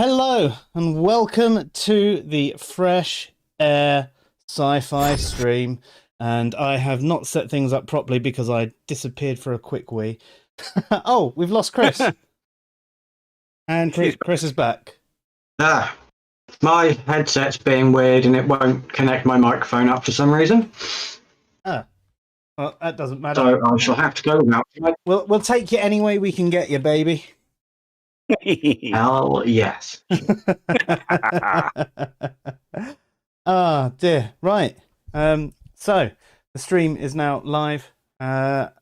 Hello and welcome to the Fresh Air Sci-Fi stream. And I have not set things up properly because I disappeared for a quick wee. Oh, we've lost Kriss. And Kriss is back. My headset's being weird and it won't connect my microphone up for some reason. Well, that doesn't matter. So I shall have to go now. We'll take you any way we can get you, baby. Hell yes. Ah, dear. Right. So the stream is now live. That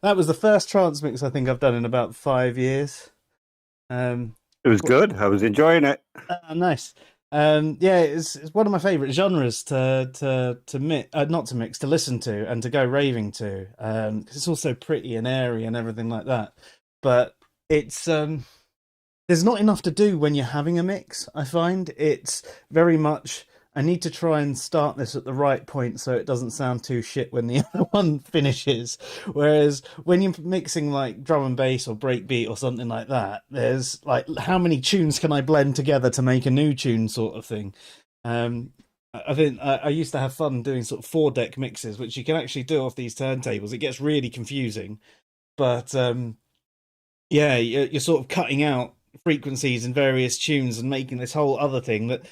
was the first transmix I think I've done in about 5 years. It was good. I was enjoying it. Nice. Yeah, it's one of my favourite genres to listen to and to go raving to. Because it's also pretty and airy and everything like that. But it's there's not enough to do when you're having a mix. I find it's very much, I need to try and start this at the right point so it doesn't sound too shit when the other one finishes. Whereas when you're mixing like drum and bass or breakbeat or something like that, there's like, how many tunes can I blend together to make a new tune sort of thing. I think I used to have fun doing sort of 4-deck mixes, which you can actually do off these turntables. It gets really confusing, but yeah, you're sort of cutting out frequencies in various tunes and making this whole other thing that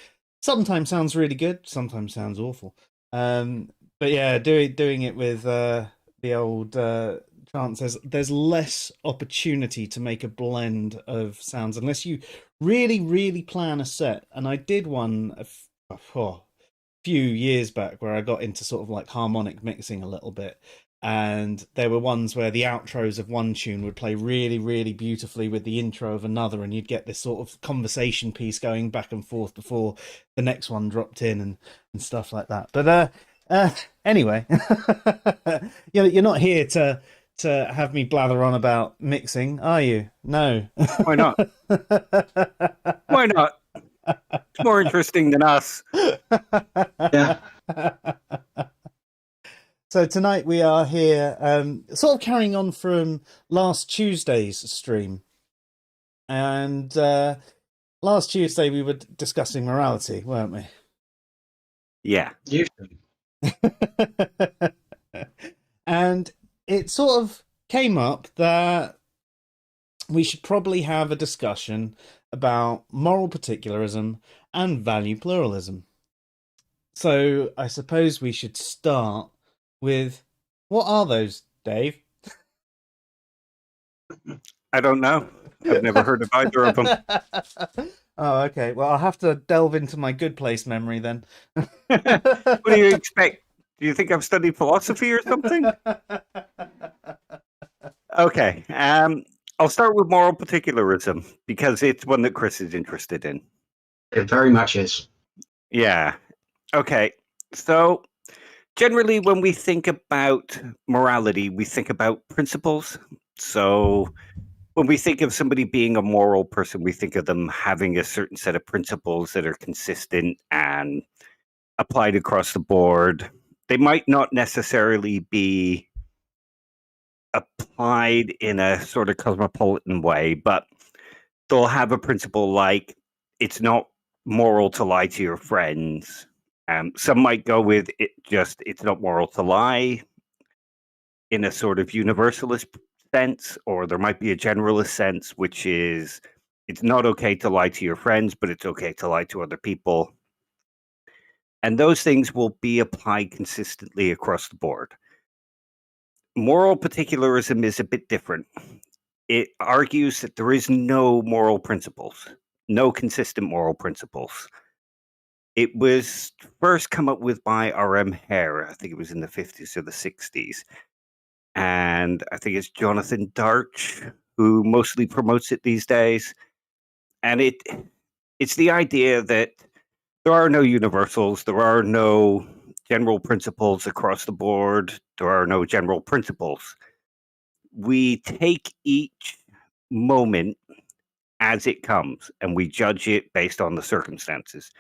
sometimes sounds really good, sometimes sounds awful. But yeah, doing it with the old chants, there's less opportunity to make a blend of sounds unless you really plan a set. And I did one a few years back where I got into sort of like harmonic mixing a little bit. And there were ones where the outros of one tune would play really beautifully with the intro of another, and you'd get this sort of conversation piece going back and forth before the next one dropped in and stuff like that. But anyway, you're not here to have me blather on about mixing, are you? No. Why not? Why not? It's more interesting than us. Yeah. So tonight we are here, sort of carrying on from last Tuesday's stream. And last Tuesday we were discussing morality, weren't we? Yeah. And it sort of came up that we should probably have a discussion about moral particularism and value pluralism. So I suppose we should start with, what are those, Dave? I don't know. I've never heard of either of them. Oh, okay. Well, I'll have to delve into my good place memory then. What do you expect? Do you think I've studied philosophy or something? Okay. I'll start with moral particularism because it's one that Kriss is interested in. It very much is. Yeah. Okay. So generally, when we think about morality, we think about principles. So when we think of somebody being a moral person, we think of them having a certain set of principles that are consistent and applied across the board. They might not necessarily be applied in a sort of cosmopolitan way, but they'll have a principle like it's not moral to lie to your friends. Some might go with it just, it's not moral to lie in a sort of universalist sense, or there might be a generalist sense, which is it's not okay to lie to your friends, but it's okay to lie to other people. And those things will be applied consistently across the board. Moral particularism is a bit different. It argues that there is no moral principles, no consistent moral principles. It was first come up with by R.M. Hare. I think it was in the 50s or the 60s. And I think it's Jonathan Darch who mostly promotes it these days. And it's the idea that there are no universals, there are no general principles across the board, there are no general principles. We take each moment as it comes and we judge it based on the circumstances.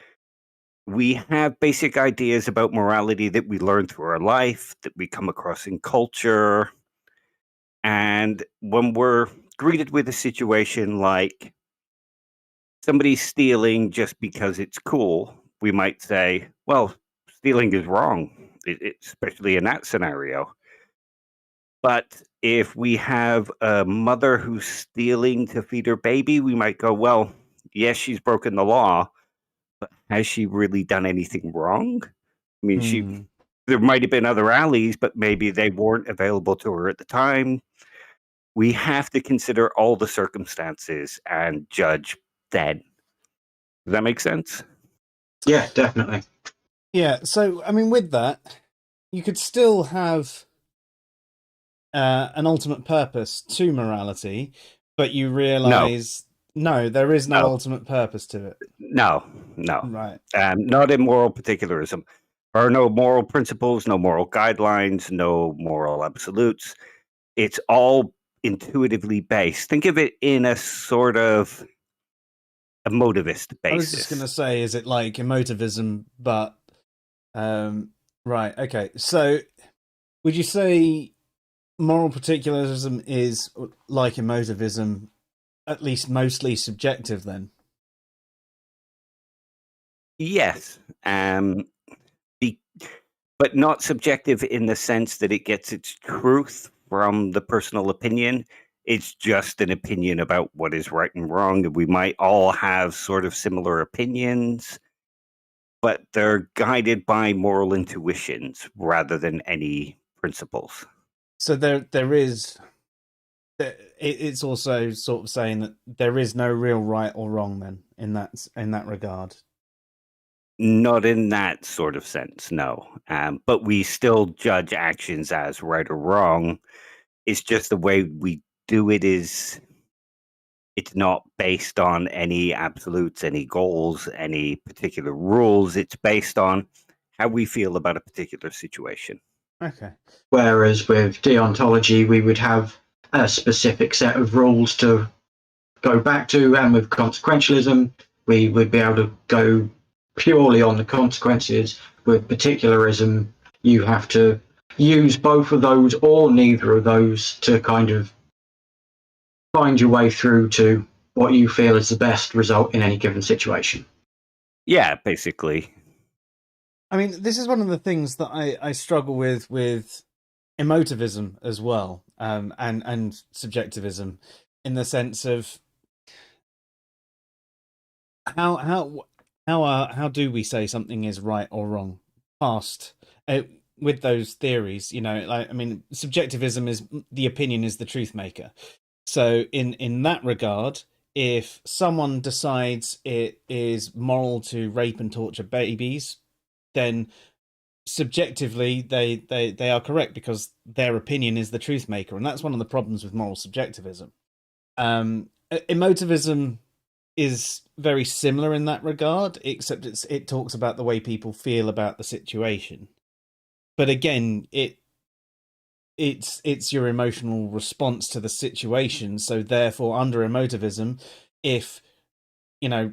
We have basic ideas about morality that we learn through our life, that we come across in culture. And when we're greeted with a situation like somebody's stealing just because it's cool, we might say, well, stealing is wrong, especially in that scenario. But if we have a mother who's stealing to feed her baby, we might go, well, yes, she's broken the law, but has she really done anything wrong? I mean, there might have been other alleys, but maybe they weren't available to her at the time. We have to consider all the circumstances and judge then. Does that make sense? Yeah, definitely. Yeah, so, I mean, with that, you could still have an ultimate purpose to morality, but you realise, no, there is no ultimate purpose to it. No. Right. Not in moral particularism. There are no moral principles, no moral guidelines, no moral absolutes. It's all intuitively based. Think of it in a sort of emotivist basis. I was just going to say, is it like emotivism, but... right, okay. So, would you say moral particularism is, like emotivism, at least mostly subjective then? Yes. But not subjective in the sense that it gets its truth from the personal opinion. It's just an opinion about what is right and wrong. And we might all have sort of similar opinions, but they're guided by moral intuitions rather than any principles. So there is... It's also sort of saying that there is no real right or wrong then in that regard. Not in that sort of sense, no. But we still judge actions as right or wrong. It's just the way we do it is, it's not based on any absolutes, any goals, any particular rules. It's based on how we feel about a particular situation. Okay. Whereas with deontology, we would have a specific set of rules to go back to, and with consequentialism, we would be able to go purely on the consequences. With particularism, you have to use both of those or neither of those to kind of find your way through to what you feel is the best result in any given situation. Yeah, basically. I mean, this is one of the things that I struggle with emotivism as well, and subjectivism, in the sense of how do we say something is right or wrong past with those theories? You know, like, I mean, subjectivism is the opinion is the truth maker. So in that regard, if someone decides it is moral to rape and torture babies, then subjectively they are correct because their opinion is the truth maker, and that's one of the problems with moral subjectivism. Emotivism is very similar in that regard, except it talks about the way people feel about the situation. But again, it's your emotional response to the situation. So therefore, under emotivism, if, you know,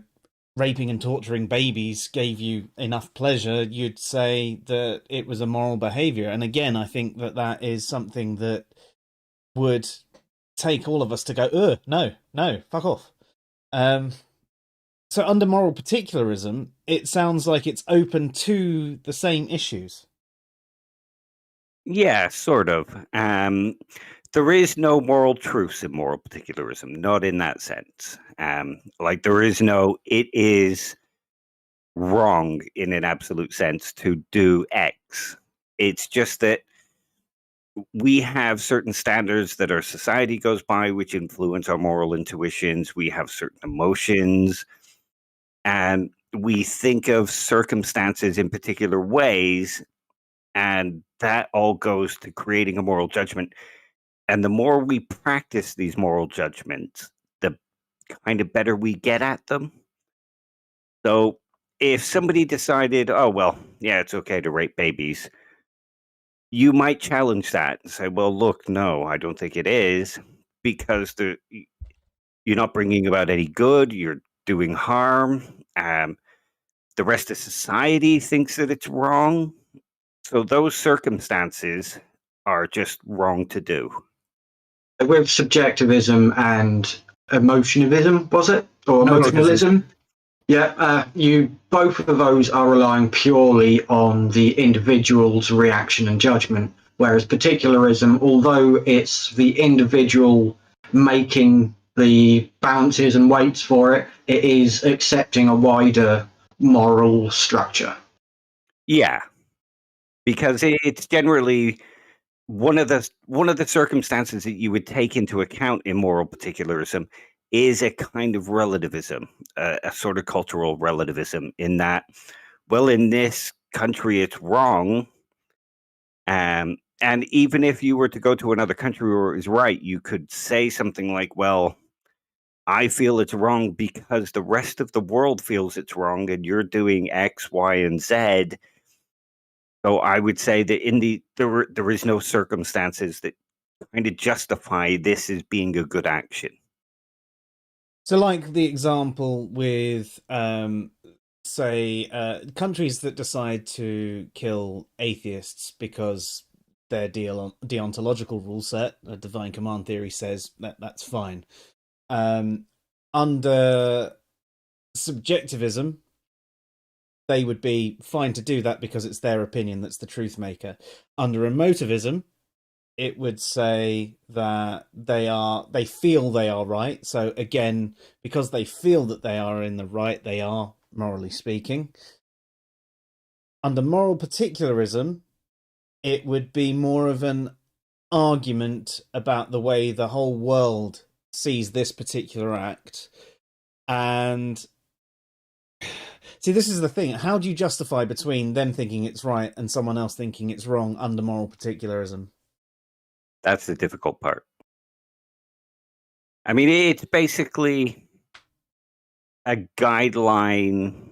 raping and torturing babies gave you enough pleasure, you'd say that it was a moral behavior. And again, I think that is something that would take all of us to go, no, fuck off. So under moral particularism, it sounds like it's open to the same issues. Yeah, sort of. There is no moral truth in moral particularism, not in that sense. Like there is no, it is wrong in an absolute sense to do X. It's just that we have certain standards that our society goes by, which influence our moral intuitions. We have certain emotions, and we think of circumstances in particular ways, and that all goes to creating a moral judgment. And the more we practice these moral judgments, the kind of better we get at them. So if somebody decided, oh, well, yeah, it's okay to rape babies, you might challenge that and say, well, look, no, I don't think it is, because you're not bringing about any good. You're doing harm. The rest of society thinks that it's wrong. So those circumstances are just wrong to do. With subjectivism and emotivism, was it? or Emotivism. emotionalism. Yeah, both of those are relying purely on the individual's reaction and judgment, whereas particularism, although it's the individual making the balances and weights for it, it is accepting a wider moral structure. Yeah, because it's generally one of the circumstances that you would take into account in moral particularism is a kind of relativism, a sort of cultural relativism, in that, well, in this country it's wrong, and even if you were to go to another country where it was right, you could say something like, well, I feel it's wrong because the rest of the world feels it's wrong, and you're doing X, Y, and Z. So I would say that there is no circumstances that kind of justify this as being a good action. So, like the example with, say, countries that decide to kill atheists because their deontological rule set, a divine command theory, says that that's fine. Under subjectivism, they would be fine to do that because it's their opinion that's the truth maker. Under emotivism, it would say that they feel they are right. So again, because they feel that they are in the right, they are, morally speaking. Under moral particularism, it would be more of an argument about the way the whole world sees this particular act. And see, this is the thing. How do you justify between them thinking it's right and someone else thinking it's wrong under moral particularism? That's the difficult part. I mean, it's basically a guideline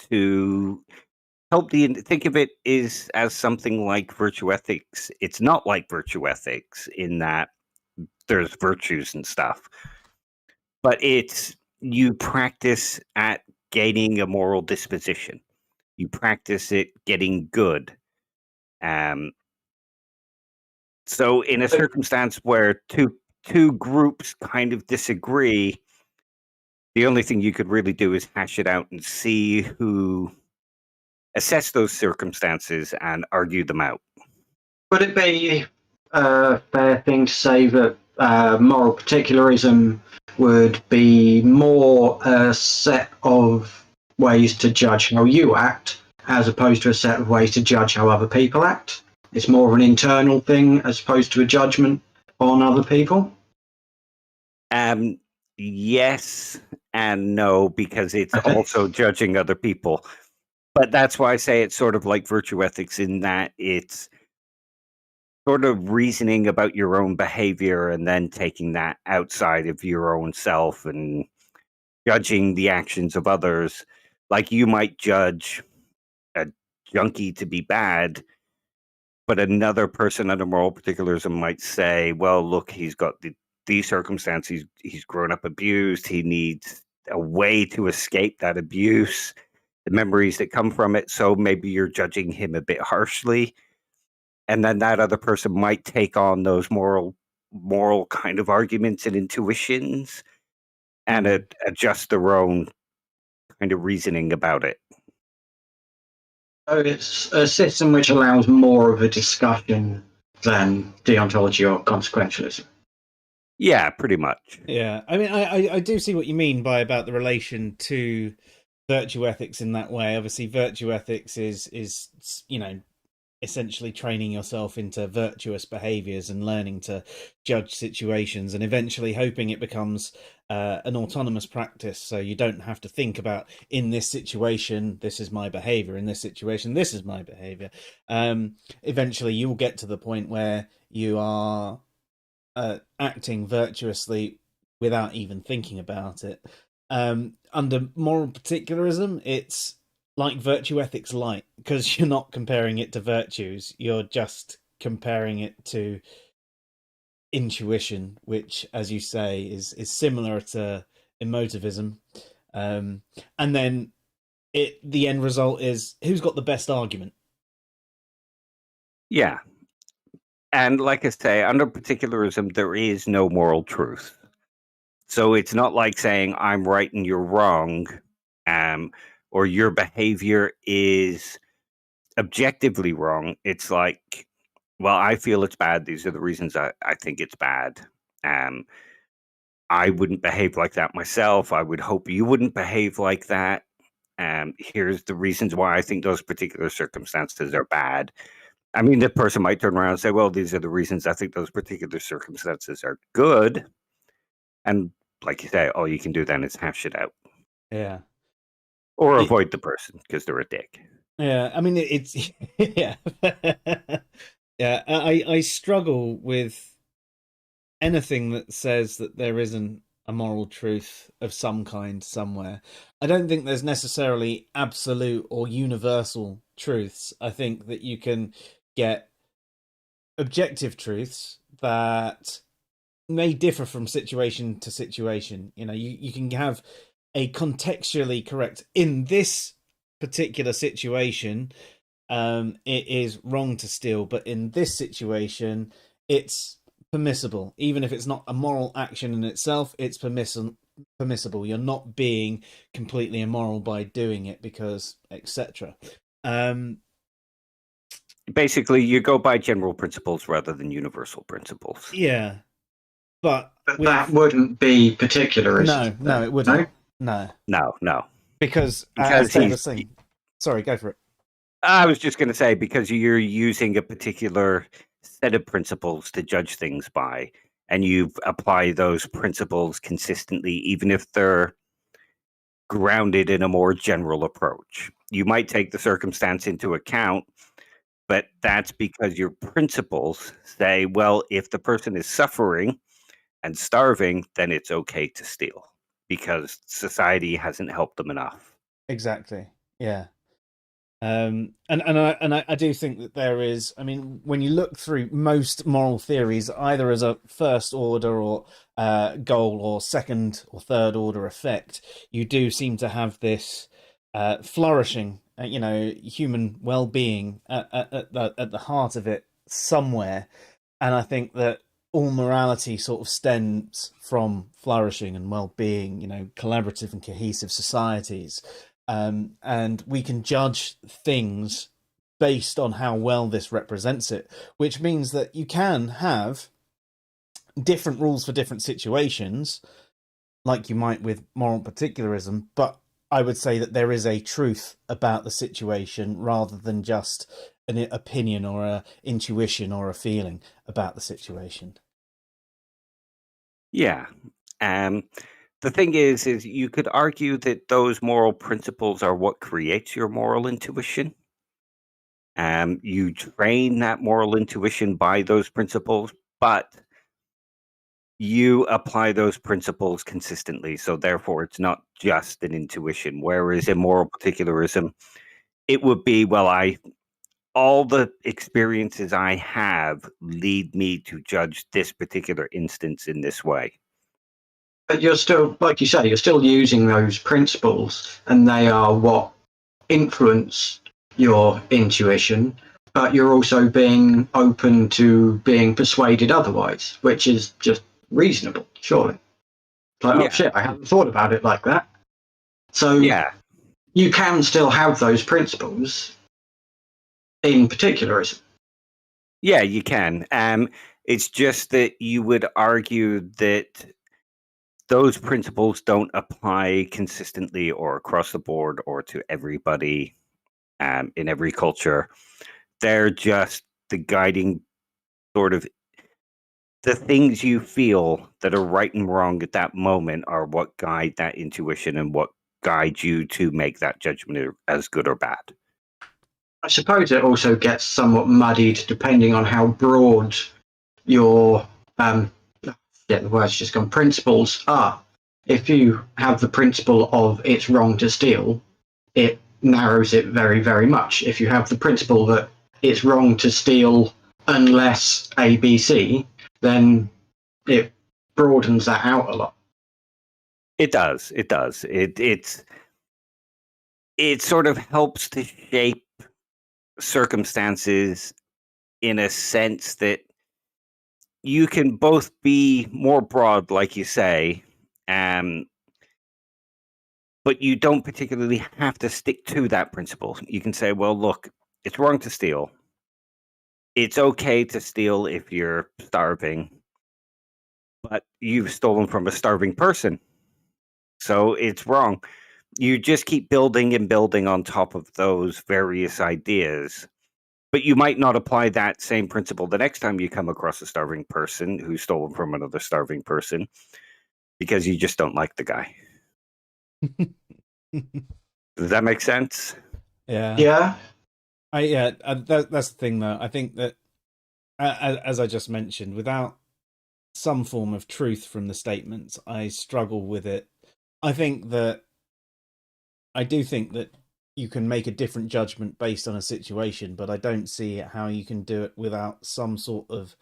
to help think of it as something like virtue ethics. It's not like virtue ethics in that there's virtues and stuff, but you practice at gaining a moral disposition. You practice it getting good. So in a circumstance where two groups kind of disagree, the only thing you could really do is hash it out and see who assess those circumstances and argue them out. Would it be a fair thing to say that moral particularism would be more a set of ways to judge how you act as opposed to a set of ways to judge how other people act? It's more of an internal thing as opposed to a judgment on other people? Yes and no, because it's also judging other people. But that's why I say it's sort of like virtue ethics in that it's sort of reasoning about your own behavior and then taking that outside of your own self and judging the actions of others. Like you might judge a junkie to be bad, but another person under moral particularism might say, well, look, he's got these circumstances. He's grown up abused. He needs a way to escape that abuse, the memories that come from it. So maybe you're judging him a bit harshly. And then that other person might take on those moral kind of arguments and intuitions and adjust their own kind of reasoning about it. So it's a system which allows more of a discussion than deontology or consequentialism. Yeah, pretty much. Yeah, I mean, I do see what you mean by about the relation to virtue ethics in that way. Obviously, virtue ethics is essentially training yourself into virtuous behaviors and learning to judge situations, and eventually hoping it becomes an autonomous practice, so you don't have to think about, in this situation this is my behavior, in this situation this is my behavior. Eventually you will get to the point where you are acting virtuously without even thinking about it. Under moral particularism, it's like virtue ethics light, because you're not comparing it to virtues, you're just comparing it to intuition, which, as you say, is similar to emotivism. And then the end result is who's got the best argument. Yeah. And like I say, under particularism, there is no moral truth. So it's not like saying I'm right and you're wrong, or your behavior is objectively wrong. It's like, well, I feel it's bad. These are the reasons I think it's bad. I wouldn't behave like that myself. I would hope you wouldn't behave like that. Here's the reasons why I think those particular circumstances are bad. I mean, the person might turn around and say, well, these are the reasons I think those particular circumstances are good. And like you say, all you can do then is hash it out. Yeah. Or avoid the person because they're a dick. Yeah, I mean, it's... yeah. Yeah, I struggle with anything that says that there isn't a moral truth of some kind somewhere. I don't think there's necessarily absolute or universal truths. I think that you can get objective truths that may differ from situation to situation. You know, you can have a contextually correct, in this particular situation, it is wrong to steal, but in this situation, it's permissible. Even if it's not a moral action in itself, it's permissible. You're not being completely immoral by doing it because etc. Basically, you go by general principles rather than universal principles. Yeah, but that wouldn't be particularism. No, it wouldn't. No. Because as Dave was saying, sorry, go for it. I was just going to say, because you're using a particular set of principles to judge things by, and you apply those principles consistently, even if they're grounded in a more general approach. You might take the circumstance into account, but that's because your principles say, well, if the person is suffering and starving, then it's okay to steal because society hasn't helped them enough. Exactly. Yeah. And I do think that there is, I mean, when you look through most moral theories, either as a first order or goal or second or third order effect, you do seem to have this flourishing, human well-being at the heart of it somewhere. And I think that all morality sort of stems from flourishing and well-being, collaborative and cohesive societies. And we can judge things based on how well this represents it, which means that you can have different rules for different situations, like you might with moral particularism, but I would say that there is a truth about the situation rather than just an opinion or an intuition or a feeling about the situation. Yeah. The thing is you could argue that those moral principles are what creates your moral intuition. You train that moral intuition by those principles, but you apply those principles consistently. So therefore, it's not just an intuition. Whereas in moral particularism, it would be, well, all the experiences I have lead me to judge this particular instance in this way. But you're still, like you say, you're still using those principles, and they are what influence your intuition, but you're also being open to being persuaded otherwise, which is just reasonable, surely. Like, oh shit, I hadn't thought about it like that. So you can still have those principles in particularism. Yeah, you can. It's just that you would argue that those principles don't apply consistently or across the board or to everybody in every culture. They're just the guiding sort of the things you feel that are right and wrong at that moment are what guide that intuition and what guide you to make that judgment as good or bad. I suppose it also gets somewhat muddied depending on how broad your the word's just gone, principles are. If you have the principle of it's wrong to steal, it narrows it very, very much. If you have the principle that it's wrong to steal unless ABC, then it broadens that out a lot. It does. It sort of helps to shape circumstances in a sense that you can both be more broad, like you say, But you don't particularly have to stick to that principle. You can say, well, look, it's wrong to steal. It's okay to steal if you're starving, but you've stolen from a starving person. So it's wrong. You just keep building and building on top of those various ideas. But you might not apply that same principle the next time you come across a starving person who's stolen from another starving person because you just don't like the guy. Does that make sense? Yeah. Yeah. That's the thing, though. I think that, as I just mentioned, without some form of truth from the statements, I struggle with it. I do think that you can make a different judgment based on a situation, but I don't see how you can do it without some sort of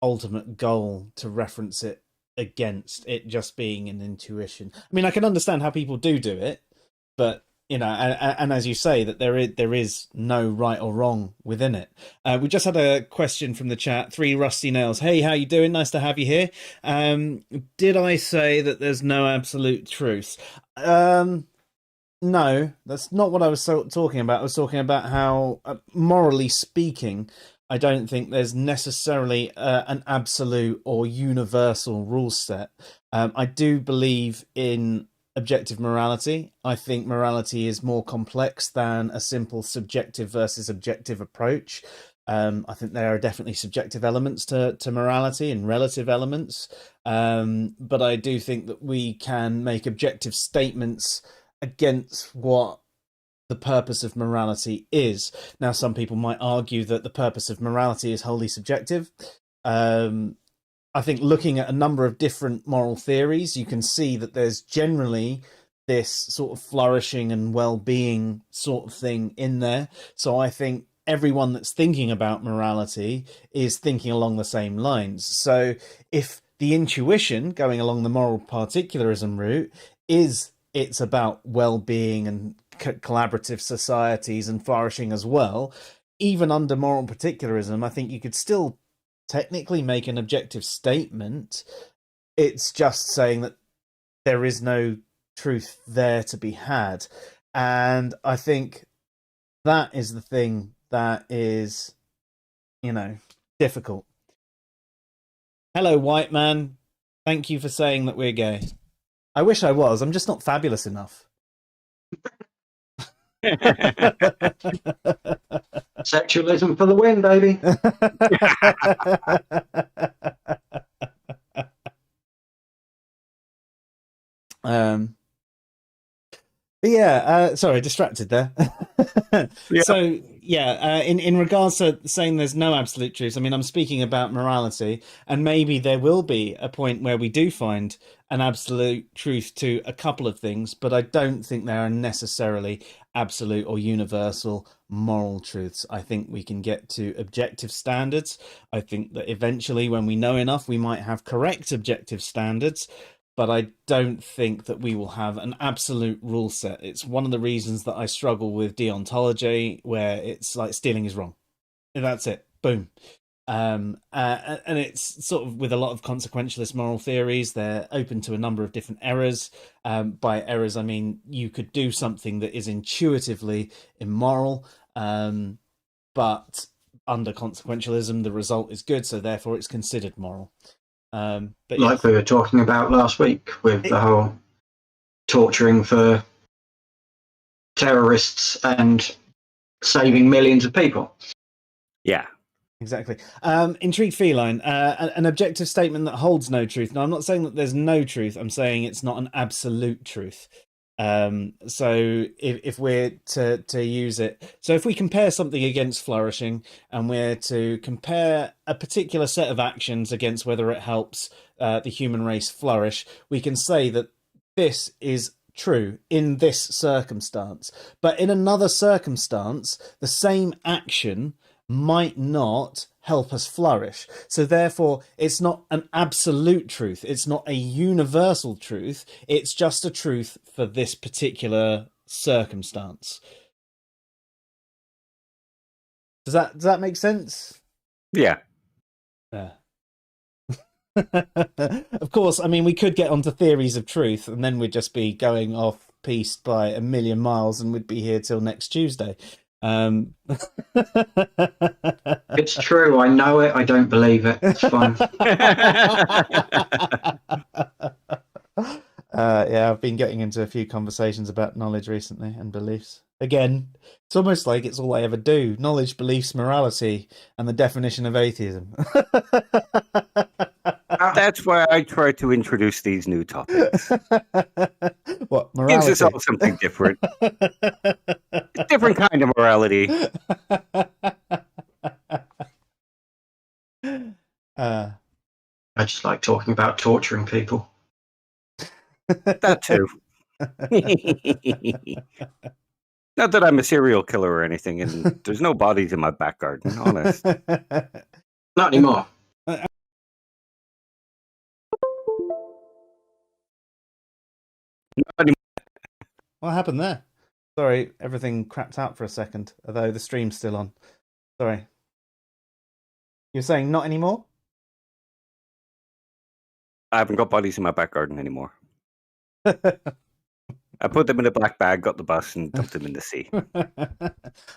ultimate goal to reference it against it just being an intuition. I mean, I can understand how people do it, but and as you say, that there is no right or wrong within it. We just had a question from the chat. 3 Rusty Nails. Hey, how you doing? Nice to have you here. Did I say that there's no absolute truth? No, that's not what I was talking about. I was talking about how, morally speaking, I don't think there's necessarily an absolute or universal rule set. I do believe in objective morality. I think morality is more complex than a simple subjective versus objective approach. I think there are definitely subjective elements to morality and relative elements. But I do think that we can make objective statements against what the purpose of morality is. Now, some people might argue that the purpose of morality is wholly subjective. I think looking at a number of different moral theories, you can see that there's generally this sort of flourishing and well-being sort of thing in there. So I think everyone that's thinking about morality is thinking along the same lines. So if the intuition going along the moral particularism route is it's about well-being and collaborative societies and flourishing as well, even under moral particularism, I think you could still technically make an objective statement. It's just saying that there is no truth there to be had. And I think that is the thing that is, difficult. Hello, white man. Thank you for saying that we're gay. I wish I was. I'm just not fabulous enough. Sexualism for the win, baby. But yeah, sorry, distracted there. Yeah. So yeah, in regards to saying there's no absolute truth, I mean, I'm speaking about morality, and maybe there will be a point where we do find an absolute truth to a couple of things, but I don't think there are necessarily absolute or universal moral truths. I think we can get to objective standards. I think that eventually, when we know enough, we might have correct objective standards. But I don't think that we will have an absolute rule set. It's one of the reasons that I struggle with deontology, where it's like stealing is wrong. That's it. Boom. And it's sort of with a lot of consequentialist moral theories, they're open to a number of different errors. By errors, I mean you could do something that is intuitively immoral, but under consequentialism, the result is good, so therefore it's considered moral. But like we were talking about last week with the whole torturing for terrorists and saving millions of people. Yeah. Exactly. Intrigued Feline, an objective statement that holds no truth. Now, I'm not saying that there's no truth. I'm saying it's not an absolute truth. So if we're to use it, so if we compare something against flourishing and we're to compare a particular set of actions against whether it helps the human race flourish, we can say that this is true in this circumstance. But in another circumstance, the same action might not help us flourish. So therefore, it's not an absolute truth. It's not a universal truth. It's just a truth for this particular circumstance. Does that make sense? Yeah. Yeah. Of course, I mean, we could get onto theories of truth, and then we'd just be going off piste by a million miles, and we'd be here till next Tuesday. It's true. I know it. I don't believe it. It's fine. Yeah, I've been getting into a few conversations about knowledge recently and beliefs. Again, it's almost like it's all I ever do: knowledge, beliefs, morality, and the definition of atheism. That's why I try to introduce these new topics. What, Gives morality? us all something different. A different kind of morality. I just like talking about torturing people. That too. Not that I'm a serial killer or anything, and there's no bodies in my back garden, honest. Not anymore. What happened there? Sorry, everything crapped out for a second, although the stream's still on. Sorry. You're saying not anymore? I haven't got bodies in my back garden anymore. I put them in a black bag, got the bus, and dumped them in the sea.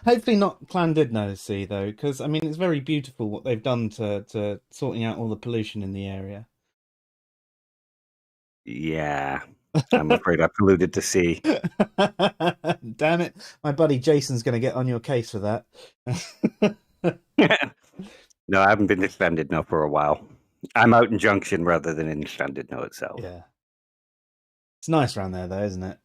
Hopefully not Llandudno Sea, though, because, I mean, it's very beautiful what they've done to sorting out all the pollution in the area. Yeah, I'm afraid I polluted the sea. Damn it. My buddy Jason's going to get on your case for that. No, I haven't been to Llandudno for a while. I'm out in Junction rather than in Llandudno itself. Yeah. It's nice around there, though, isn't it?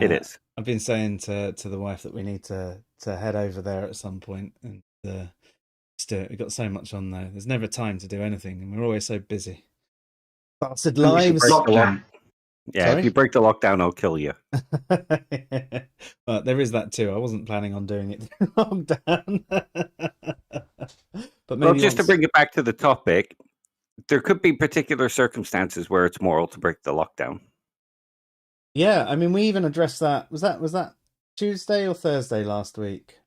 It is. I've been saying to the wife that we need to head over there at some point and just do it. We've got so much on there. There's never time to do anything, and we're always so busy. Bastard lives. Lockdown. Yeah, Sorry? if you break the lockdown, I'll kill you. Well, there is that too. I wasn't planning on doing it through lockdown. But maybe Well, just to bring it back to the topic, there could be particular circumstances where it's moral to break the lockdown. Yeah, I mean, we even addressed that. Was that Tuesday or Thursday last week?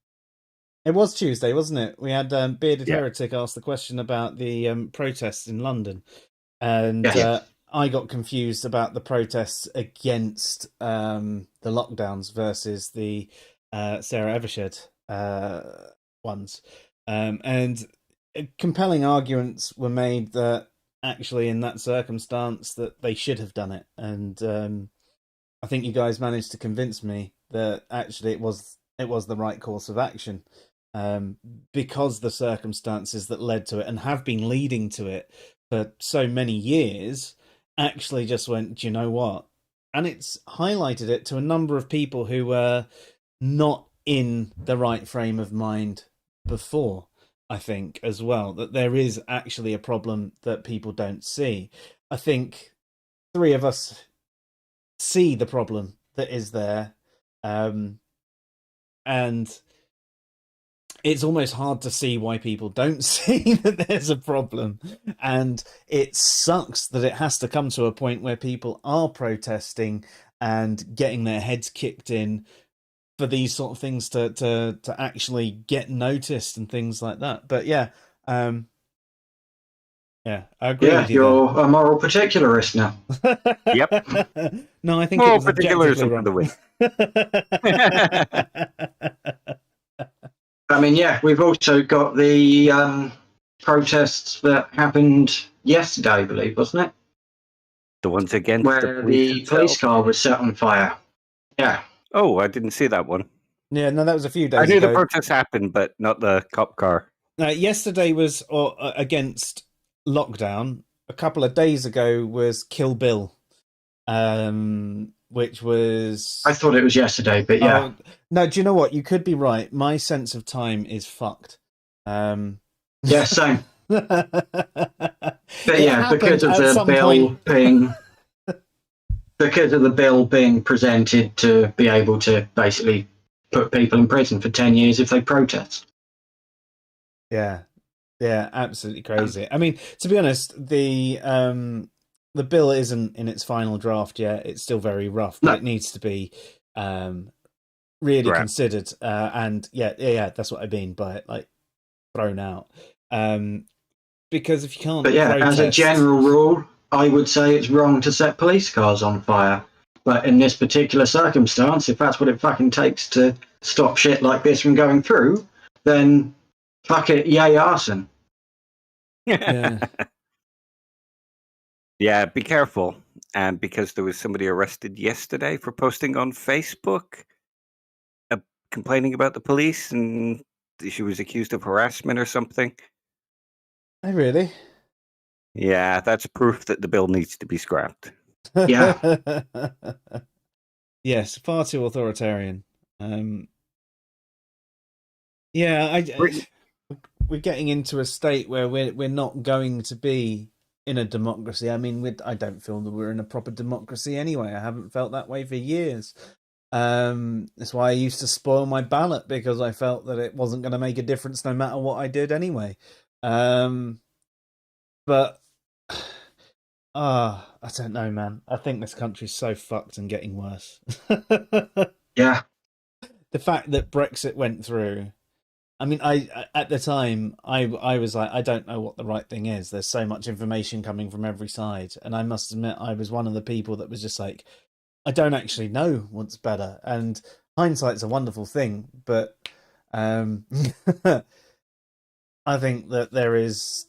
It was Tuesday, wasn't it? We had Bearded Heretic ask the question about the protests in London, and I got confused about the protests against the lockdowns versus the Sarah Evershed ones, and compelling arguments were made that actually in that circumstance that they should have done it, and I think you guys managed to convince me that actually it was the right course of action, because the circumstances that led to it and have been leading to it for so many years actually just went, do you know what? And it's highlighted it to a number of people who were not in the right frame of mind before, I think, as well, that there is actually a problem that people don't see. I think three of us see the problem that is there, and it's almost hard to see why people don't see that there's a problem, and it sucks that it has to come to a point where people are protesting and getting their heads kicked in for these sort of things to actually get noticed and things like that. But yeah, I agree with you. You're a moral particularist now. Yep. No, I think Moral it was objectively particularism for the win. I mean, we've also got the protests that happened yesterday, I believe, wasn't it? The ones against where the police car was set on fire. Yeah. Oh, I didn't see that one. Yeah, no, that was a few days ago. I knew the protest happened, but not the cop car. Yesterday was against lockdown. A couple of days ago was Kill Bill, which was... I thought it was yesterday, but yeah. No, do you know what? You could be right. My sense of time is fucked. Yeah, same. But yeah, because of the bill being presented to be able to basically put people in prison for 10 years if they protest. Yeah, absolutely crazy. I mean, to be honest, the bill isn't in its final draft yet. It's still very rough, but it needs to be really considered. And yeah, that's what I mean by it, like thrown out. Because if you can't But yeah, protest... as a general rule, I would say it's wrong to set police cars on fire. But in this particular circumstance, if that's what it fucking takes to stop shit like this from going through, then fuck it, yay arson. Yeah. Yeah, be careful. Because there was somebody arrested yesterday for posting on Facebook complaining about the police, and she was accused of harassment or something. Oh, really? Yeah, that's proof that the bill needs to be scrapped. Yeah. Yes, far too authoritarian. Yeah, we're getting into a state where we're not going to be in a democracy. I mean, I don't feel that we're in a proper democracy anyway. I haven't felt that way for years. That's why I used to spoil my ballot, because I felt that it wasn't going to make a difference no matter what I did anyway. But I don't know, man. I think this country's so fucked and getting worse. Yeah. The fact that Brexit went through, I mean, I at the time I was like, I don't know what the right thing is. There's so much information coming from every side, and I must admit, I was one of the people that was just like, I don't actually know what's better. And hindsight's a wonderful thing, but I think that there is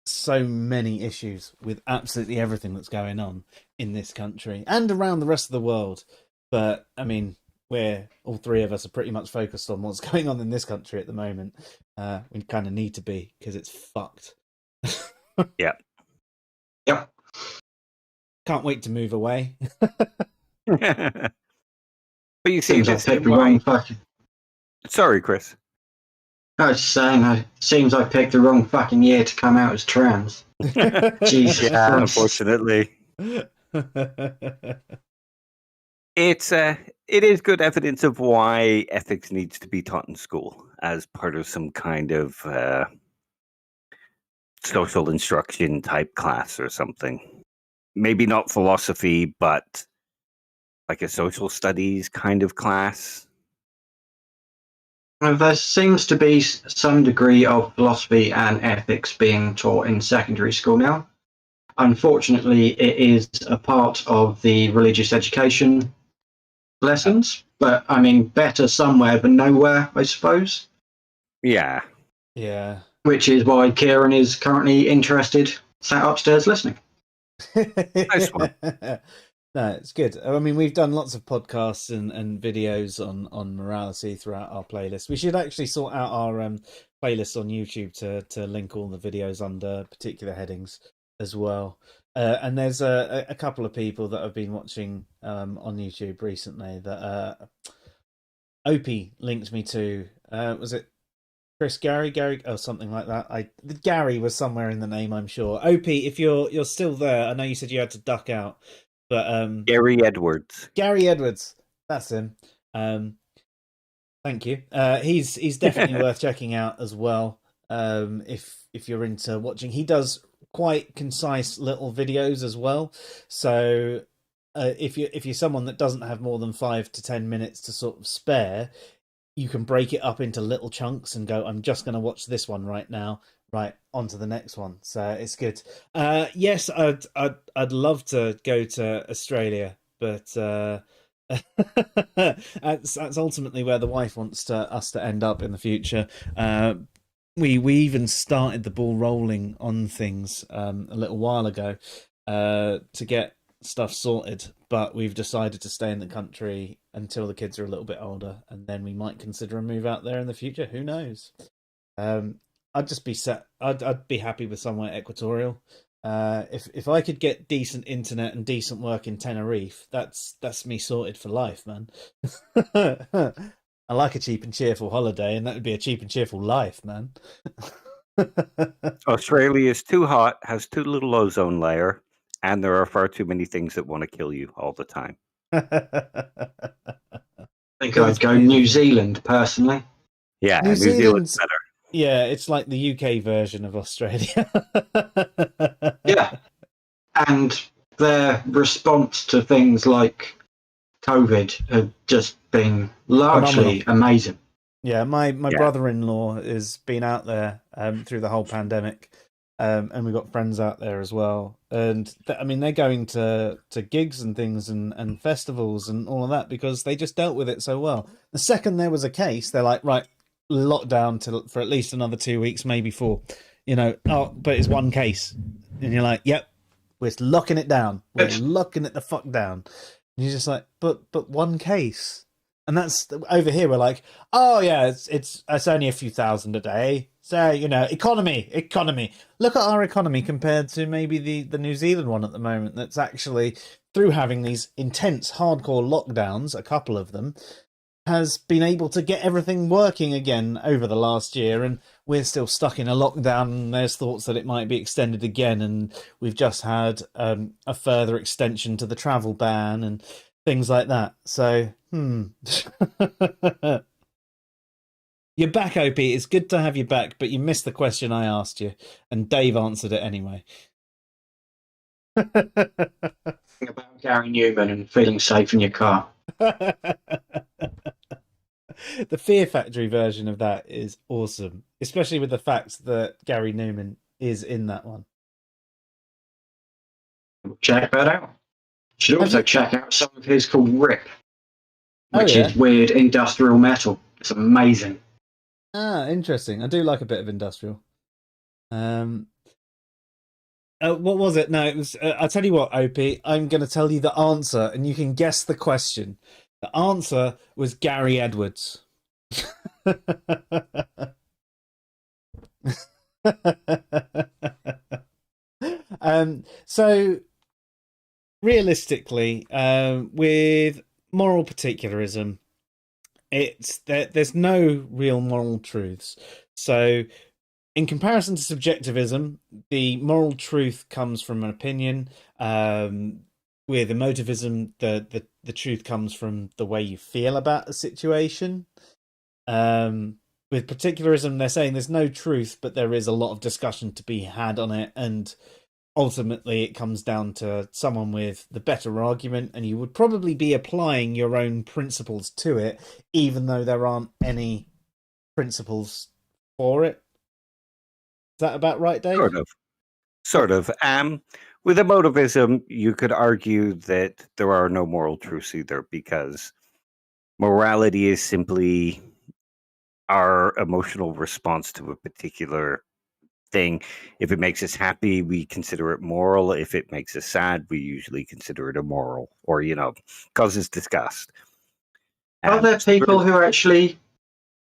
so many issues with absolutely everything that's going on in this country and around the rest of the world. But I mean, all three of us are pretty much focused on what's going on in this country at the moment. We kind of need to be, because it's fucked. Yeah. Yep. Can't wait to move away. But you see, Seems I've picked the wrong fucking... Sorry, Chris. I was saying, it seems I picked the wrong fucking year to come out as trans. Jesus Yeah, Christ. unfortunately. It is good evidence of why ethics needs to be taught in school as part of some kind of social instruction type class or something. Maybe not philosophy, but like a social studies kind of class. Well, there seems to be some degree of philosophy and ethics being taught in secondary school now. Unfortunately, it is a part of the religious education lessons, but I mean, better somewhere than nowhere, I suppose. Yeah. Yeah. Which is why Kieran is currently interested, sat upstairs listening. Nice one. No, it's good. I mean, we've done lots of podcasts and videos on morality throughout our playlist. We should actually sort out our playlist on YouTube to link all the videos under particular headings as well. And there's a couple of people that I've been watching on YouTube recently that Opie linked me to. Was it Kriss, Gary, or something like that? Gary was somewhere in the name, I'm sure. Opie, if you're still there, I know you said you had to duck out, but Gary Edwards. Gary Edwards, that's him. Thank you. He's definitely worth checking out as well. If you're into watching, he does quite concise little videos as well. So if you're someone that doesn't have more than 5 to 10 minutes to sort of spare, you can break it up into little chunks and go, I'm just going to watch this one right now, right on to the next one. So it's good. Yes, I'd love to go to Australia, but that's ultimately where the wife wants us to end up in the future. We even started the ball rolling on things a little while ago to get stuff sorted, but we've decided to stay in the country until the kids are a little bit older, and then we might consider a move out there in the future. Who knows? I'd just be set. I'd be happy with somewhere equatorial. If I could get decent internet and decent work in Tenerife, that's me sorted for life, man. I like a cheap and cheerful holiday, and that would be a cheap and cheerful life, man. Australia is too hot, has too little ozone layer, and there are far too many things that want to kill you all the time. I think I'd go New Zealand, personally. Yeah, New Zealand's better. Yeah, it's like the UK version of Australia. Yeah. And their response to things like COVID have just been largely amazing. Yeah, my brother-in-law has been out there through the whole pandemic. and we've got friends out there as well. And I mean, they're going to gigs and things and festivals and all of that because they just dealt with it so well. The second there was a case, they're like, right, lockdown for at least another 2 weeks, maybe 4. But it's one case, and you're like, yep, we're locking it down. We're locking it the fuck down. And you're just like, but one case. And that's over here. We're like, oh yeah, it's only a few thousand a day. So economy. Look at our economy compared to maybe the New Zealand one at the moment. That's actually through having these intense, hardcore lockdowns, a couple of them, has been able to get everything working again over the last year. And we're still stuck in a lockdown. And there's thoughts that it might be extended again. And we've just had a further extension to the travel ban and things like that. So, You're back, OP. It's good to have you back, but you missed the question I asked you, and Dave answered it anyway. About Gary Newman and feeling safe in your car. The Fear Factory version of that is awesome, especially with the fact that Gary Newman is in that one. Check that out. You should also check out some of his called RIP, which is weird industrial metal. It's amazing. Ah, interesting. I do like a bit of industrial. What was it? No, it was. I'll tell you what, OP. I'm going to tell you the answer, and you can guess the question. The answer was Gary Edwards. So realistically, with moral particularism, there's no real moral truths. So in comparison to subjectivism, the moral truth comes from an opinion. With emotivism, the truth comes from the way you feel about a situation. With particularism, they're saying there's no truth, but there is a lot of discussion to be had on it, and ultimately it comes down to someone with the better argument, and you would probably be applying your own principles to it, even though there aren't any principles for it. Is that about right, Dave? Sort of. With emotivism, you could argue that there are no moral truths either, because morality is simply our emotional response to a particular thing. If it makes us happy, we consider it moral. If it makes us sad, we usually consider it immoral, or causes disgust. Are there people who actually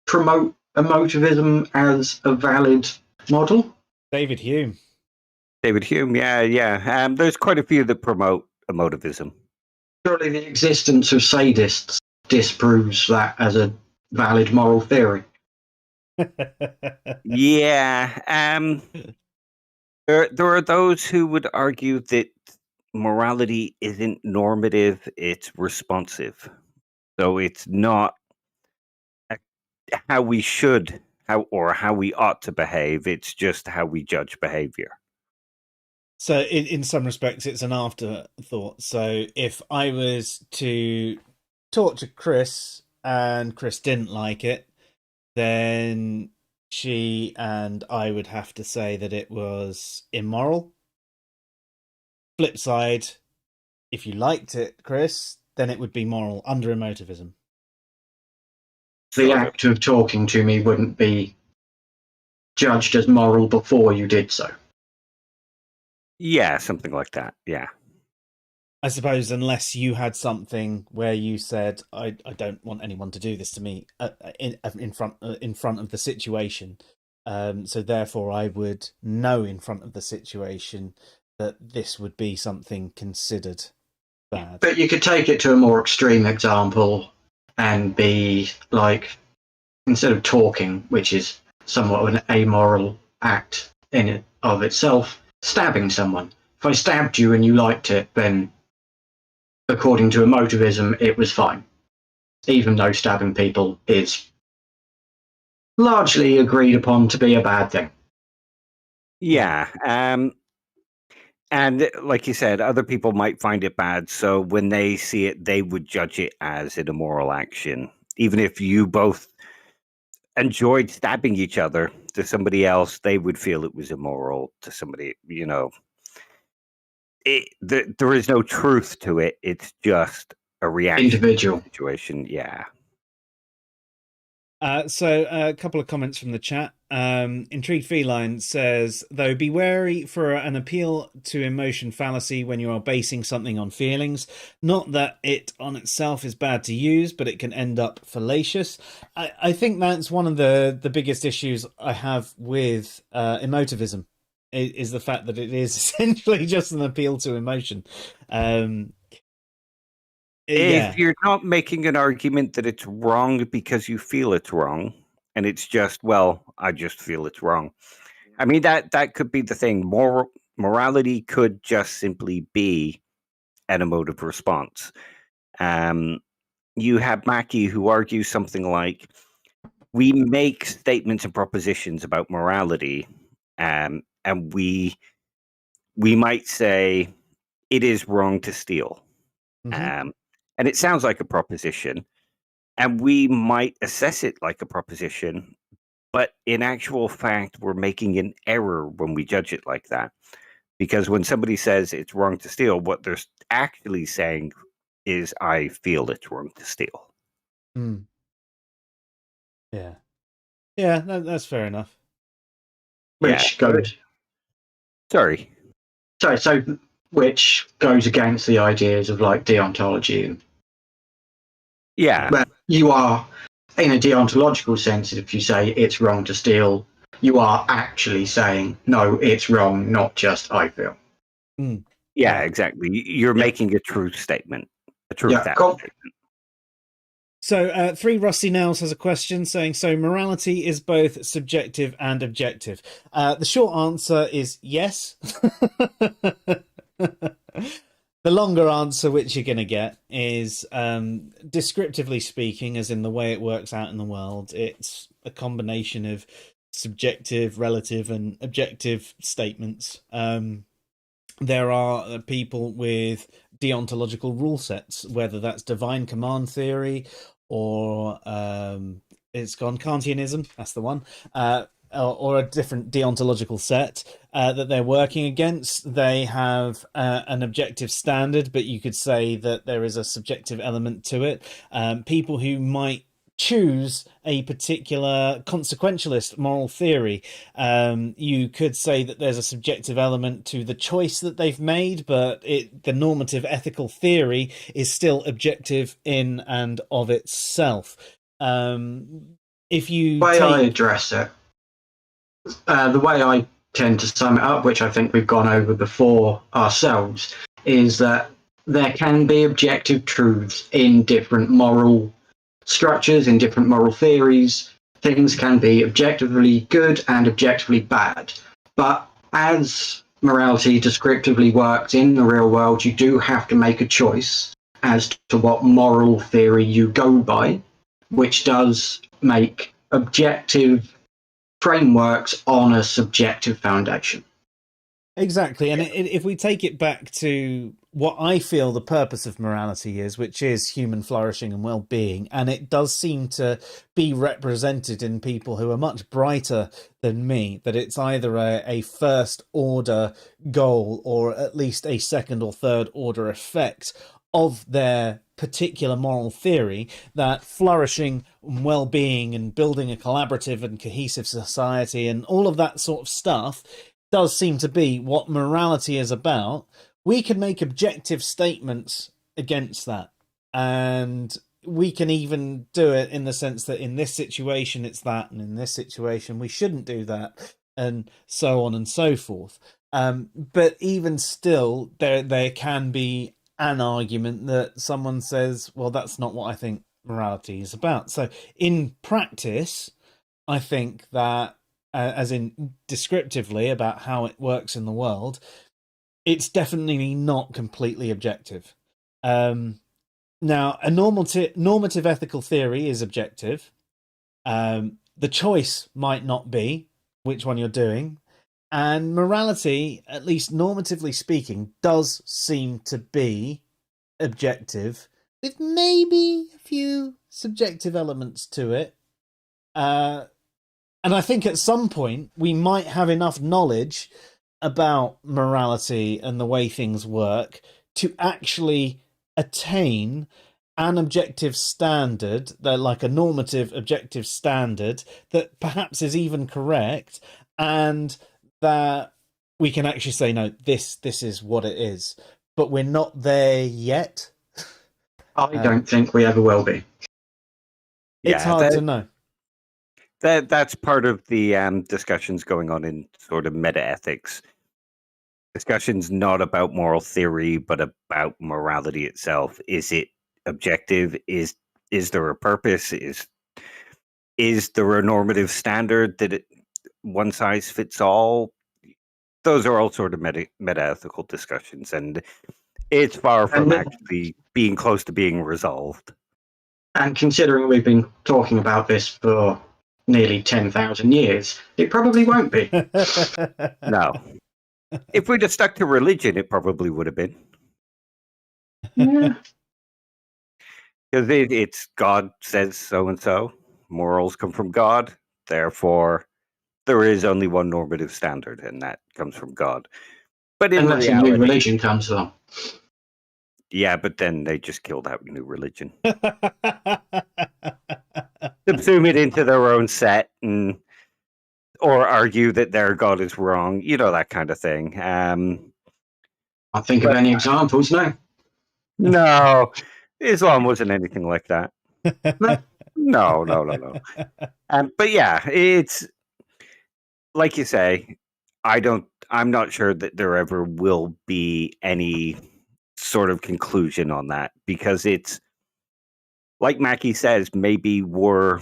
promote emotivism as a valid model? David Hume, yeah. There's quite a few that promote emotivism. Surely the existence of sadists disproves that as a valid moral theory. Yeah. There are those who would argue that morality isn't normative, it's responsive. So it's not how we should, how we ought to behave, it's just how we judge behavior. So in some respects, it's an afterthought. So if I was to torture Kriss and Kriss didn't like it, then she and I would have to say that it was immoral. Flip side, if you liked it, Kriss, then it would be moral under emotivism. The act of talking to me wouldn't be judged as moral before you did so. Yeah, something like that. Yeah. I suppose unless you had something where you said, I don't want anyone to do this to me in front of the situation. So therefore I would know in front of the situation that this would be something considered bad. But you could take it to a more extreme example and be like, instead of talking, which is somewhat of an amoral act in it of itself, stabbing someone. If I stabbed you and you liked it, then according to emotivism, it was fine. Even though stabbing people is largely agreed upon to be a bad thing. Yeah. And like you said, other people might find it bad. So when they see it, they would judge it as an immoral action. Even if you both enjoyed stabbing each other, to somebody else, they would feel it was immoral to somebody, there is no truth to it. It's just a reaction Individual. to the situation. Yeah. So a couple of comments from the chat. Intrigued Feline says, though, be wary for an appeal to emotion fallacy when you are basing something on feelings. Not that it on itself is bad to use, but it can end up fallacious. I think that's one of the biggest issues I have with emotivism, is the fact that it is essentially just an appeal to emotion. If you're not making an argument that it's wrong because you feel it's wrong, and it's just, well, I just feel it's wrong. I mean, that could be the thing. Morality could just simply be an emotive response. You have Mackie who argues something like, we make statements and propositions about morality, and we might say it is wrong to steal. Mm-hmm. And it sounds like a proposition, and we might assess it like a proposition, but in actual fact, we're making an error when we judge it like that. Because when somebody says it's wrong to steal, what they're actually saying is, I feel it's wrong to steal. Mm. Yeah. Yeah, that's fair enough. Which goes... Sorry. So which goes against the ideas of like deontology. Yeah. But you are, in a deontological sense, if you say it's wrong to steal, you are actually saying, no, it's wrong, not just I feel. Mm. Yeah, exactly. You're making a truth statement. A truth cool. statement. So, Three Rusty Nails has a question saying, so morality is both subjective and objective. The short answer is yes. The longer answer, which you're going to get, is descriptively speaking, as in the way it works out in the world, it's a combination of subjective, relative, and objective statements. There are people with deontological rule sets, whether that's divine command theory or it's gone Kantianism, that's the one, or a different deontological set that they're working against. They have an objective standard, but you could say that there is a subjective element to it. People who might choose a particular consequentialist moral theory, you could say that there's a subjective element to the choice that they've made, but the normative ethical theory is still objective in and of itself. If you The way I address it, the way I tend to sum it up, which I think we've gone over before ourselves, is that there can be objective truths in different moral structures, in different moral theories. Things can be objectively good and objectively bad. But as morality descriptively works in the real world, you do have to make a choice as to what moral theory you go by, which does make objective frameworks on a subjective foundation. Exactly. And if we take it back to what I feel the purpose of morality is, which is human flourishing and well-being, and it does seem to be represented in people who are much brighter than me, that it's either a first order goal or at least a second or third order effect of their particular moral theory, that flourishing and well-being and building a collaborative and cohesive society and all of that sort of stuff does seem to be what morality is about. We can make objective statements against that, and we can even do it in the sense that in this situation it's that, and in this situation we shouldn't do that, and so on and so forth. But even still, there can be an argument that someone says, well, that's not what I think morality is about. So in practice, I think that as in descriptively about how it works in the world, it's definitely not completely objective. Now, a normative ethical theory is objective. The choice might not be which one you're doing. And morality, at least normatively speaking, does seem to be objective, with maybe a few subjective elements to it. And I think at some point we might have enough knowledge about morality and the way things work to actually attain an objective standard, like a normative objective standard that perhaps is even correct, and that we can actually say, no, this is what it is. But we're not there yet. I don't think we ever will be. It's hard to know. That's part of the discussions going on in sort of meta-ethics. Discussions not about moral theory, but about morality itself. Is it objective? Is there a purpose? Is there a normative standard that one size fits all? Those are all sort of meta-ethical discussions, and it's far from actually being close to being resolved. And considering we've been talking about this for nearly 10,000 years, it probably won't be. No. If we'd have stuck to religion, it probably would have been. Yeah. Because it's God says so and so. Morals come from God. Therefore, there is only one normative standard, and that comes from God. But in unless reality, a new religion comes along. Yeah, but then they just killed out new religion. Subsume it into their own set, or argue that their God is wrong. You know, that kind of thing. I think of any examples, no. No, Islam wasn't anything like that. No. But yeah, it's like you say. I'm not sure that there ever will be any sort of conclusion on that, because it's like Mackie says, maybe we're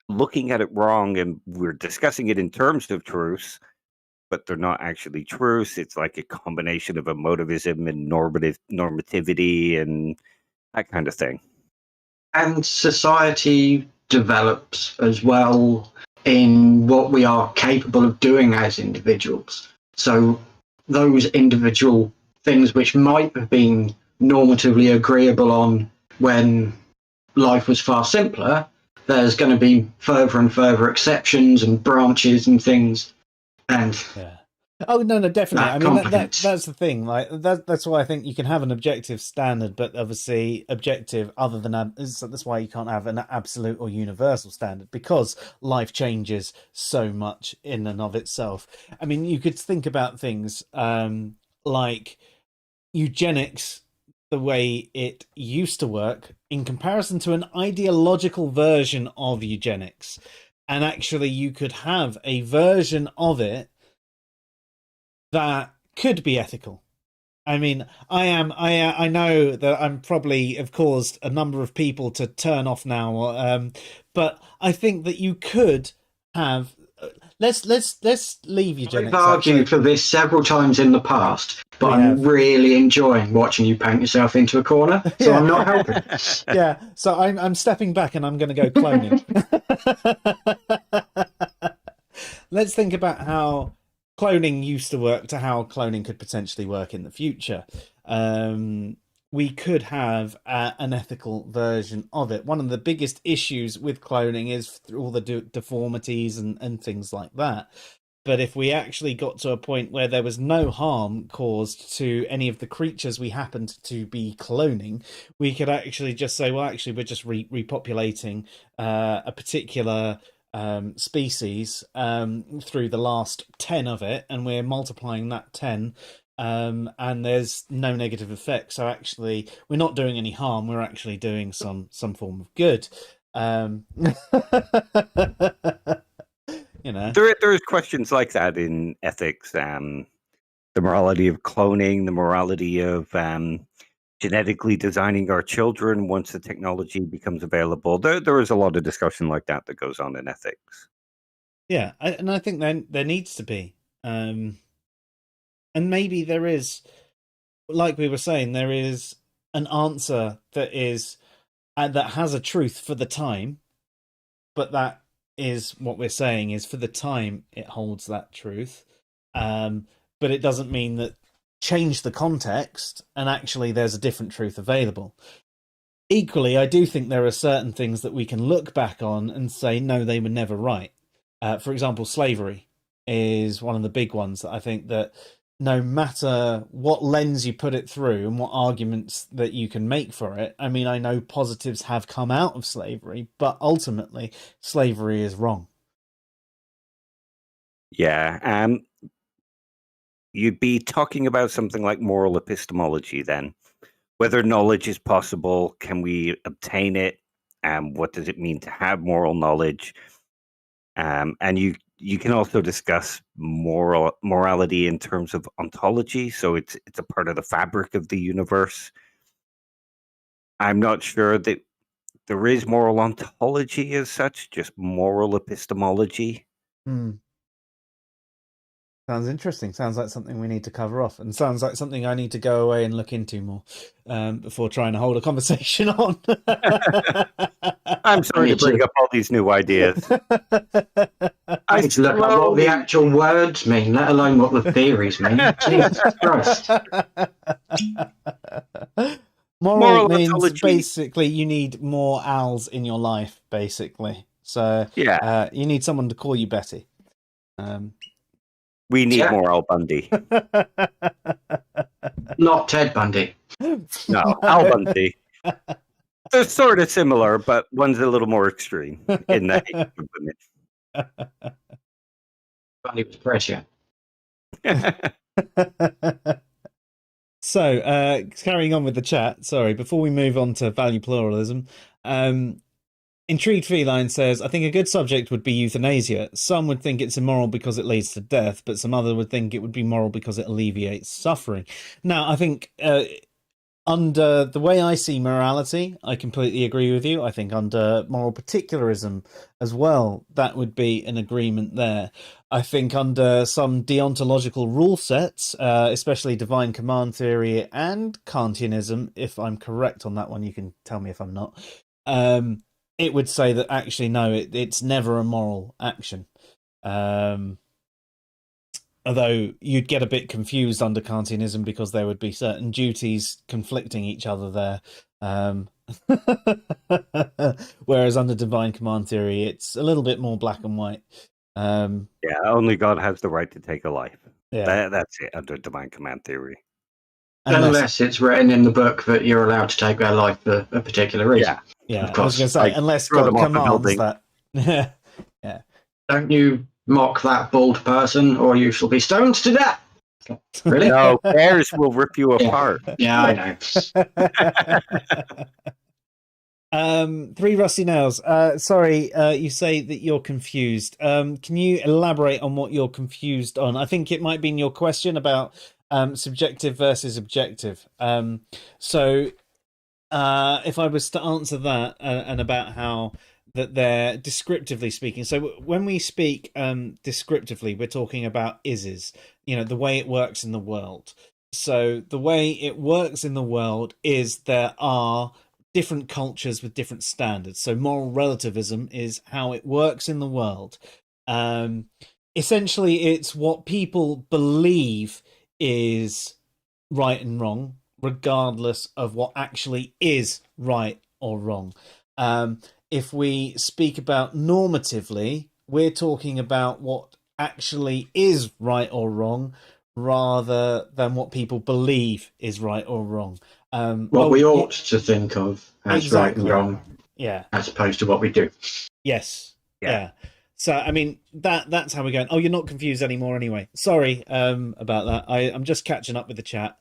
looking at it wrong and we're discussing it in terms of truths, but they're not actually truths. It's like a combination of emotivism and normativity and that kind of thing. And society develops as well in what we are capable of doing as individuals. So those individual things which might have been normatively agreeable on when life was far simpler, there's going to be further and further exceptions and branches and things. And yeah. Oh no, definitely. I mean, that's the thing. Like that's why I think you can have an objective standard, but obviously objective other than that's why you can't have an absolute or universal standard, because life changes so much in and of itself. I mean, you could think about things like eugenics, the way it used to work, in comparison to an ideological version of eugenics, and actually you could have a version of it that could be ethical. I mean, I know that I'm probably have caused a number of people to turn off now, but I think that you could have. Let's leave eugenics. I've argued for this several times in the past, but I'm really enjoying watching you paint yourself into a corner, so I'm not helping. Yeah, so I'm stepping back and I'm going to go cloning. Let's think about how cloning used to work to how cloning could potentially work in the future. We could have an ethical version of it. One of the biggest issues with cloning is all the deformities and things like that. But if we actually got to a point where there was no harm caused to any of the creatures we happened to be cloning, we could actually just say, well, actually, we're just repopulating a particular species through the last 10 of it, and we're multiplying that 10, and there's no negative effect. So actually, we're not doing any harm. We're actually doing some form of good. You know, there's questions like that in ethics. The morality of cloning, the morality of genetically designing our children once the technology becomes available. There is a lot of discussion like that goes on in ethics. Yeah, and I think there needs to be. And maybe there is, like we were saying, there is an answer that is that has a truth for the time, but that is what we're saying is for the time it holds that truth, but it doesn't mean that change the context and actually there's a different truth available. Equally, I do think there are certain things that we can look back on and say, no, they were never right. For example, slavery is one of the big ones that I think that no matter what lens you put it through and what arguments that you can make for it, I mean, I know positives have come out of slavery, but ultimately slavery is wrong. Yeah. You'd be talking about something like moral epistemology then. Whether knowledge is possible, can we obtain it? What does it mean to have moral knowledge? And you can also discuss morality in terms of ontology. So it's a part of the fabric of the universe. I'm not sure that there is moral ontology as such, just moral epistemology. Sounds interesting. Sounds like something we need to cover off, and sounds like something I need to go away and look into more before trying to hold a conversation on. I'm sorry to bring up all these new ideas. I need to look up what the actual words mean, let alone what the theories mean. Jesus Christ. Moral means basically you need more Al's in your life, basically. So yeah, you need someone to call you Betty. We need more Al Bundy. Not Ted Bundy. No, Al Bundy. They're sort of similar, but one's a little more extreme in the hate of women. Bundy was pressure. So, carrying on with the chat, sorry, before we move on to value pluralism, Intrigued Feline says, I think a good subject would be euthanasia. Some would think it's immoral because it leads to death, but some other would think it would be moral because it alleviates suffering. Now, I think under the way I see morality, I completely agree with you. I think under moral particularism as well, that would be an agreement there. I think under some deontological rule sets, especially divine command theory and Kantianism, if I'm correct on that one, you can tell me if I'm not, it would say that actually, no, it's never a moral action. Although you'd get a bit confused under Kantianism because there would be certain duties conflicting each other there. Whereas under divine command theory, it's a little bit more black and white. Yeah, only God has the right to take a life. Yeah. That's it under divine command theory. Unless it's written in the book that you're allowed to take their life for a particular reason. Yeah. Of course. I was going to say, Like, unless throw God them off the commands building. that. Yeah. Don't you mock that bald person or you shall be stoned to death. Really? No, bears will rip you apart. Yeah, I know. Three Rusty Nails. Sorry, you say that you're confused. Can you elaborate on what you're confused on? I think it might be in your question about subjective versus objective. So if I was to answer that and about how that they're descriptively speaking. So when we speak descriptively, we're talking about ises, the way it works in the world. So the way it works in the world is there are different cultures with different standards. So moral relativism is how it works in the world. Essentially, it's what people believe is right and wrong, regardless of what actually is right or wrong. If we speak about normatively, we're talking about what actually is right or wrong, rather than what people believe is right or wrong. What we ought to think of as right and wrong, as opposed to what we do. Yes. Yeah. So, I mean, that's how we're going. Oh, you're not confused anymore anyway. Sorry about that. I'm just catching up with the chat.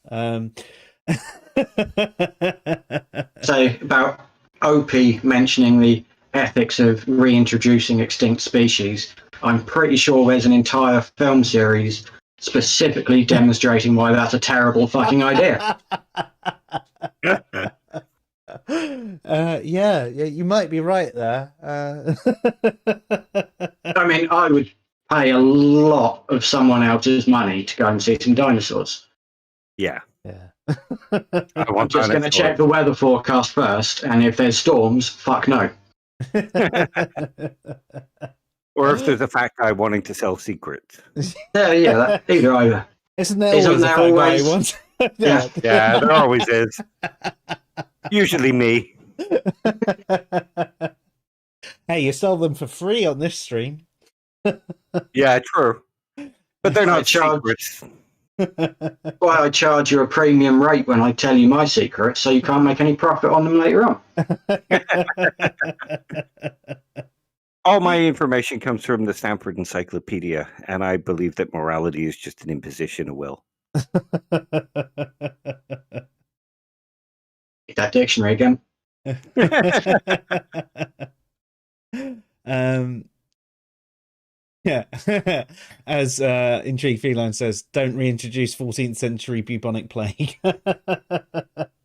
So, about Opie mentioning the ethics of reintroducing extinct species, I'm pretty sure there's an entire film series specifically demonstrating why that's a terrible fucking idea. Yeah, you might be right there. I mean, I would pay a lot of someone else's money to go and see some dinosaurs. Yeah. I'm just going to check the weather forecast first, and if there's storms, fuck no. Or if there's a fat guy wanting to sell secrets. Either either. Isn't there always a fat guy who wants? Yeah, there always is. Usually me. Hey, you sell them for free on this stream. Yeah, true. But they're I not charge- secrets. Why I charge you a premium rate when I tell you my secrets, so you can't make any profit on them later on. All my information comes from the Stanford Encyclopedia, and I believe that morality is just an imposition of will. That dictionary again. Yeah, as Intrigue Feline says, don't reintroduce 14th century bubonic plague.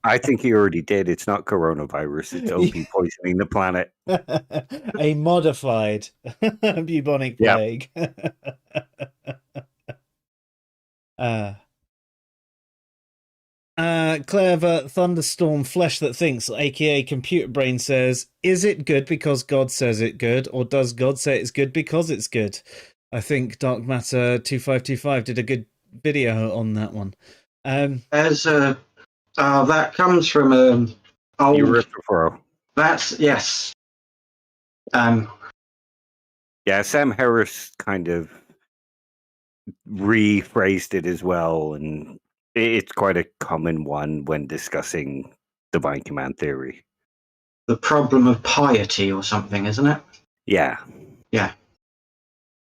I think he already did. It's not coronavirus. It's OP poisoning the planet. A modified bubonic Yep. plague. Clever Thunderstorm Flesh That Thinks, aka Computer Brain, says, is it good because God says it good, or does God say it's good because it's good? I think Dark Matter 2525 did a good video on that one. That comes from an old. Urifero. That's yes. Yeah, Sam Harris kind of rephrased it as well, and it's quite a common one when discussing divine command theory. The problem of piety or something, isn't it? Yeah. Yeah.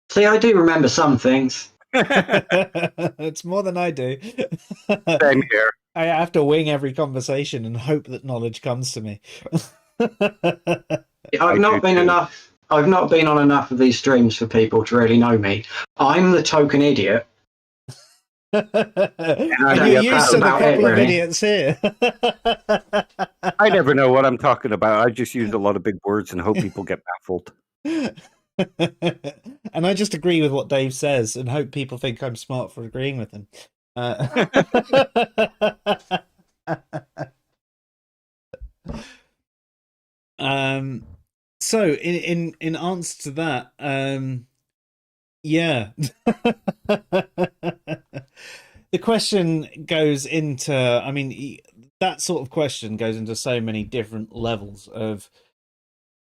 See, I do remember some things. It's more than I do. Same here. I have to wing every conversation and hope that knowledge comes to me. I've not been on enough of these streams for people to really know me. I'm the token idiot. And you're used to the couple of idiots here. I never know what I'm talking about. I just use a lot of big words and hope people get baffled. And I just agree with what Dave says and hope people think I'm smart for agreeing with him. So in answer to that, yeah. The question goes into, I mean, that sort of question goes into so many different levels of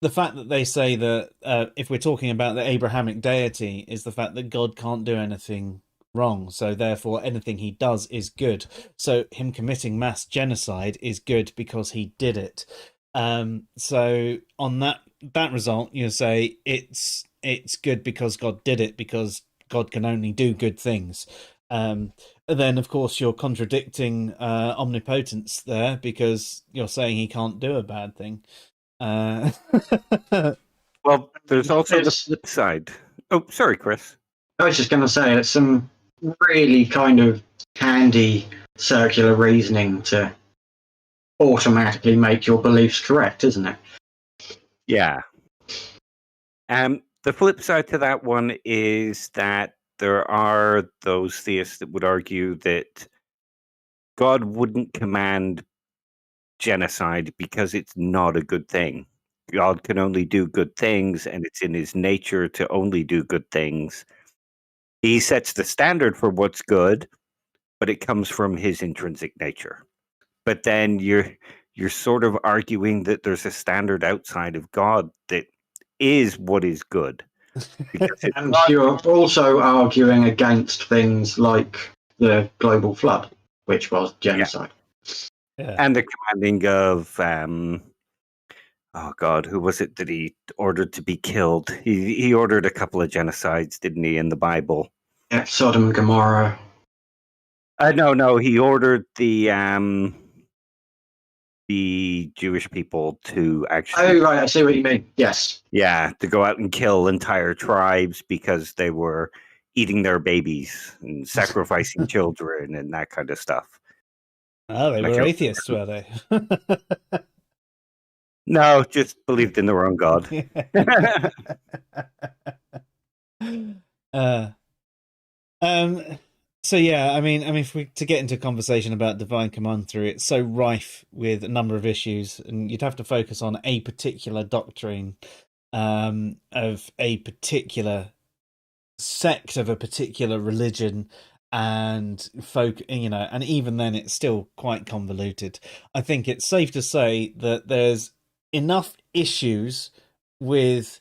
the fact that they say that if we're talking about the Abrahamic deity, is the fact that God can't do anything wrong, so therefore anything he does is good. So him committing mass genocide is good because he did it. So on that result, you say it's good because God did it, because God can only do good things. Then of course you're contradicting omnipotence there, because you're saying he can't do a bad thing. Well, there's also the flip side. Oh, sorry, Chris. I was just going to say, it's some really kind of handy circular reasoning to automatically make your beliefs correct, isn't it? Yeah. The flip side to that one is that there are those theists that would argue that God wouldn't command genocide because it's not a good thing. God can only do good things, and it's in his nature to only do good things. He sets the standard for what's good, but it comes from his intrinsic nature. But then you're sort of arguing that there's a standard outside of God that is what is good. And you're also arguing against things like the global flood, which was genocide. Yeah. And the commanding of oh God, who was it that he ordered to be killed? He ordered a couple of genocides, didn't he, in the Bible? Yeah, Sodom and Gomorrah. No, he ordered the Jewish people to actually. Oh, right, I see what you mean. Yes. Yeah, to go out and kill entire tribes because they were eating their babies and sacrificing children and that kind of stuff. Oh, they were atheists, were they? No, just believed in the wrong God. So yeah, I mean, if we to get into a conversation about divine command theory, it's so rife with a number of issues, and you'd have to focus on a particular doctrine of a particular sect of a particular religion, and and even then it's still quite convoluted. I think it's safe to say that there's enough issues with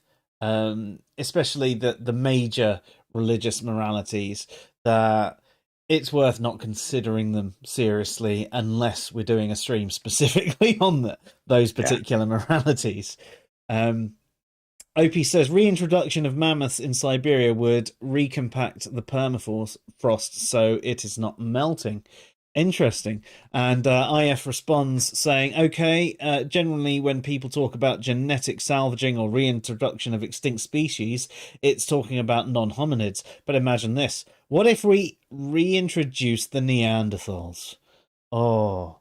especially the major religious moralities, that it's worth not considering them seriously unless we're doing a stream specifically on those particular moralities. OP says reintroduction of mammoths in Siberia would recompact the permafrost so it is not melting. Interesting. And IF responds saying, okay, generally when people talk about genetic salvaging or reintroduction of extinct species, it's talking about non-hominids. But imagine this. What if we reintroduce the Neanderthals? Oh,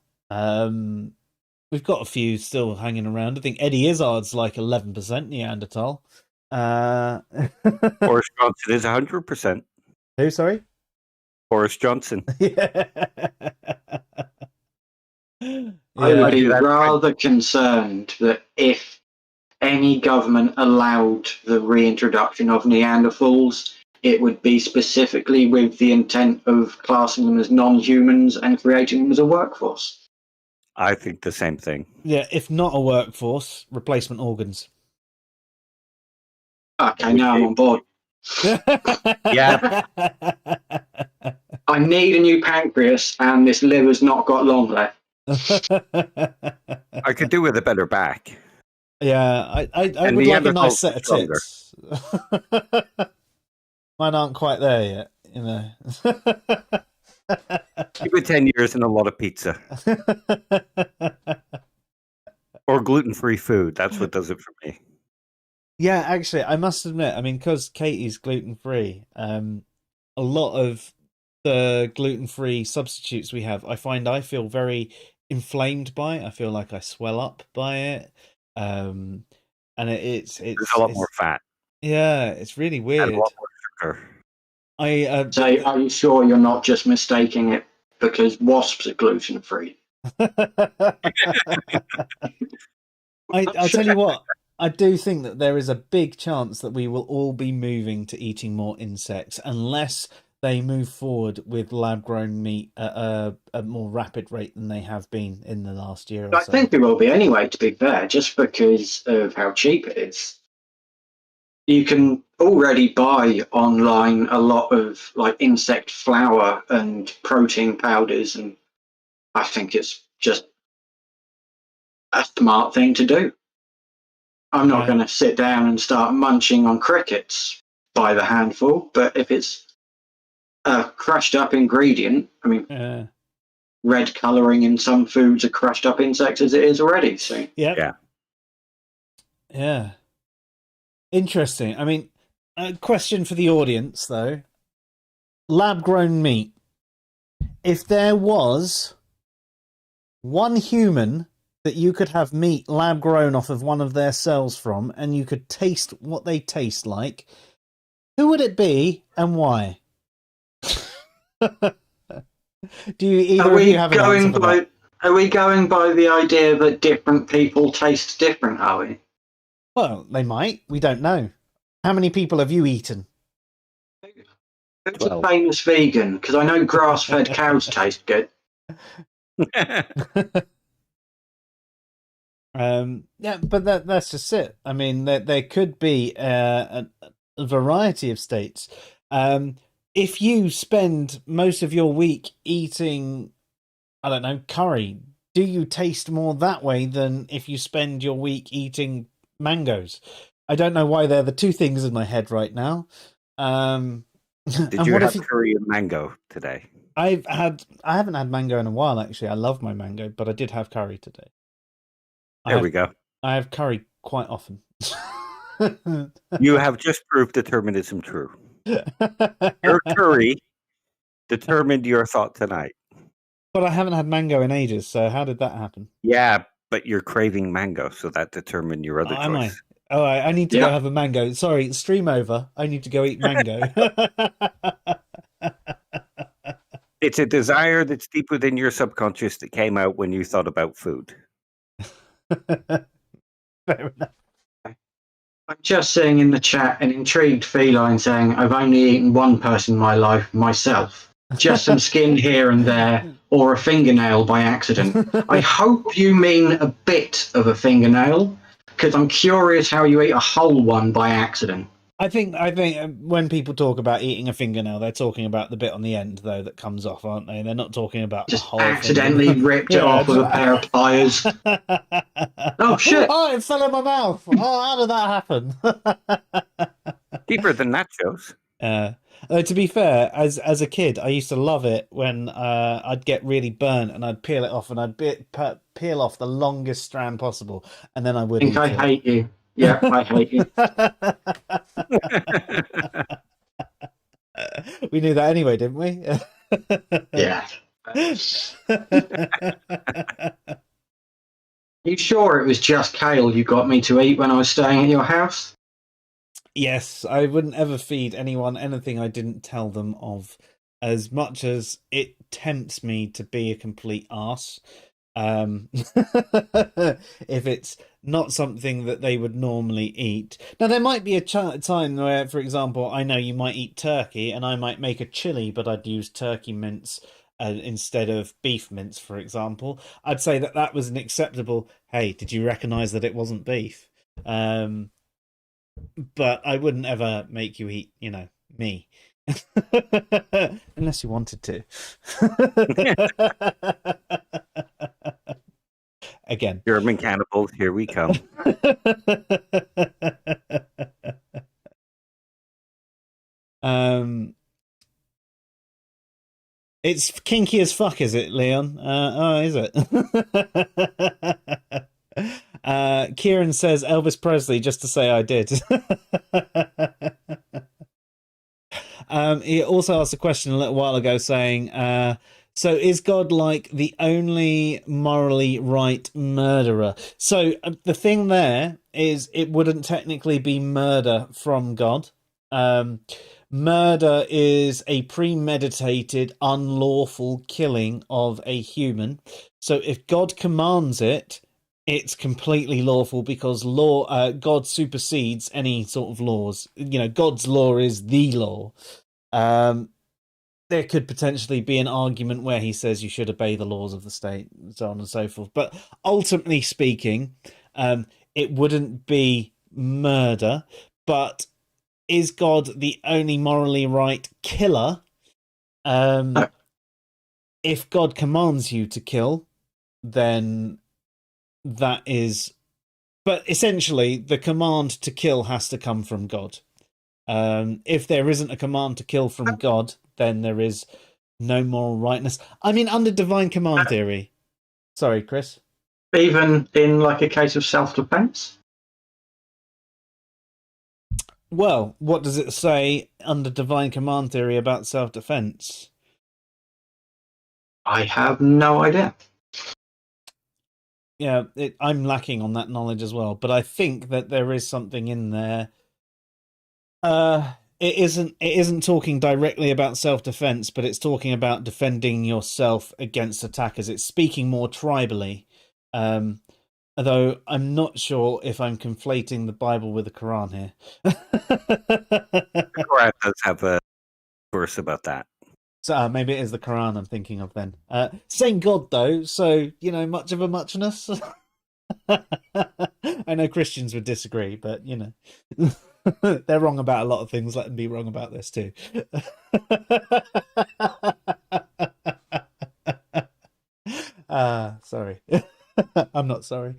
we've got a few still hanging around. I think Eddie Izzard's like 11% Neanderthal. Boris Johnson is 100%. Who, sorry? Boris Johnson. Yeah. I would be rather concerned that if any government allowed the reintroduction of Neanderthals, it would be specifically with the intent of classing them as non-humans and creating them as a workforce. I think the same thing. Yeah, if not a workforce, replacement organs. Okay, now I'm on board. Yeah. I need a new pancreas, and this liver's not got long left. I could do with a better back. Yeah, I would like a nice set of tits. Mine aren't quite there yet, you know. Give it 10 years and a lot of pizza. Or gluten-free food. That's what does it for me. Yeah, actually, I must admit, I mean, because Katie's gluten-free, a lot of the gluten-free substitutes we have, I find I feel very inflamed by it. I feel like I swell up by it. And it's There's a lot more fat. Yeah, it's really weird. And a lot more sugar. So, are you sure you're not just mistaking it because wasps are gluten-free? I'll tell you what, I do think that there is a big chance that we will all be moving to eating more insects unless they move forward with lab-grown meat at a more rapid rate than they have been in the last year or I think there will be anyway, to be fair, just because of how cheap it is. You can already buy online a lot of like insect flour and protein powders, and I think it's just a smart thing to do. I'm not going to sit down and start munching on crickets by the handful, but if it's a crushed up ingredient, I mean, red colouring in some foods are crushed up insects as it is already. So yeah. Interesting. I mean, a question for the audience though: lab-grown meat. If there was one human that you could have meat lab-grown off of one of their cells from, and you could taste what they taste like, who would it be and why? Do you either of you have an answer for that? Are we going by the idea that different people taste different, are we? Well, they might. We don't know. How many people have you eaten? Who's a famous vegan? Because I know grass-fed cows taste good. Yeah, but that's just it. I mean, there could be a variety of states. If you spend most of your week eating, I don't know, curry, do you taste more that way than if you spend your week eating mangoes? I don't know why they're the two things in my head right now. Did you have curry and mango today? I haven't had mango in a while, actually. I love my mango, but I did have curry today. There we go. I have curry quite often. You have just proved determinism true. Your curry determined your thought tonight. But I haven't had mango in ages, so how did that happen? Yeah, but you're craving mango, so that determined your other choice. Am I? Oh, I need to go have a mango. Sorry, stream over. I need to go eat mango. It's a desire that's deep within your subconscious that came out when you thought about food. Fair enough. I'm just seeing in the chat an intrigued feline saying, I've only eaten one person in my life, myself. Just some skin here and there, or a fingernail by accident. I hope you mean a bit of a fingernail, because I'm curious how you eat a whole one by accident. I think when people talk about eating a fingernail, they're talking about the bit on the end, though, that comes off, aren't they? They're not talking about a Just whole accidentally fingernail. ripped it off with a pair of pliers. Oh shit! Oh, it fell in my mouth. Oh, how did that happen? Cheaper than nachos. To be fair, as a kid, I used to love it when I'd get really burnt and I'd peel it off and I'd peel off the longest strand possible, and then I would eat I it. hate you. Yeah, I hate you. We knew that anyway, didn't we? Yeah. You sure it was just kale you got me to eat when I was staying at your house? Yes, I wouldn't ever feed anyone anything I didn't tell them of, as much as it tempts me to be a complete arse. If it's not something that they would normally eat. Now, there might be a time where, for example, I know you might eat turkey and I might make a chili, but I'd use turkey mince instead of beef mince, for example. I'd say that was an acceptable, hey, did you recognise that it wasn't beef? But I wouldn't ever make you eat, me. Unless you wanted to. Again. German cannibals, here we come. It's kinky as fuck, is it, Leon? Is it? Kieran says Elvis Presley, just to say I did. He also asked a question a little while ago saying, so is God like the only morally right murderer? So the thing there is it wouldn't technically be murder from God. Murder is a premeditated, unlawful killing of a human. So if God commands it, it's completely lawful because God supersedes any sort of laws. God's law is the law. There could potentially be an argument where he says you should obey the laws of the state, and so on and so forth. But ultimately speaking, it wouldn't be murder. But is God the only morally right killer? If God commands you to kill, then that is... But essentially, the command to kill has to come from God. If there isn't a command to kill from God, then there is no moral rightness. I mean, under divine command theory. Sorry, Kriss. Even in like a case of self-defense? Well, what does it say under divine command theory about self-defense? I have no idea. Yeah, I'm lacking on that knowledge as well, but I think that there is something in there. It isn't talking directly about self-defense, but it's talking about defending yourself against attackers. It's speaking more tribally. Although I'm not sure if I'm conflating the Bible with the Quran here. The Quran does have a verse about that. So maybe it is the Quran I'm thinking of then. Same God though, so much of a muchness. I know Christians would disagree, but they're wrong about a lot of things. Let them be wrong about this too. Sorry. I'm not sorry.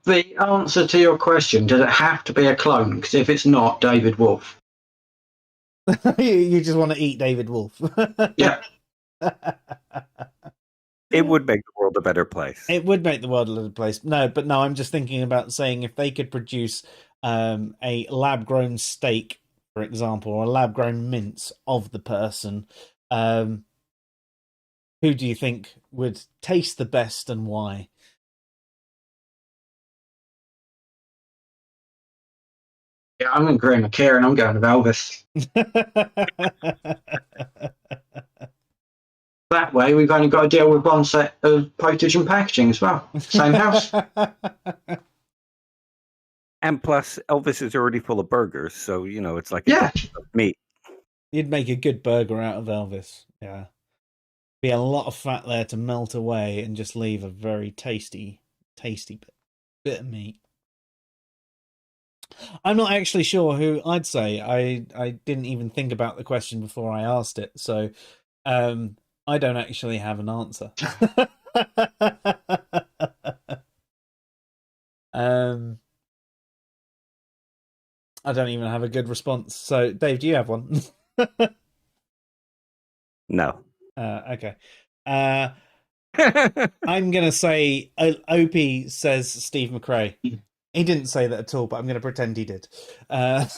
The answer to your question, does it have to be a clone? Because if it's not, David Wolf. You just want to eat David Wolf. Yeah. It would make the world a better place. It would make the world a better place. No, I'm just thinking about saying if they could produce a lab-grown steak, for example, or a lab-grown mince of the person, who do you think would taste the best and why? Yeah, I'm agreeing with Kieran. I'm going with Elvis. That way, we've only got to deal with one set of postage and packaging as well. Same house. And plus, Elvis is already full of burgers, so it's like Yeah. meat. You'd make a good burger out of Elvis. Yeah. Be a lot of fat there to melt away and just leave a very tasty bit of meat. I'm not actually sure who I'd say. I didn't even think about the question before I asked it, so I don't actually have an answer. I don't even have a good response. So, Dave, do you have one? No. Okay. I'm going to say Opie says Steve McRae. He didn't say that at all, but I'm going to pretend he did. And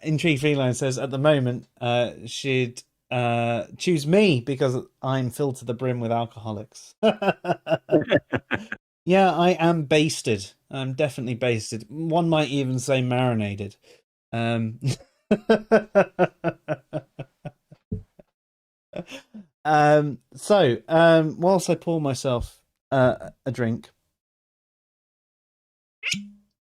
Intrigue Feline says at the moment she'd choose me because I'm filled to the brim with alcoholics. Yeah, I am basted. I'm definitely basted. One might even say marinated. Whilst I pour myself a drink,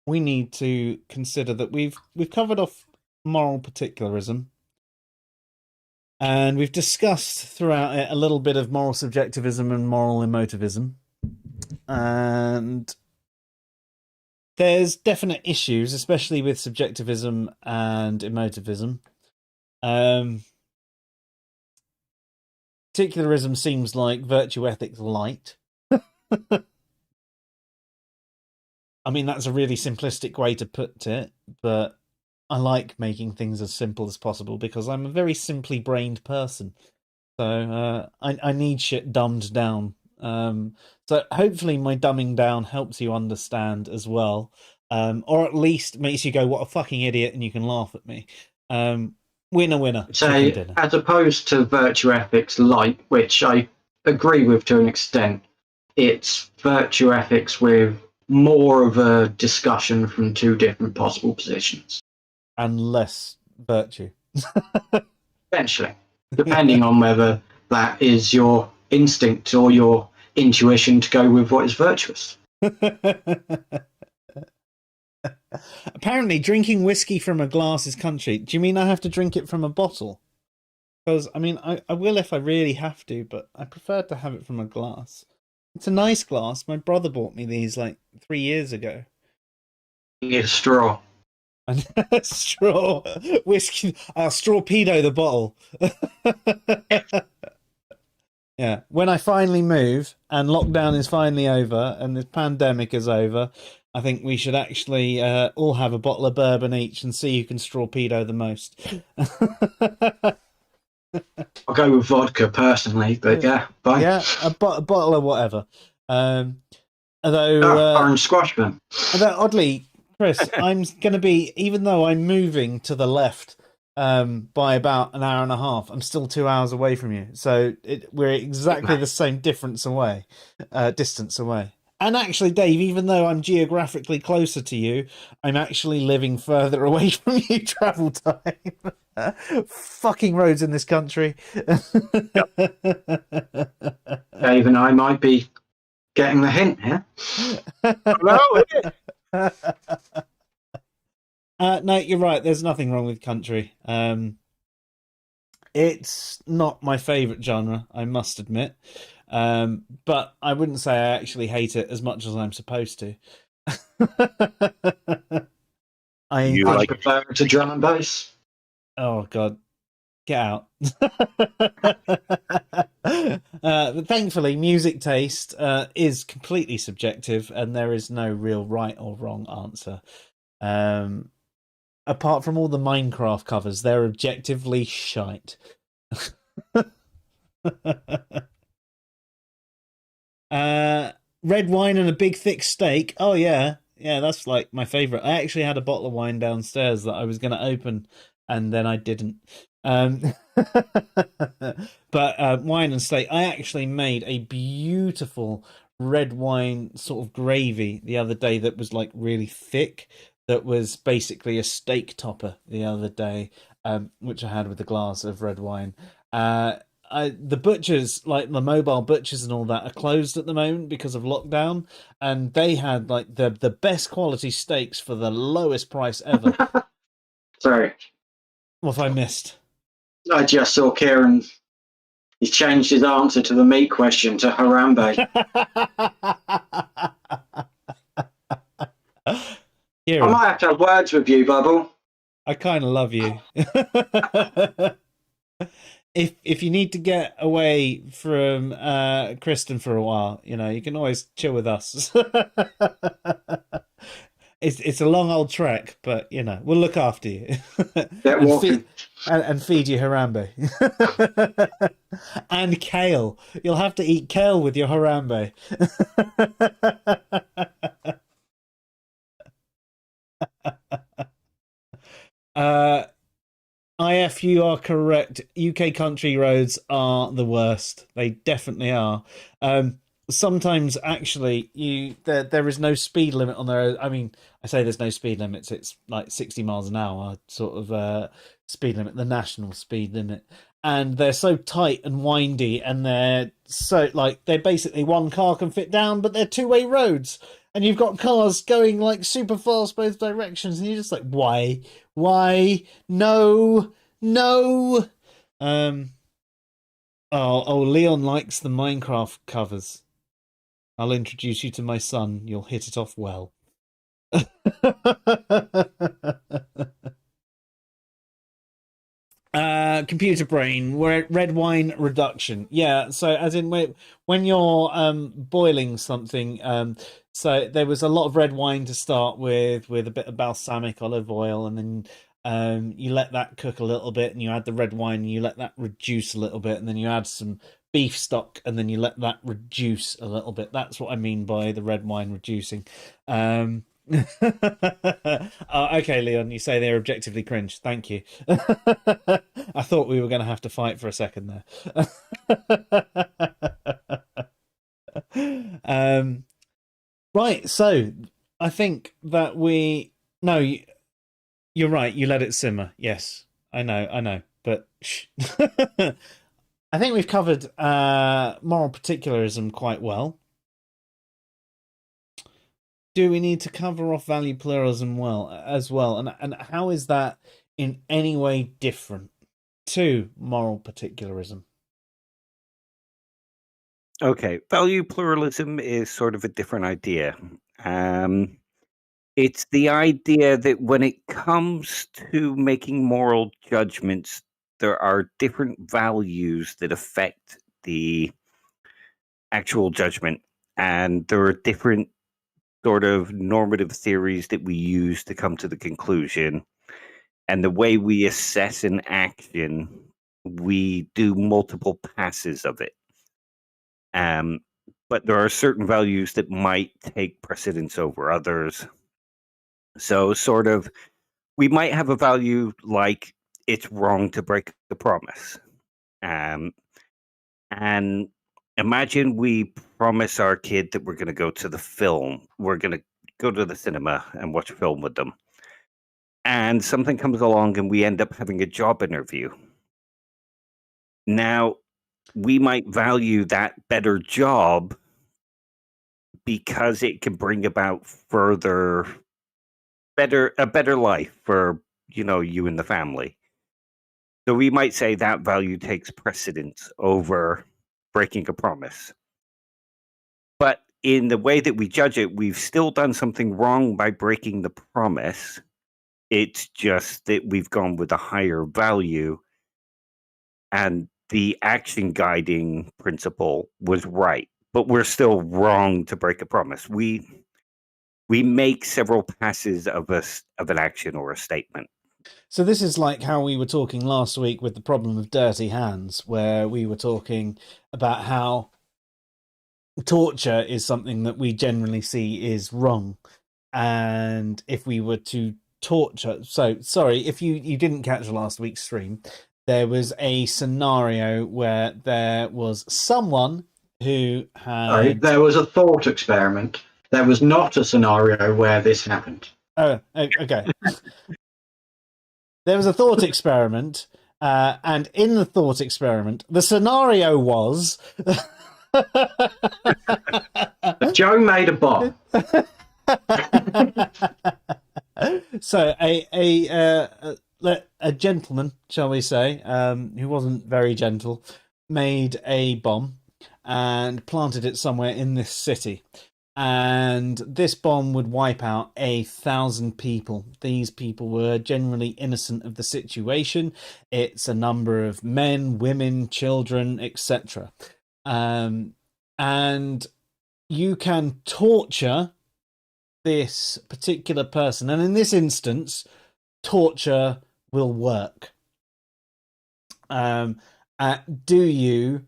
we need to consider that we've covered off moral particularism, and we've discussed throughout it a little bit of moral subjectivism and moral emotivism, and there's definite issues, especially with subjectivism and emotivism. Particularism seems like virtue ethics light. I mean, that's a really simplistic way to put it, but I like making things as simple as possible because I'm a very simply brained person. So I need shit dumbed down. So hopefully my dumbing down helps you understand as well, or at least makes you go, "What a fucking idiot," and you can laugh at me. Winner. So, as opposed to virtue ethics light, which I agree with to an extent, it's virtue ethics with more of a discussion from two different possible positions. And less virtue. Eventually, depending on whether that is your instinct or your intuition to go with what is virtuous. Apparently, drinking whiskey from a glass is country. Do you mean I have to drink it from a bottle? Because, I mean, I will if I really have to, but I prefer to have it from a glass. It's a nice glass. My brother bought me these like 3 years ago. You need a straw. Straw. Whiskey. Strawpedo the bottle. Yeah. When I finally move and lockdown is finally over and this pandemic is over, I think we should actually all have a bottle of bourbon each and see who can strawpedo the most. I'll go with vodka personally, but yeah, fine. Yeah, a bottle of whatever. Although orange squash then. Although oddly, Kriss, I'm going to be, even though I'm moving to the left by about an hour and a half, I'm still 2 hours away from you. So we're exactly the same distance away. And actually, Dave, even though I'm geographically closer to you, I'm actually living further away from you travel time. Fucking roads in this country. Dave and I might be getting the hint here. No, you're right. There's nothing wrong with country. It's not my favourite genre, I must admit. But I wouldn't say I actually hate it as much as I'm supposed to. I prefer it to drum and bass. Oh God, get out! But thankfully, music taste is completely subjective, and there is no real right or wrong answer. Apart from all the Minecraft covers, they're objectively shite. Red wine and a big thick steak. Oh yeah, that's like my favorite. I actually had a bottle of wine downstairs that I was going to open, and then I didn't. But wine and steak. I actually made a beautiful red wine sort of gravy the other day that was like really thick. That was basically a steak topper the other day, which I had with a glass of red wine. the butchers, like the mobile butchers and all that, are closed at the moment because of lockdown, and they had like the best quality steaks for the lowest price ever. Sorry, What have I missed? I just saw Kieran. He's changed his answer to the meat question to Harambe. Kieran, I might have to have words with you, Bubble. I kind of love you. If you need to get away from Kristen for a while, you can always chill with us. It's a long old trek, but we'll look after you. Get walking. And feed you Harambe. And kale. You'll have to eat kale with your Harambe. IF, you are correct. UK country roads are the worst. They definitely are. Sometimes, actually, there is no speed limit on the road. I mean, I say there's no speed limits. It's like 60 miles an hour sort of speed limit, the national speed limit. And they're so tight and windy, and they're so, like, they're basically one car can fit down, but they're two-way roads. And you've got cars going, like, super fast both directions, and you're just like, why? Why? No. Oh, Leon likes the Minecraft covers. I'll introduce you to my son. You'll hit it off well. Computer brain, red wine reduction. Yeah, so as in when you're boiling something, so there was a lot of red wine to start with a bit of balsamic olive oil, and then you let that cook a little bit, and you add the red wine, and you let that reduce a little bit, and then you add some beef stock, and then you let that reduce a little bit. That's what I mean by the red wine reducing. Okay, Leon, you say they're objectively cringe. Thank you. I thought we were going to have to fight for a second there. Right, so I think that you're right. You let it simmer. Yes, I know, but shh. I think we've covered moral particularism quite well. Do we need to cover off value pluralism as well? And how is that in any way different to moral particularism? Okay, value pluralism is sort of a different idea. It's the idea that when it comes to making moral judgments, there are different values that affect the actual judgment, and there are different sort of normative theories that we use to come to the conclusion. And the way we assess an action, we do multiple passes of it. But there are certain values that might take precedence over others. So sort of, we might have a value like it's wrong to break the promise. And imagine we promise our kid that we're going to go to the film. We're going to go to the cinema and watch a film with them. And something comes along and we end up having a job interview. Now, we might value that better job because it can bring about a better life for, you and the family. So we might say that value takes precedence over breaking a promise. But in the way that we judge it, we've still done something wrong by breaking the promise. It's just that we've gone with a higher value, and the action guiding principle was right, but we're still wrong to break a promise. We make several passes of an action or a statement. So this is like how we were talking last week with the problem of dirty hands, where we were talking about how torture is something that we generally see is wrong. And if we were to torture... So, sorry, if you didn't catch last week's stream, there was a scenario where there was someone who had... There was a thought experiment. There was not a scenario where this happened. Oh, okay. There was a thought experiment, And in the thought experiment, the scenario was Joe made a bomb. So a gentleman, shall we say, who wasn't very gentle, made a bomb and planted it somewhere in this city. And this bomb would wipe out 1,000 people. These people were generally innocent of the situation. It's a number of men, women, children, etc. And you can torture this particular person. And in this instance, torture will work. Do you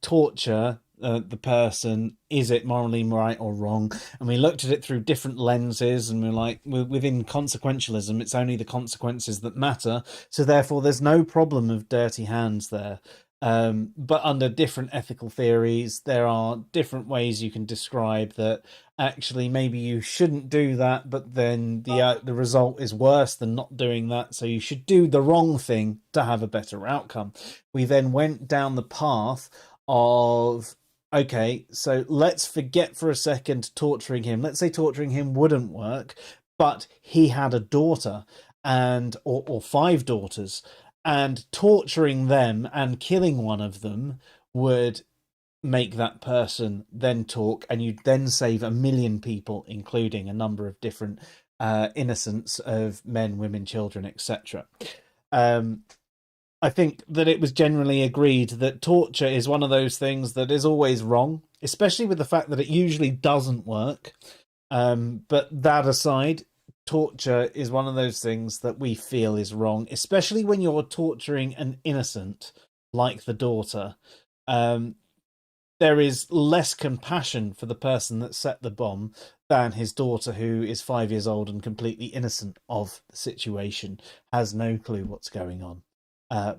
torture the person? Is it morally right or wrong? And we looked at it through different lenses, and we're like, within consequentialism, it's only the consequences that matter, so therefore there's no problem of dirty hands there. But under different ethical theories, there are different ways you can describe that actually maybe you shouldn't do that, but then the result is worse than not doing that, so you should do the wrong thing to have a better outcome. We then went down the path of, okay, so let's forget for a second torturing him. Let's say torturing him wouldn't work, but he had a daughter or 5 daughters, and torturing them and killing one of them would make that person then talk, and you'd then save 1 million people, including a number of different innocents of men, women, children, etc. I think that it was generally agreed that torture is one of those things that is always wrong, especially with the fact that it usually doesn't work. But that aside, torture is one of those things that we feel is wrong, especially when you're torturing an innocent like the daughter. There is less compassion for the person that set the bomb than his daughter, who is 5 years old and completely innocent of the situation, has no clue what's going on.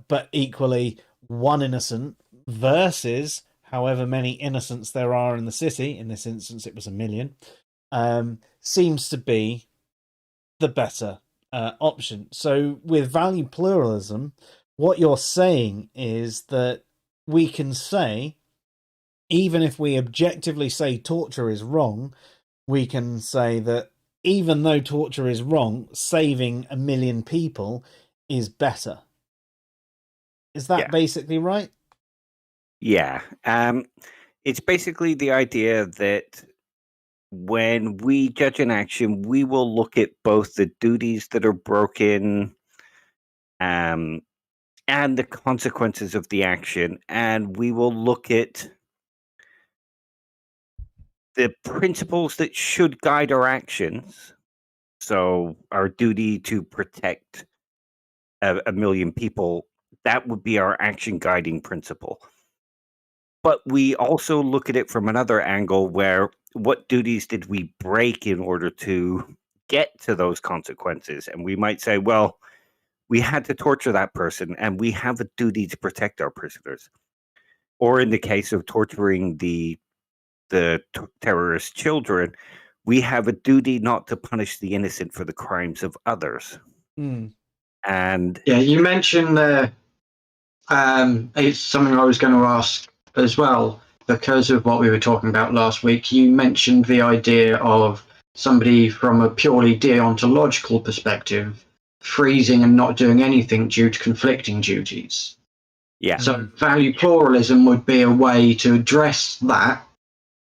But equally, one innocent versus however many innocents there are in the city, in this instance it was 1 million, seems to be the better option. So with value pluralism, what you're saying is that we can say, even if we objectively say torture is wrong, we can say that even though torture is wrong, saving 1 million people is better. Is that basically right? Yeah. It's basically the idea that when we judge an action, we will look at both the duties that are broken and the consequences of the action, and we will look at the principles that should guide our actions. So our duty to protect 1 million people, that would be our action guiding principle. But we also look at it from another angle, where what duties did we break in order to get to those consequences? And we might say, well, we had to torture that person, and we have a duty to protect our prisoners. Or in the case of torturing the terrorist children, we have a duty not to punish the innocent for the crimes of others. And yeah, you mentioned it's something I was going to ask as well, because of what we were talking about last week. You mentioned the idea of somebody from a purely deontological perspective freezing and not doing anything due to conflicting duties. Yeah. So value pluralism would be a way to address that.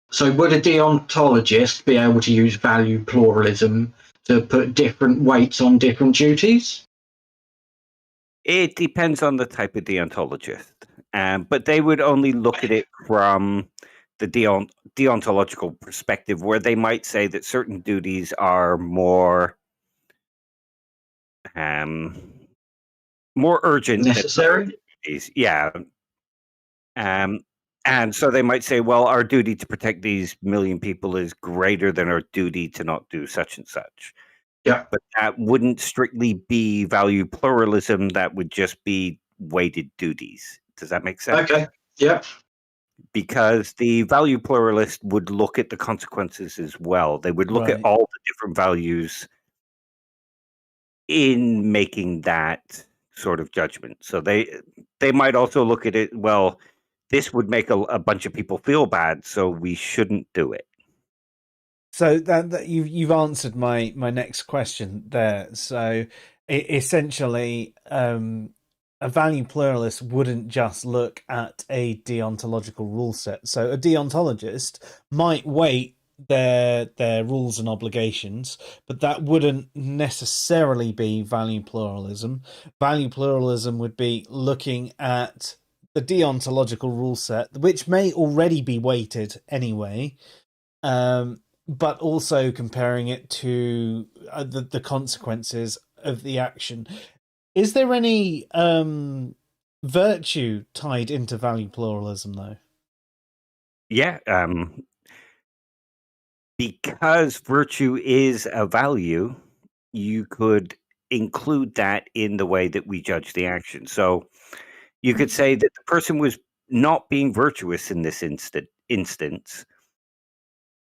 So would a deontologist be able to use value pluralism to put different weights on different duties? It depends on the type of deontologist. But they would only look at it from the deontological perspective, where they might say that certain duties are more urgent, necessary. Than duties. Yeah. And so they might say, well, our duty to protect these 1 million people is greater than our duty to not do such and such. Yeah. But that wouldn't strictly be value pluralism. That would just be weighted duties. Does that make sense? Okay. Yeah. Because the value pluralist would look at the consequences as well. They would look at all the different values in making that sort of judgment. So they might also look at it, well, this would make a bunch of people feel bad, so we shouldn't do it. So that you've answered my next question there. So essentially, a value pluralist wouldn't just look at a deontological rule set. So a deontologist might weight their rules and obligations, but that wouldn't necessarily be value pluralism. Value pluralism would be looking at the deontological rule set, which may already be weighted anyway, but also comparing it to the consequences of the action. Is there any virtue tied into value pluralism, though? Yeah, because virtue is a value, you could include that in the way that we judge the action. So you could say that the person was not being virtuous in this instance,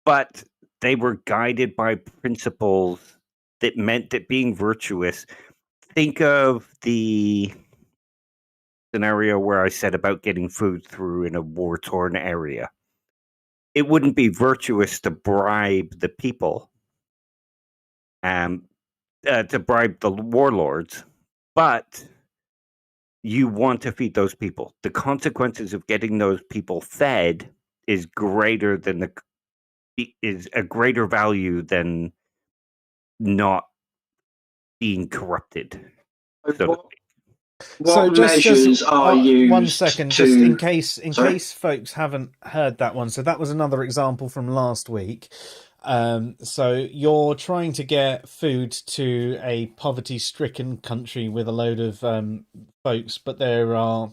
but they were guided by principles that meant that being virtuous. Think of the scenario where I said about getting food through in a war-torn area. It wouldn't be virtuous to bribe the people, to bribe the warlords, but you want to feed those people. The consequences of getting those people fed is greater than is a greater value than not being corrupted. What measures are used? 1 second, to... just in case folks haven't heard that one. So that was another example from last week. So you're trying to get food to a poverty-stricken country with a load of folks, but there are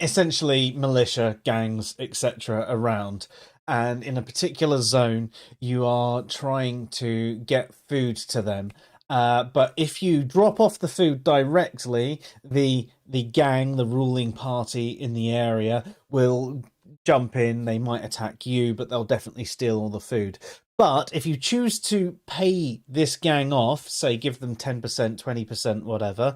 essentially militia, gangs, etc. around. And in a particular zone, you are trying to get food to them. But if you drop off the food directly, the gang, the ruling party in the area, will jump in. They might attack you, but they'll definitely steal all the food. But if you choose to pay this gang off, say give them 10%, 20%, whatever,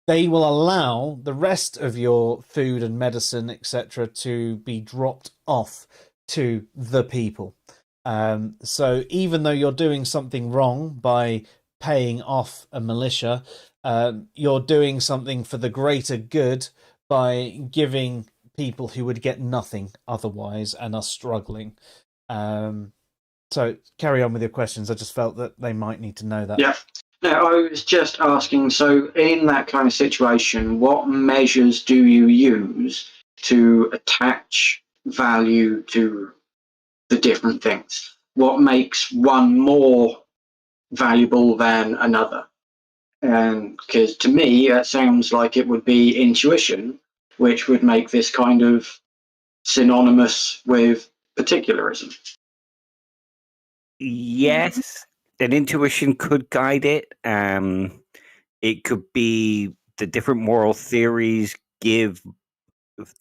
they will allow the rest of your food and medicine, etc., to be dropped off to the people. So even though you're doing something wrong by paying off a militia, you're doing something for the greater good by giving people who would get nothing otherwise and are struggling. So carry on with your questions. I just felt that they might need to know that. Yeah. No, I was just asking, so in that kind of situation, what measures do you use to attach value to the different things? What makes one more valuable than another? And because to me, that sounds like it would be intuition, which would make this kind of synonymous with particularism. Yes, an intuition could guide it. It could be the different moral theories give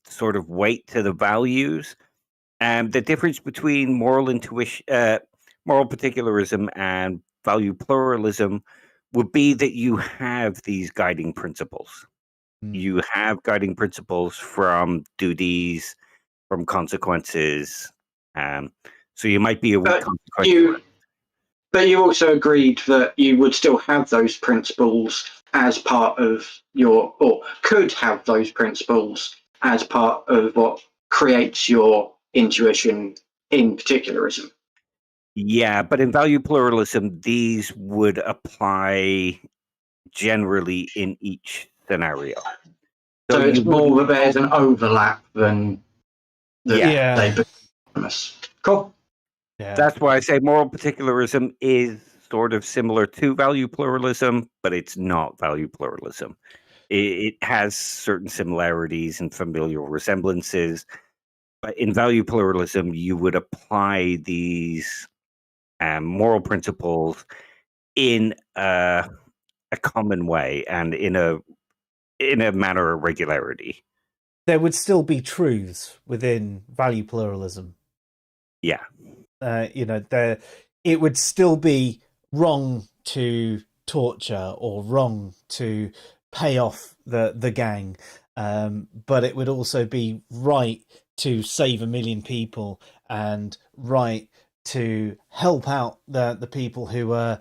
sort of weight to the values. The difference between moral particularism and value pluralism would be that you have these guiding principles. You have guiding principles from duties, from consequences. So you might be a weak consequence. But you also agreed that you would still have those principles as part of your, or could have those principles as part of what creates your intuition in particularism. Yeah, but in value pluralism, these would apply generally in each scenario. So it's more that there's an overlap than they become us. Cool. Yeah. That's why I say moral particularism is sort of similar to value pluralism, but it's not value pluralism. It has certain similarities and familial resemblances, but in value pluralism, you would apply these moral principles in a common way and in a manner of regularity. There would still be truths within value pluralism. Yeah. It would still be wrong to torture or wrong to pay off the gang, but it would also be right to save 1 million people and right to help out the people who are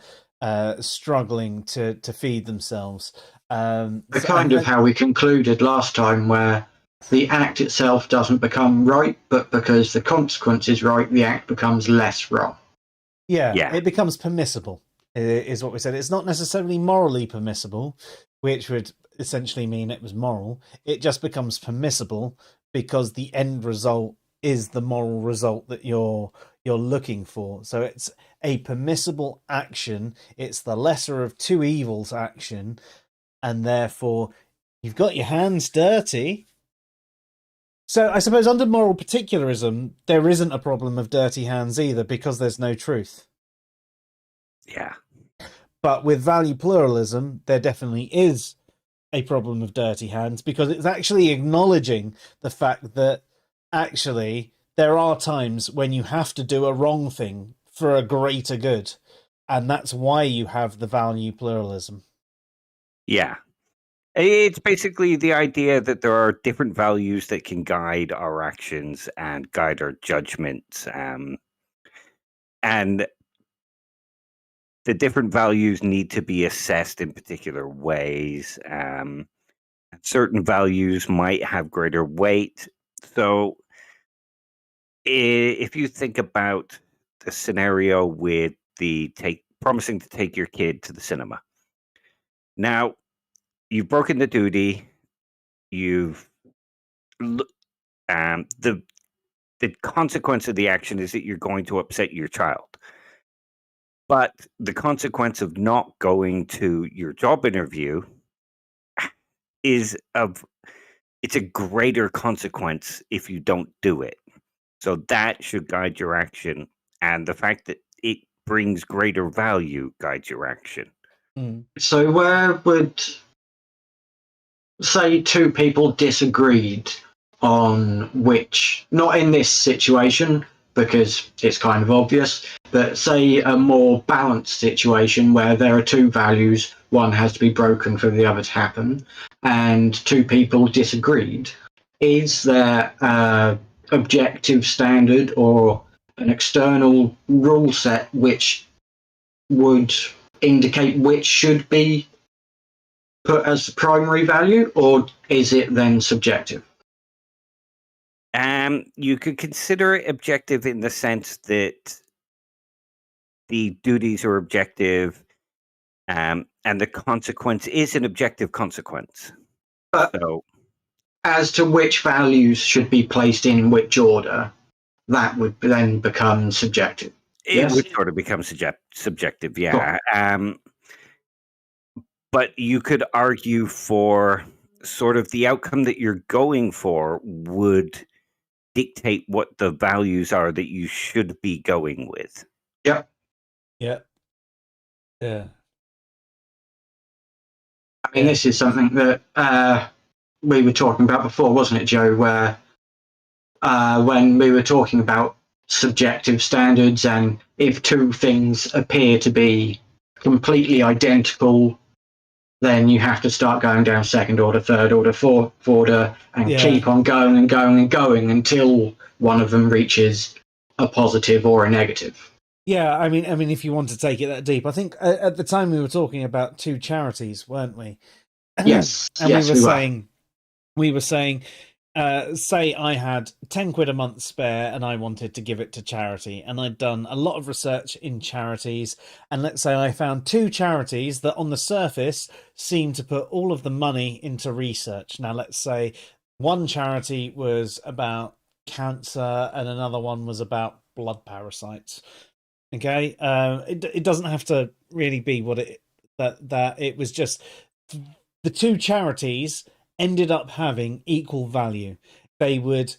struggling to feed themselves. Kind of how we concluded last time, where the act itself doesn't become right, but because the consequence is right, the act becomes less wrong. Yeah, it becomes permissible, is what we said. It's not necessarily morally permissible, which would essentially mean it was moral. It just becomes permissible because the end result is the moral result that you're looking for. So it's a permissible action. It's the lesser of two evils action, and therefore you've got your hands dirty. So I suppose under moral particularism, there isn't a problem of dirty hands either, because there's no truth. Yeah. But with value pluralism, there definitely is a problem of dirty hands, because it's actually acknowledging the fact that actually there are times when you have to do a wrong thing for a greater good. And that's why you have the value pluralism. Yeah. It's basically the idea that there are different values that can guide our actions and guide our judgments. And the different values need to be assessed in particular ways. Certain values might have greater weight. So if you think about the scenario with promising to take your kid to the cinema. Now, you've broken the duty. You've the consequence of the action is that you're going to upset your child. But the consequence of not going to your job interview it's a greater consequence if you don't do it. So that should guide your action. And the fact that it brings greater value guides your action. So where would, say, two people disagreed on which, not in this situation, because it's kind of obvious, but say a more balanced situation where there are two values, one has to be broken for the other to happen, and two people disagreed. Is there an objective standard or an external rule set which would indicate which should be put as the primary value, or is it then subjective? You could consider it objective in the sense that the duties are objective, and the consequence is an objective consequence. So, as to which values should be placed in which order, that would then become subjective. It would sort of become subjective, yeah. Cool. But you could argue for sort of the outcome that you're going for would dictate what the values are that you should be going with. Yep. Yeah. Yeah. I mean, this is something that we were talking about before, wasn't it, Joe? Where when we were talking about subjective standards, and if two things appear to be completely identical, then you have to start going down second order, third order, fourth order, and keep on going and going and going until one of them reaches a positive or a negative. Yeah, I mean, if you want to take it that deep, I think at the time we were talking about two charities, weren't we? Yes. And we were saying, say I had 10 quid a month spare and I wanted to give it to charity, and I'd done a lot of research in charities, and let's say I found two charities that on the surface seemed to put all of the money into research. Now, let's say one charity was about cancer and another one was about blood parasites. Okay, it doesn't have to really be what that it was. Just the two charities ended up having equal value. They would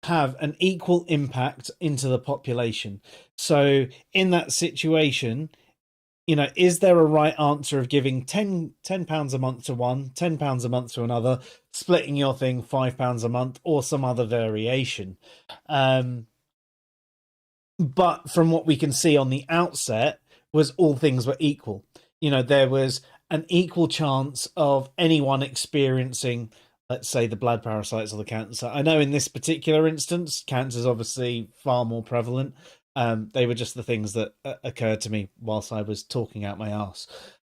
have an equal impact into the population. So in that situation, is there a right answer of giving £10 a month to one, £10 a month to another, splitting your thing £5 a month, or some other variation? But from what we can see on the outset was all things were equal. There was an equal chance of anyone experiencing, let's say, the blood parasites or the cancer. I know in this particular instance, cancer is obviously far more prevalent. They were just the things that occurred to me whilst I was talking out my arse.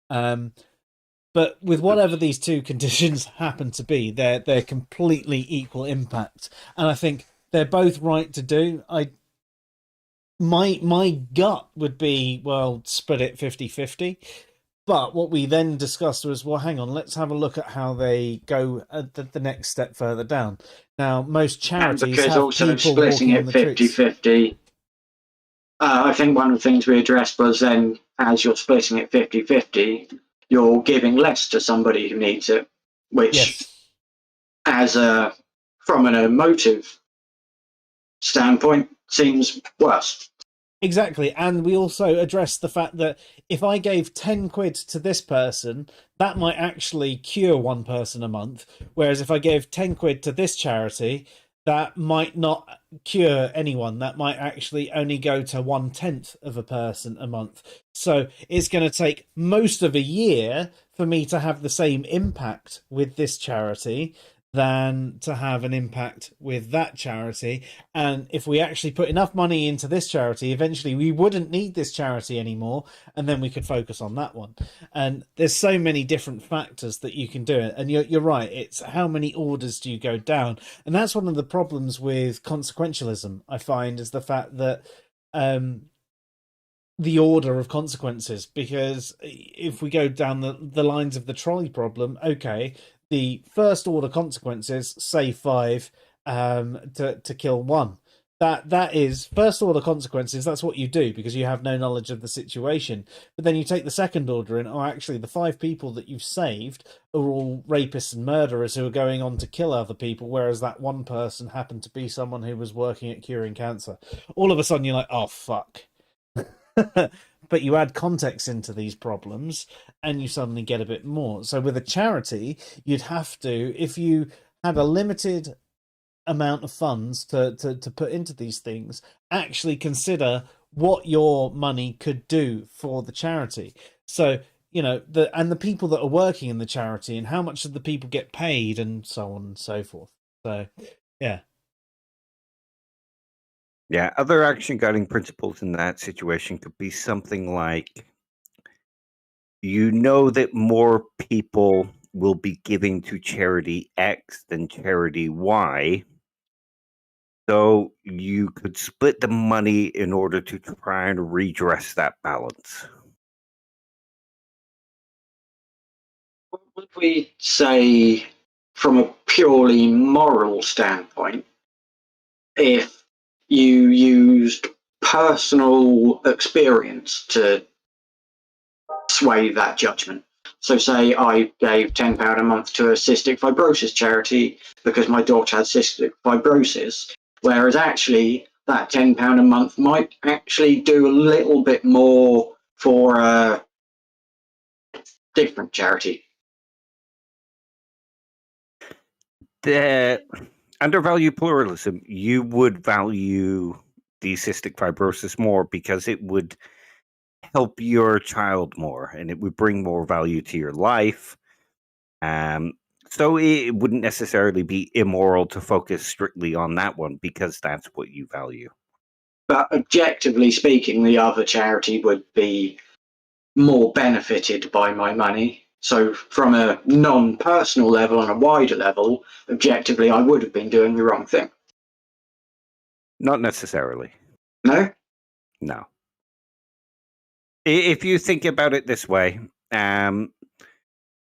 But with whatever these two conditions happen to be, they're completely equal impact, and I think they're both right to do. My gut would be, well, split it 50-50. But what we then discussed was, well, hang on, let's have a look at how they go the next step further down. Now, most charities and because have also people splitting walking it on the streets. 50-50, I think one of the things we addressed was then, as you're splitting it 50-50, you're giving less to somebody who needs it, which, Yes. from an emotive standpoint, seems worse. Exactly, and we also addressed the fact that if I gave 10 quid to this person, that might actually cure one person a month, whereas if I gave 10 quid to this charity, that might not cure anyone. That might actually only go to 1/10 of a person a month. So it's going to take most of a year for me to have the same impact with this charity than to have an impact with that charity. And if we actually put enough money into this charity, eventually we wouldn't need this charity anymore, and then we could focus on that one. And there's so many different factors that you can do it. And you're right, it's how many orders do you go down? And that's one of the problems with consequentialism, I find, is the fact that the order of consequences, because if we go down the lines of the trolley problem, okay, the first order consequences, say 5 to kill 1. That is first order consequences. That's what you do because you have no knowledge of the situation. But then you take the second order and, oh, actually, the 5 people that you've saved are all rapists and murderers who are going on to kill other people, whereas that one person happened to be someone who was working at curing cancer. All of a sudden, you're like, oh, fuck. But you add context into these problems and you suddenly get a bit more. So with a charity, you'd have to, if you had a limited amount of funds to put into these things, actually consider what your money could do for the charity. So, you know, the people that are working in the charity and how much of the people get paid and so on and so forth. So, yeah. Yeah, other action guiding principles in that situation could be something like, you know that more people will be giving to charity X than charity Y, so you could split the money in order to try and redress that balance. What would we say from a purely moral standpoint if you used personal experience to sway that judgment? So say I gave £10 a month to a cystic fibrosis charity because my daughter has cystic fibrosis, whereas actually that £10 a month might actually do a little bit more for a different charity. Undervalue pluralism, you would value the cystic fibrosis more because it would help your child more and it would bring more value to your life. So it wouldn't necessarily be immoral to focus strictly on that one because that's what you value. But objectively speaking, the other charity would be more benefited by my money. So from a non-personal level and a wider level, objectively, I would have been doing the wrong thing. Not necessarily. No? No. If you think about it this way,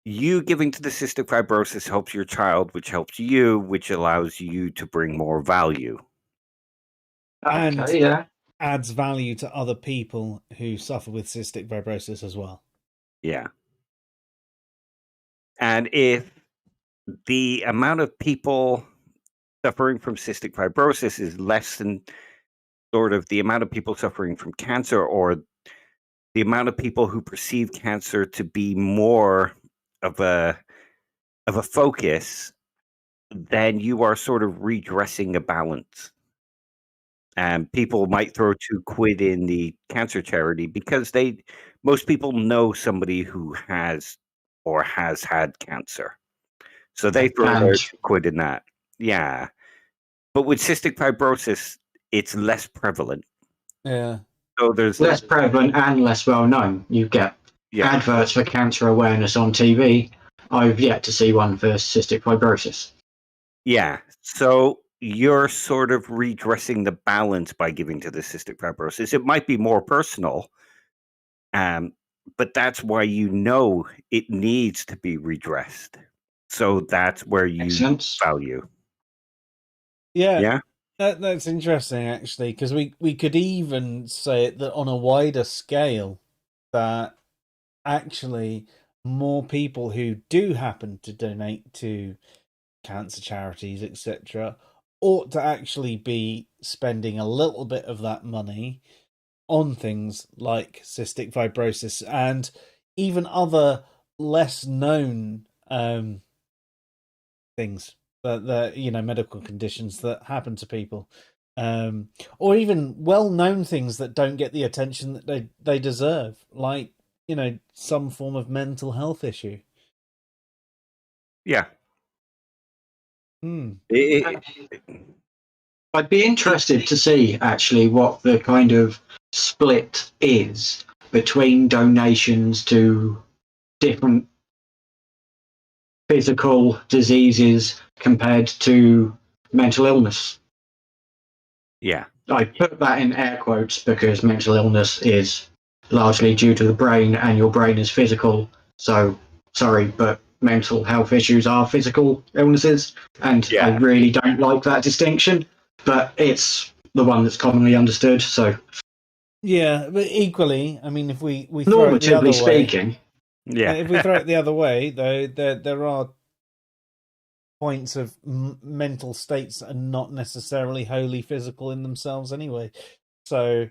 you giving to the cystic fibrosis helps your child, which helps you, which allows you to bring more value. And Okay, yeah. adds value to other people who suffer with cystic fibrosis as well. Yeah. And if the amount of people suffering from cystic fibrosis is less than sort of the amount of people suffering from cancer, or the amount of people who perceive cancer to be more of a focus, then you are sort of redressing a balance. And people might throw £2 in the cancer charity because most people know somebody who has or has had cancer. So they throw their quid in that. Yeah. But with cystic fibrosis, it's less prevalent. Yeah. So there's less prevalent and less well known. You get adverts for cancer awareness on TV. I've yet to see one for cystic fibrosis. Yeah. So you're sort of redressing the balance by giving to the cystic fibrosis. It might be more personal, but that's why you know it needs to be redressed. So that's where you value. Yeah. Yeah. That's interesting, actually, because we could even say it that on a wider scale, that actually more people who do happen to donate to cancer charities, etc., ought to actually be spending a little bit of that money on things like cystic fibrosis and even other less known things that medical conditions that happen to people, or even well-known things that don't get the attention that they deserve, like some form of mental health issue. Yeah. I'd be interested to see actually what the kind of split is between donations to different physical diseases compared to mental illness. Yeah. I put that in air quotes because mental illness is largely due to the brain and your brain is physical. So, sorry, but mental health issues are physical illnesses. And I really don't like that distinction, but it's the one that's commonly understood. So, yeah, but equally, I mean, if we throw normatively it the other speaking, way, if we throw it the other way, though, there are points of mental states are not necessarily wholly physical in themselves anyway. So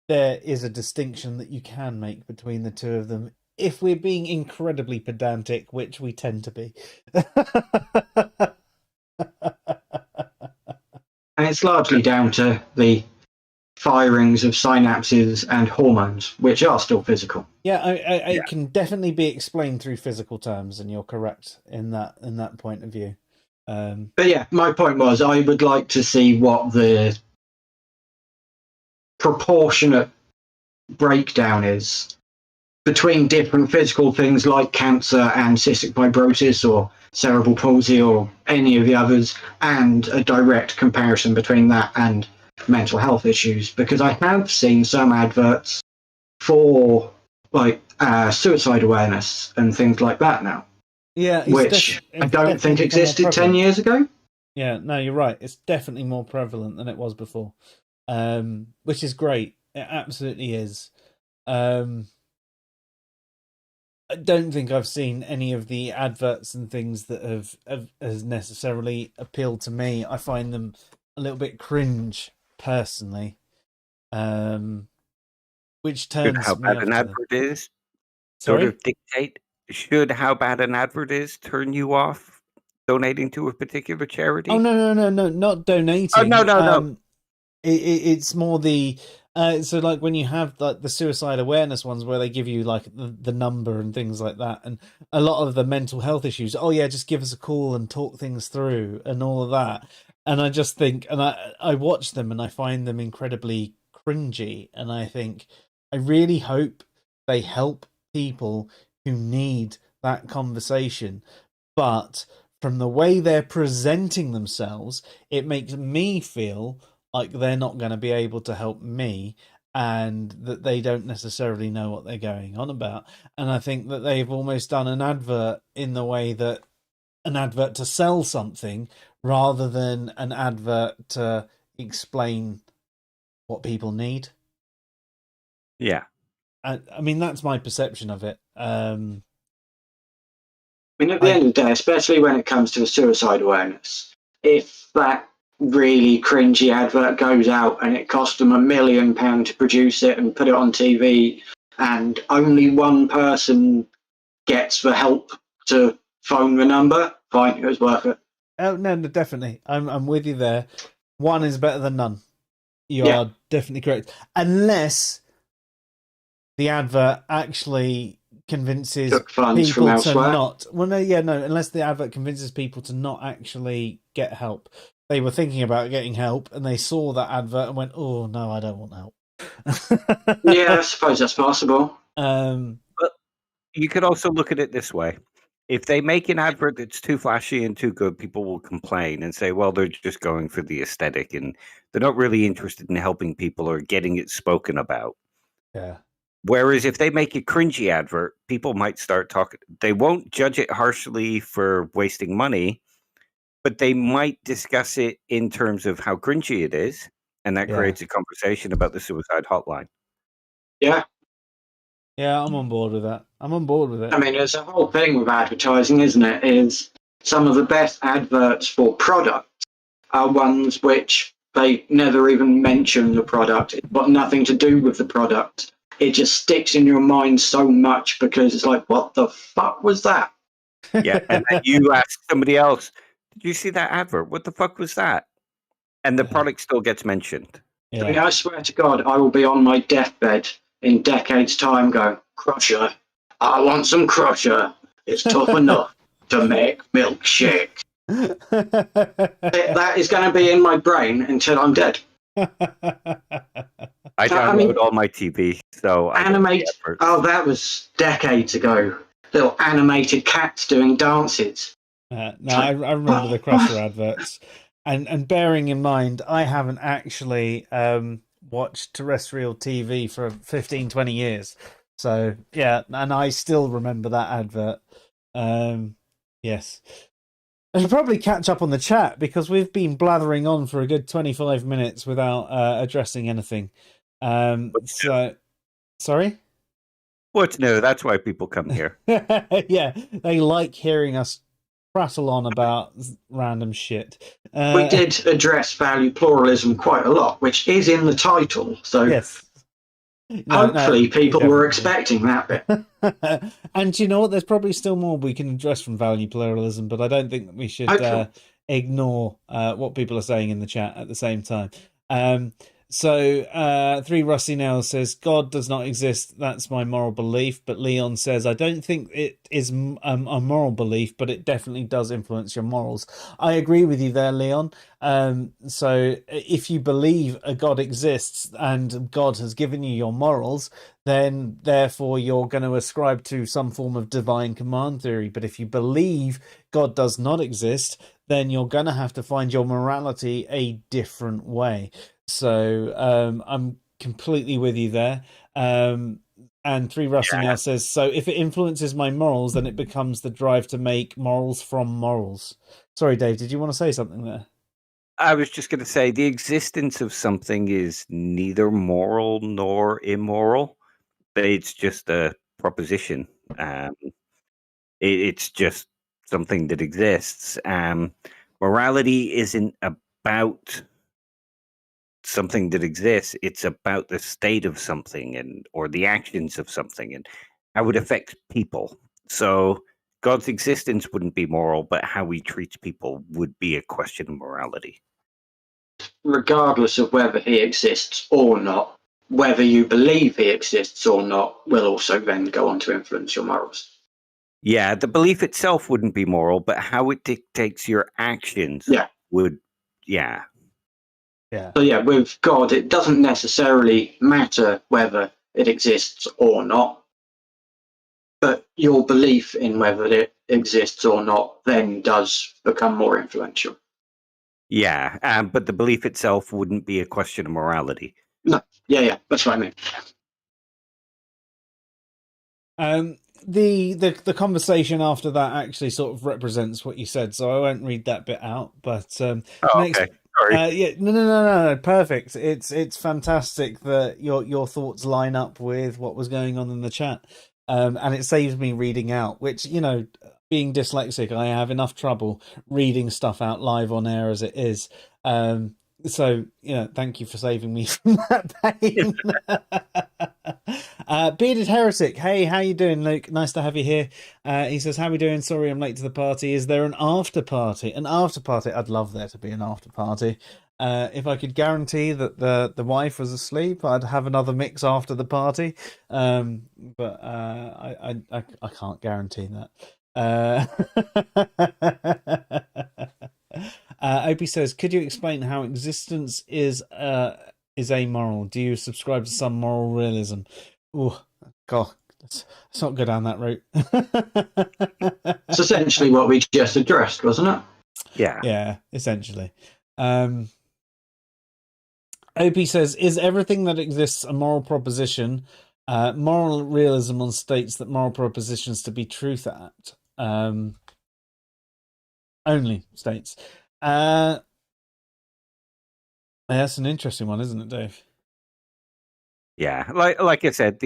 there is a distinction that you can make between the two of them if we're being incredibly pedantic, which we tend to be. And it's largely down to the firings of synapses and hormones, which are still physical. Yeah, it can definitely be explained through physical terms, and you're correct in that point of view. But yeah, my point was I would like to see what the proportionate breakdown is between different physical things like cancer and cystic fibrosis or cerebral palsy or any of the others, and a direct comparison between that and mental health issues, because I have seen some adverts for like suicide awareness and things like that now. Yeah, which I don't think existed 10 years ago. Yeah, no, you're right. It's definitely more prevalent than it was before, which is great. It absolutely is. I don't think I've seen any of the adverts and things that has necessarily appealed to me. I find them a little bit cringe, personally, which turns how bad an advert is sort of dictate. Should how bad an advert is turn you off donating to a particular charity? Oh no, not donating. Oh no. It's more the so like when you have like the suicide awareness ones where they give you like the number and things like that, and a lot of the mental health issues. Oh yeah, just give us a call and talk things through and all of that. And I just think, and I watch them and I find them incredibly cringy, and I think I really hope they help people who need that conversation, but from the way they're presenting themselves, it makes me feel like they're not going to be able to help me, and that they don't necessarily know what they're going on about. And I think that they've almost done an advert in the way that an advert to sell something rather than an advert to explain what people need. Yeah. I mean, that's my perception of it. I mean, at the end of the day, especially when it comes to suicide awareness, if that really cringy advert goes out and it cost them £1 million to produce it and put it on TV, and only one person gets the help to phone the number, fine, it was worth it. Oh no, definitely. I'm with you there. One is better than none. You are definitely correct. Unless the advert actually convinces took funds from people to elsewhere. not. Well, no, yeah, no. Unless the advert convinces people to not actually get help. They were thinking about getting help, and they saw that advert and went, "Oh no, I don't want help." Yeah, I suppose that's possible. But you could also look at it this way. If they make an advert that's too flashy and too good, people will complain and say, well, they're just going for the aesthetic and they're not really interested in helping people or getting it spoken about. Yeah. Whereas if they make a cringy advert, people might start talking. They won't judge it harshly for wasting money, but they might discuss it in terms of how cringy it is. And that creates a conversation about the suicide hotline. Yeah. Yeah, I'm on board with that. I'm on board with it. I mean, there's a whole thing with advertising, isn't it? Is some of the best adverts for products are ones which they never even mention the product. It's got nothing to do with the product. It just sticks in your mind so much because it's like, what the fuck was that? Yeah, and then you ask somebody else, did you see that advert? What the fuck was that? And the product still gets mentioned. Yeah. I mean, I swear to God, I will be on my deathbed in decades' time going, Crusher, I want some Crusher. It's tough enough to make milkshake. That is going to be in my brain until I'm dead. I download all my TV, so animate. Oh, that was decades ago. Little animated cats doing dances. No, I remember the Crusher adverts, and bearing in mind, I haven't actually watched terrestrial TV for 15, 20 years. So yeah, and I still remember that advert. Yes. I should probably catch up on the chat because we've been blathering on for a good 25 minutes without addressing anything. So, sorry? What's new? That's why people come here. Yeah, they like hearing us prattle on about random shit. We did address value pluralism quite a lot, which is in the title. So yes. Hopefully people were expecting that bit. And you know what? There's probably still more we can address from value pluralism, but I don't think that we should ignore what people are saying in the chat at the same time. So 3 Rusty Nails says, God does not exist. That's my moral belief. But Leon says, I don't think it is a moral belief, but it definitely does influence your morals. I agree with you there, Leon. So if you believe a God exists and God has given you your morals, then therefore you're going to ascribe to some form of divine command theory. But if you believe God does not exist, then you're going to have to find your morality a different way. So I'm completely with you there. And 3 Rusty now says, so if it influences my morals, then it becomes the drive to make morals from morals. Sorry, Dave, did you want to say something there? I was just going to say the existence of something is neither moral nor immoral. It's just a proposition. It's just something that exists. Morality isn't about something that exists. It's about the state of something or the actions of something and how it affects people. So God's existence wouldn't be moral, but how he treats people would be a question of morality. Regardless of whether he exists or not, whether you believe he exists or not will also then go on to influence your morals. Yeah, the belief itself wouldn't be moral, but how it dictates your actions would, Yeah. So yeah, with God, it doesn't necessarily matter whether it exists or not, but your belief in whether it exists or not then does become more influential. Yeah, but the belief itself wouldn't be a question of morality. No, yeah, that's what I mean. The conversation after that actually sort of represents what you said, so I won't read that bit out. But next, okay. Sorry. Yeah, no, perfect. It's fantastic that your thoughts line up with what was going on in the chat, and it saves me reading out. Which, you know, being dyslexic, I have enough trouble reading stuff out live on air as it is. So, you know, thank you for saving me from that pain. Bearded Heretic, hey, how you doing, Luke? Nice to have you here. He says, how we doing? Sorry I'm late to the party. Is there an after party? An after party? I'd love there to be an after party. If I could guarantee that the wife was asleep, I'd have another mix after the party. But I can't guarantee that. Opie says, "Could you explain how existence is amoral? Do you subscribe to some moral realism?" Oh God, let's not go down that route. It's essentially what we just addressed, wasn't it? Yeah, essentially. Opie says, "Is everything that exists a moral proposition? Moral realism on states that moral propositions to be truth at. Only states." That's an interesting one, isn't it, Dave? Yeah, like I said,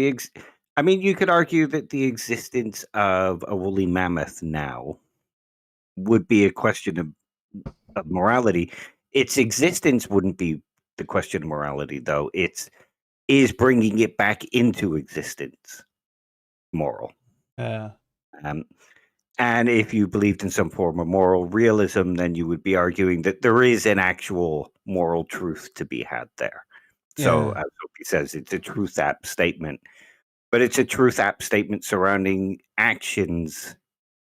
I mean, you could argue that the existence of a woolly mammoth now would be a question of morality. Its existence wouldn't be the question of morality, though. Is bringing it back into existence moral? Yeah. And if you believed in some form of moral realism, then you would be arguing that there is an actual moral truth to be had there. So, as Opie says, it's a truth app statement, but it's a truth app statement surrounding actions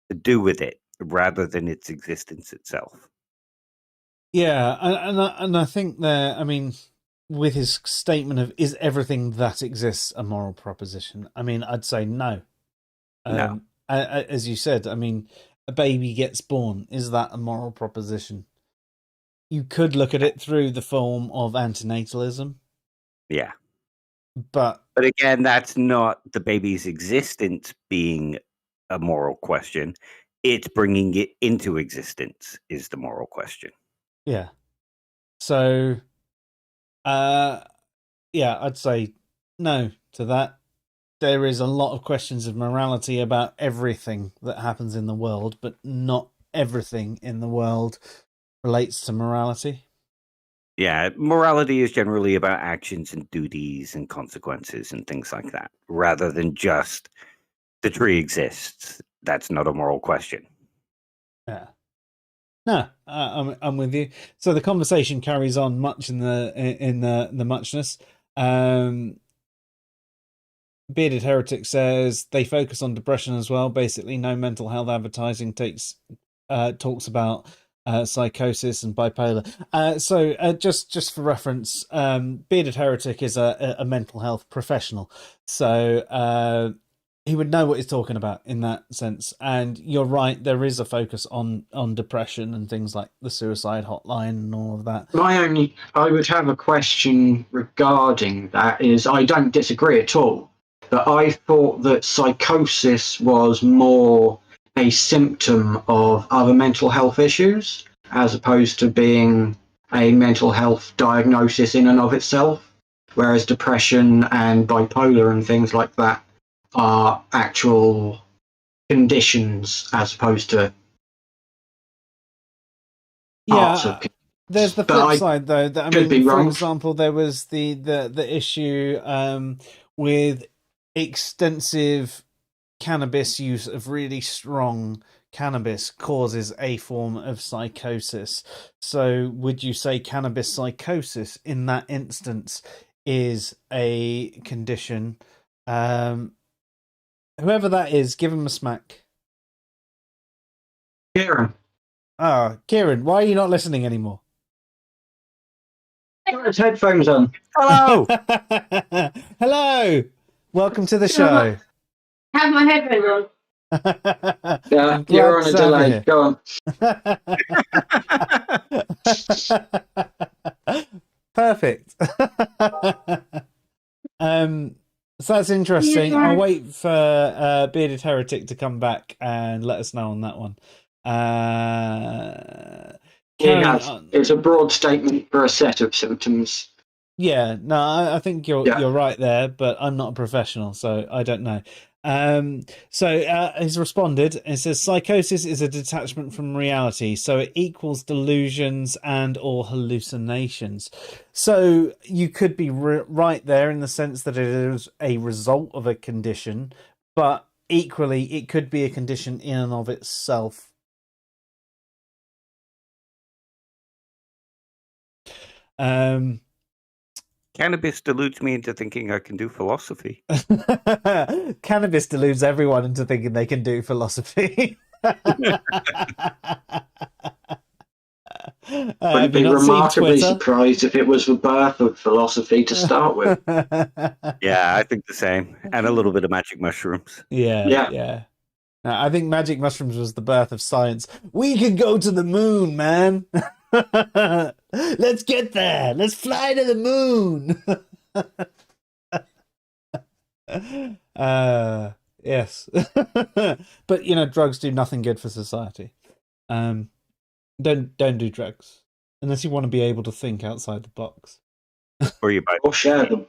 to do with it rather than its existence itself. Yeah, and I think that, I mean, with his statement of "is everything that exists a moral proposition?" I mean, I'd say no. No. As you said, I mean, a baby gets born. Is that a moral proposition? You could look at it through the form of antinatalism. Yeah. But again, that's not the baby's existence being a moral question. It's bringing it into existence is the moral question. Yeah. So, yeah, I'd say no to that. There is a lot of questions of morality about everything that happens in the world, but not everything in the world relates to morality. Yeah, morality is generally about actions and duties and consequences and things like that, rather than just the tree exists. That's not a moral question. Yeah. No, I'm with you. So the conversation carries on much in the muchness. Bearded Heretic says they focus on depression as well. Basically, no mental health advertising talks about psychosis and bipolar. So just for reference, Bearded Heretic is a mental health professional, so he would know what he's talking about in that sense. And you're right, there is a focus on depression and things like the suicide hotline and all of that. I would have a question regarding that. Is I don't disagree at all, but I thought that psychosis was more a symptom of other mental health issues as opposed to being a mental health diagnosis in and of itself, whereas depression and bipolar and things like that are actual conditions as opposed to parts of. There's the flip side, though. That, I mean, for example, there was the issue with extensive cannabis use of really strong cannabis causes a form of psychosis. So would you say cannabis psychosis in that instance is a condition? Whoever that is, give him a smack. Kieran. Oh, Kieran, why are you not listening anymore? Got his headphones on. Hello. Hello. Welcome to the show. Have my headphones on. Yeah, you're on a delay. Go on. Perfect. So that's interesting. I'll wait for Bearded Heretic to come back and let us know on that one. It's a broad statement for a set of symptoms. Yeah, no, I think you're right there, but I'm not a professional, so I don't know. So he's responded and says psychosis is a detachment from reality, so it equals delusions and or hallucinations. So you could be right there in the sense that it is a result of a condition, but equally it could be a condition in and of itself. Cannabis deludes me into thinking I can do philosophy. Cannabis deludes everyone into thinking they can do philosophy. Wouldn't be remarkably surprised if it was the birth of philosophy to start with. Yeah, I think the same. And a little bit of magic mushrooms. Yeah. I think magic mushrooms was the birth of science. We can go to the moon, man. Let's get there. Let's fly to the moon. Yes. But, you know, drugs do nothing good for society. Don't do drugs unless you want to be able to think outside the box. Or you buy Or share them.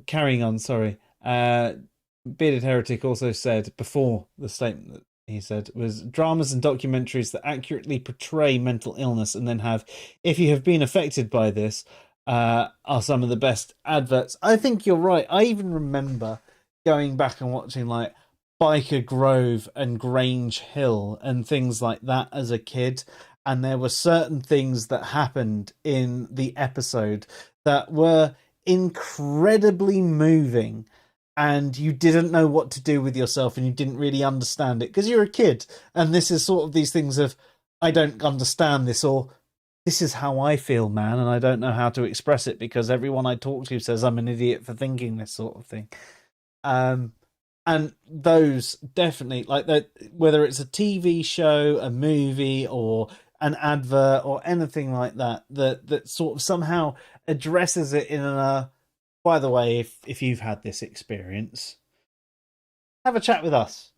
Carrying on, sorry. Bearded Heretic also said, before the statement that he said, was dramas and documentaries that accurately portray mental illness and then have, if you have been affected by this, are some of the best adverts. I think you're right. I even remember going back and watching like Biker Grove and Grange Hill and things like that as a kid. And there were certain things that happened in the episode that were incredibly moving, and you didn't know what to do with yourself and you didn't really understand it because you're a kid. And this is sort of these things of, I don't understand this, or this is how I feel, man, and I don't know how to express it because everyone I talk to says I'm an idiot for thinking this sort of thing. And those definitely, like that, whether it's a TV show, a movie, or an advert, or anything like that, that sort of somehow addresses it in a, by the way, if you've had this experience, have a chat with us.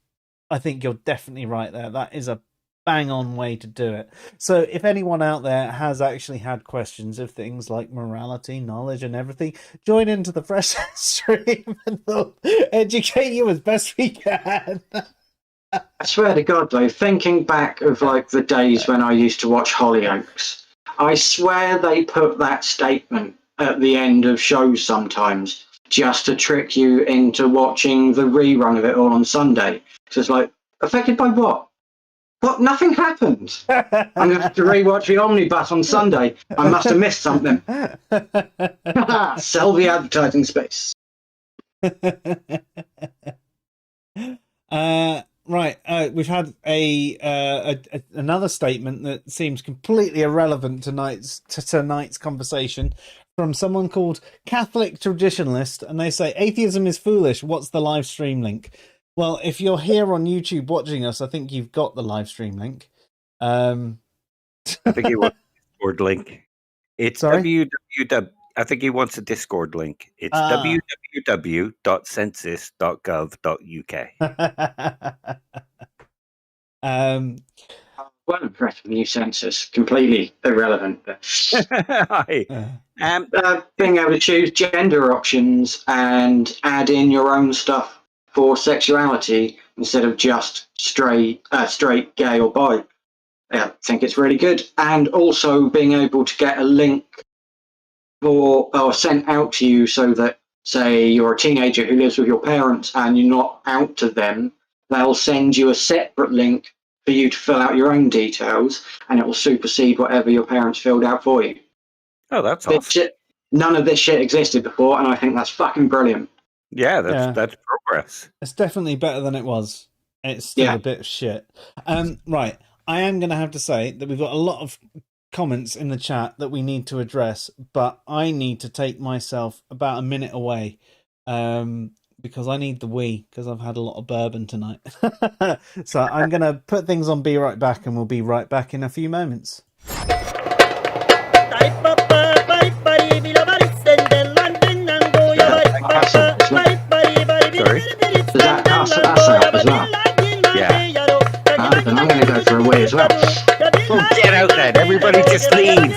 I think you're definitely right there. That is a bang on way to do it. So if anyone out there has actually had questions of things like morality, knowledge and everything, join into the Fresh stream and we'll educate you as best we can. I swear to God, though, thinking back of like the days when I used to watch Hollyoaks, I swear they put that statement at the end of shows sometimes just to trick you into watching the rerun of it all on Sunday. So it's like, affected by what? What? Nothing happened. I'm going to have to rewatch the Omnibus on Sunday. I must have missed something. Sell the advertising space. Right, we've had another statement that seems completely irrelevant to tonight's conversation from someone called Catholic Traditionalist, and they say, atheism is foolish, what's the live stream link? Well, if you're here on YouTube watching us, I think you've got the live stream link. I think he wants a Discord link. It's www. I think he wants a Discord link. It's www.census.gov.uk. Well impressed with the new census. Completely irrelevant. Being able to choose gender options and add in your own stuff for sexuality instead of just straight, gay or bi. I think it's really good. And also being able to get a link or sent out to you so that, say, you're a teenager who lives with your parents and you're not out to them, they'll send you a separate link for you to fill out your own details, and it will supersede whatever your parents filled out for you. Oh, that's awesome. None of this shit existed before, and I think that's fucking brilliant. Yeah, that's progress. It's definitely better than it was. It's still a bit of shit. Right, I am going to have to say that we've got a lot of comments in the chat that we need to address, but I need to take myself about a minute away because I need the wee, because I've had a lot of bourbon tonight. So I'm going to put things on Be Right Back, and we'll be right back in a few moments. Sorry? Does that pass out as well? Yeah. Then I'm going to go for a wee as well. Oh, get out then. Everybody just leave.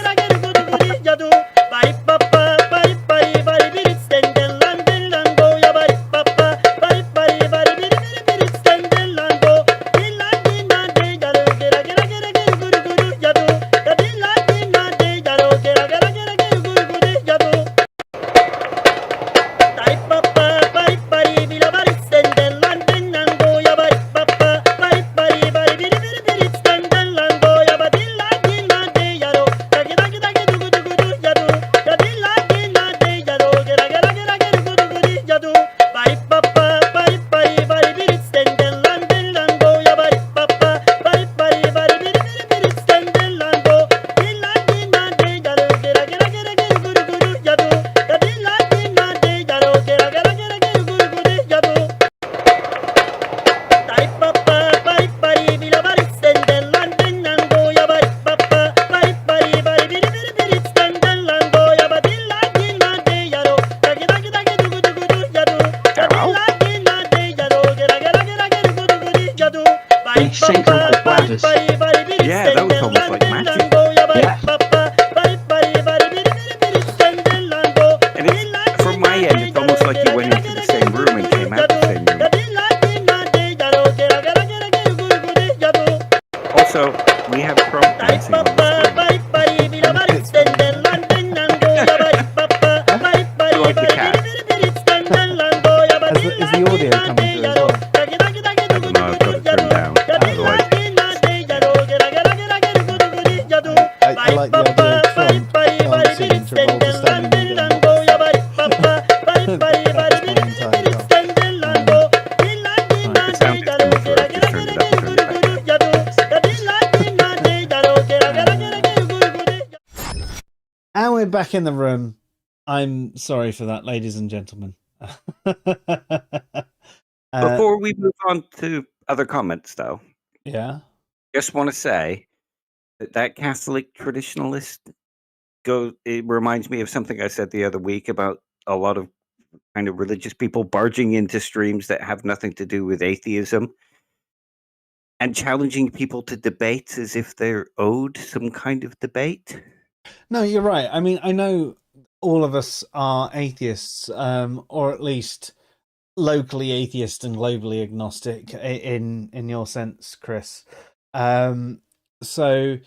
This. Yeah, that was almost like magic. Yeah. And it's, from my end, it's almost like you went into the same room and came out the same room. Also, we have Trump dancing on the screen. I like the cat. Is the audio coming through as well? I don't know, I've got it turned down. Otherwise, I like the idea of Trump dancing in Travolta standing in the the sound is coming through. I've just turned it up and turned it back down. And we're back in the room. I'm sorry for that, ladies and gentlemen. Before we move on to other comments, though, Yeah. just want to say that Catholic traditionalist it reminds me of something I said the other week about a lot of kind of religious people barging into streams that have nothing to do with atheism and challenging people to debate as if they're owed some kind of debate. No, you're right. I mean, I know all of us are atheists, or at least locally atheist and globally agnostic in your sense, Kriss. So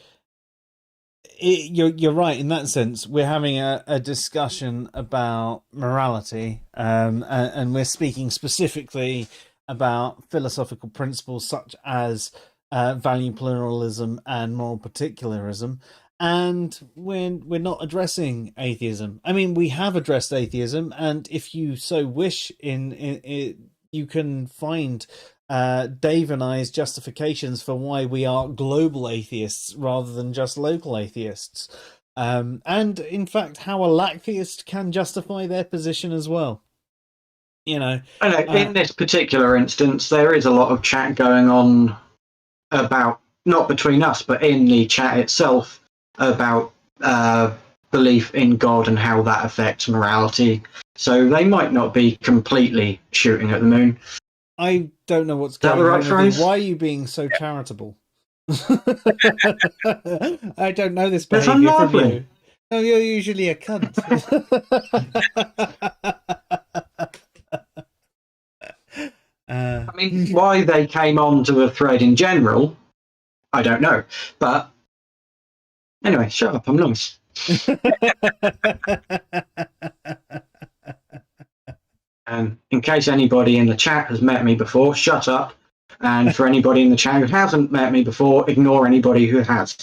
you're right in that sense. We're having a discussion about morality, and we're speaking specifically about philosophical principles such as value pluralism and moral particularism. And we're not addressing atheism. I mean, we have addressed atheism, and if you so wish, you can find Dave and I's justifications for why we are global atheists rather than just local atheists. And in fact, how a lacktheist can justify their position as well. You know, I know, in this particular instance, there is a lot of chat going on about, not between us, but in the chat itself, about belief in God and how that affects morality. So they might not be completely shooting at the moon. I don't know what's going on with you. Why are you being so charitable? I don't know this behaviour from you. No, you're usually a cunt. I mean, why they came on to the thread in general, I don't know. But anyway, shut up, I'm nice. In case anybody in the chat has met me before, shut up. And for anybody in the chat who hasn't met me before, ignore anybody who has.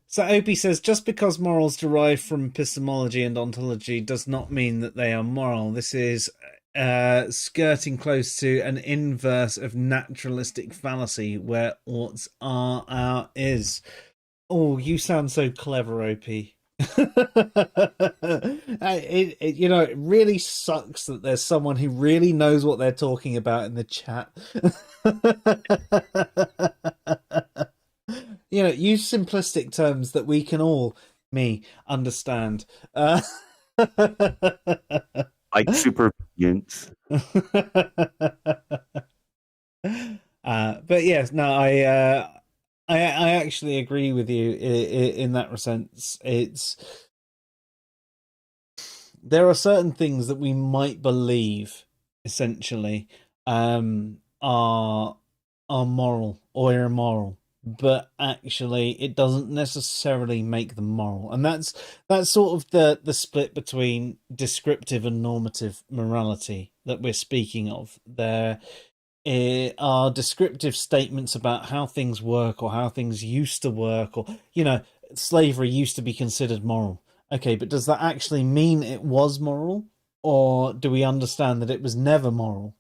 So Opie says, just because morals derive from epistemology and ontology does not mean that they are moral. This is skirting close to an inverse of naturalistic fallacy where oughts are is. Oh, you sound so clever, Opie. It really sucks that there's someone who really knows what they're talking about in the chat. Use simplistic terms that we can all understand. Like supervisions. But yes, no, I actually agree with you in that sense. There are certain things that we might believe, essentially, are moral or immoral, but actually it doesn't necessarily make them moral. And that's sort of the split between descriptive and normative morality that we're speaking of. There are descriptive statements about how things work or how things used to work, or slavery used to be considered moral. Okay, but does that actually mean it was moral, or do we understand that it was never moral?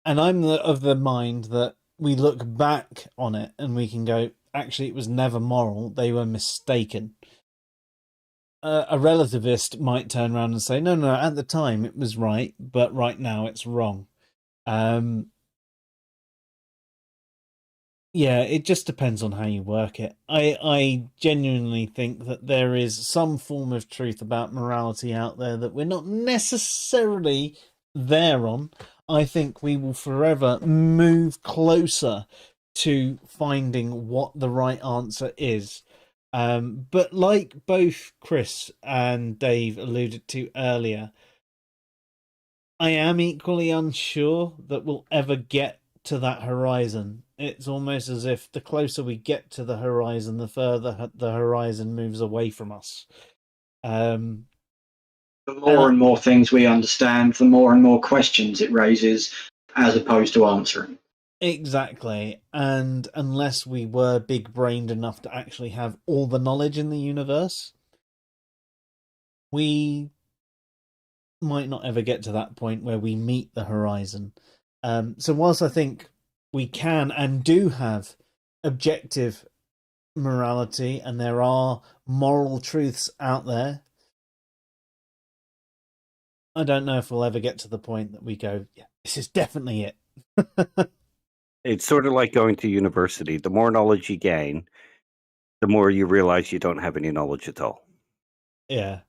And I'm of the mind that we look back on it and we can go, actually it was never moral, they were mistaken. A relativist might turn around and say, no, at the time it was right, but right now it's wrong. Yeah, it just depends on how you work it. I genuinely think that there is some form of truth about morality out there that we're not necessarily there on. I think we will forever move closer to finding what the right answer is. But like both Kriss and Dave alluded to earlier, I am equally unsure that we'll ever get to that horizon. It's almost as if the closer we get to the horizon, the further the horizon moves away from us. The more and more things we understand, the more and more questions it raises, as opposed to answering. Exactly. And unless we were big-brained enough to actually have all the knowledge in the universe, we might not ever get to that point where we meet the horizon. So whilst I think we can and do have objective morality and there are moral truths out there, I don't know if we'll ever get to the point that we go, yeah, this is definitely it. It's sort of like going to university. The more knowledge you gain, the more you realize you don't have any knowledge at all. Yeah.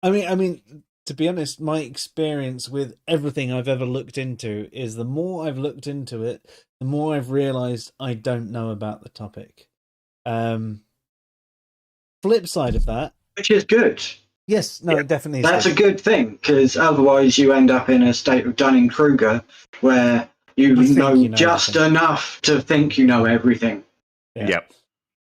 I mean, to be honest, my experience with everything I've ever looked into is the more I've looked into it, the more I've realized I don't know about the topic. Flip side of that, Which is good. yes, no, it definitely is. That's a good thing, because otherwise you end up in a state of Dunning-Kruger where you think know you know just everything. enough to think you know everything. Yeah. Yep.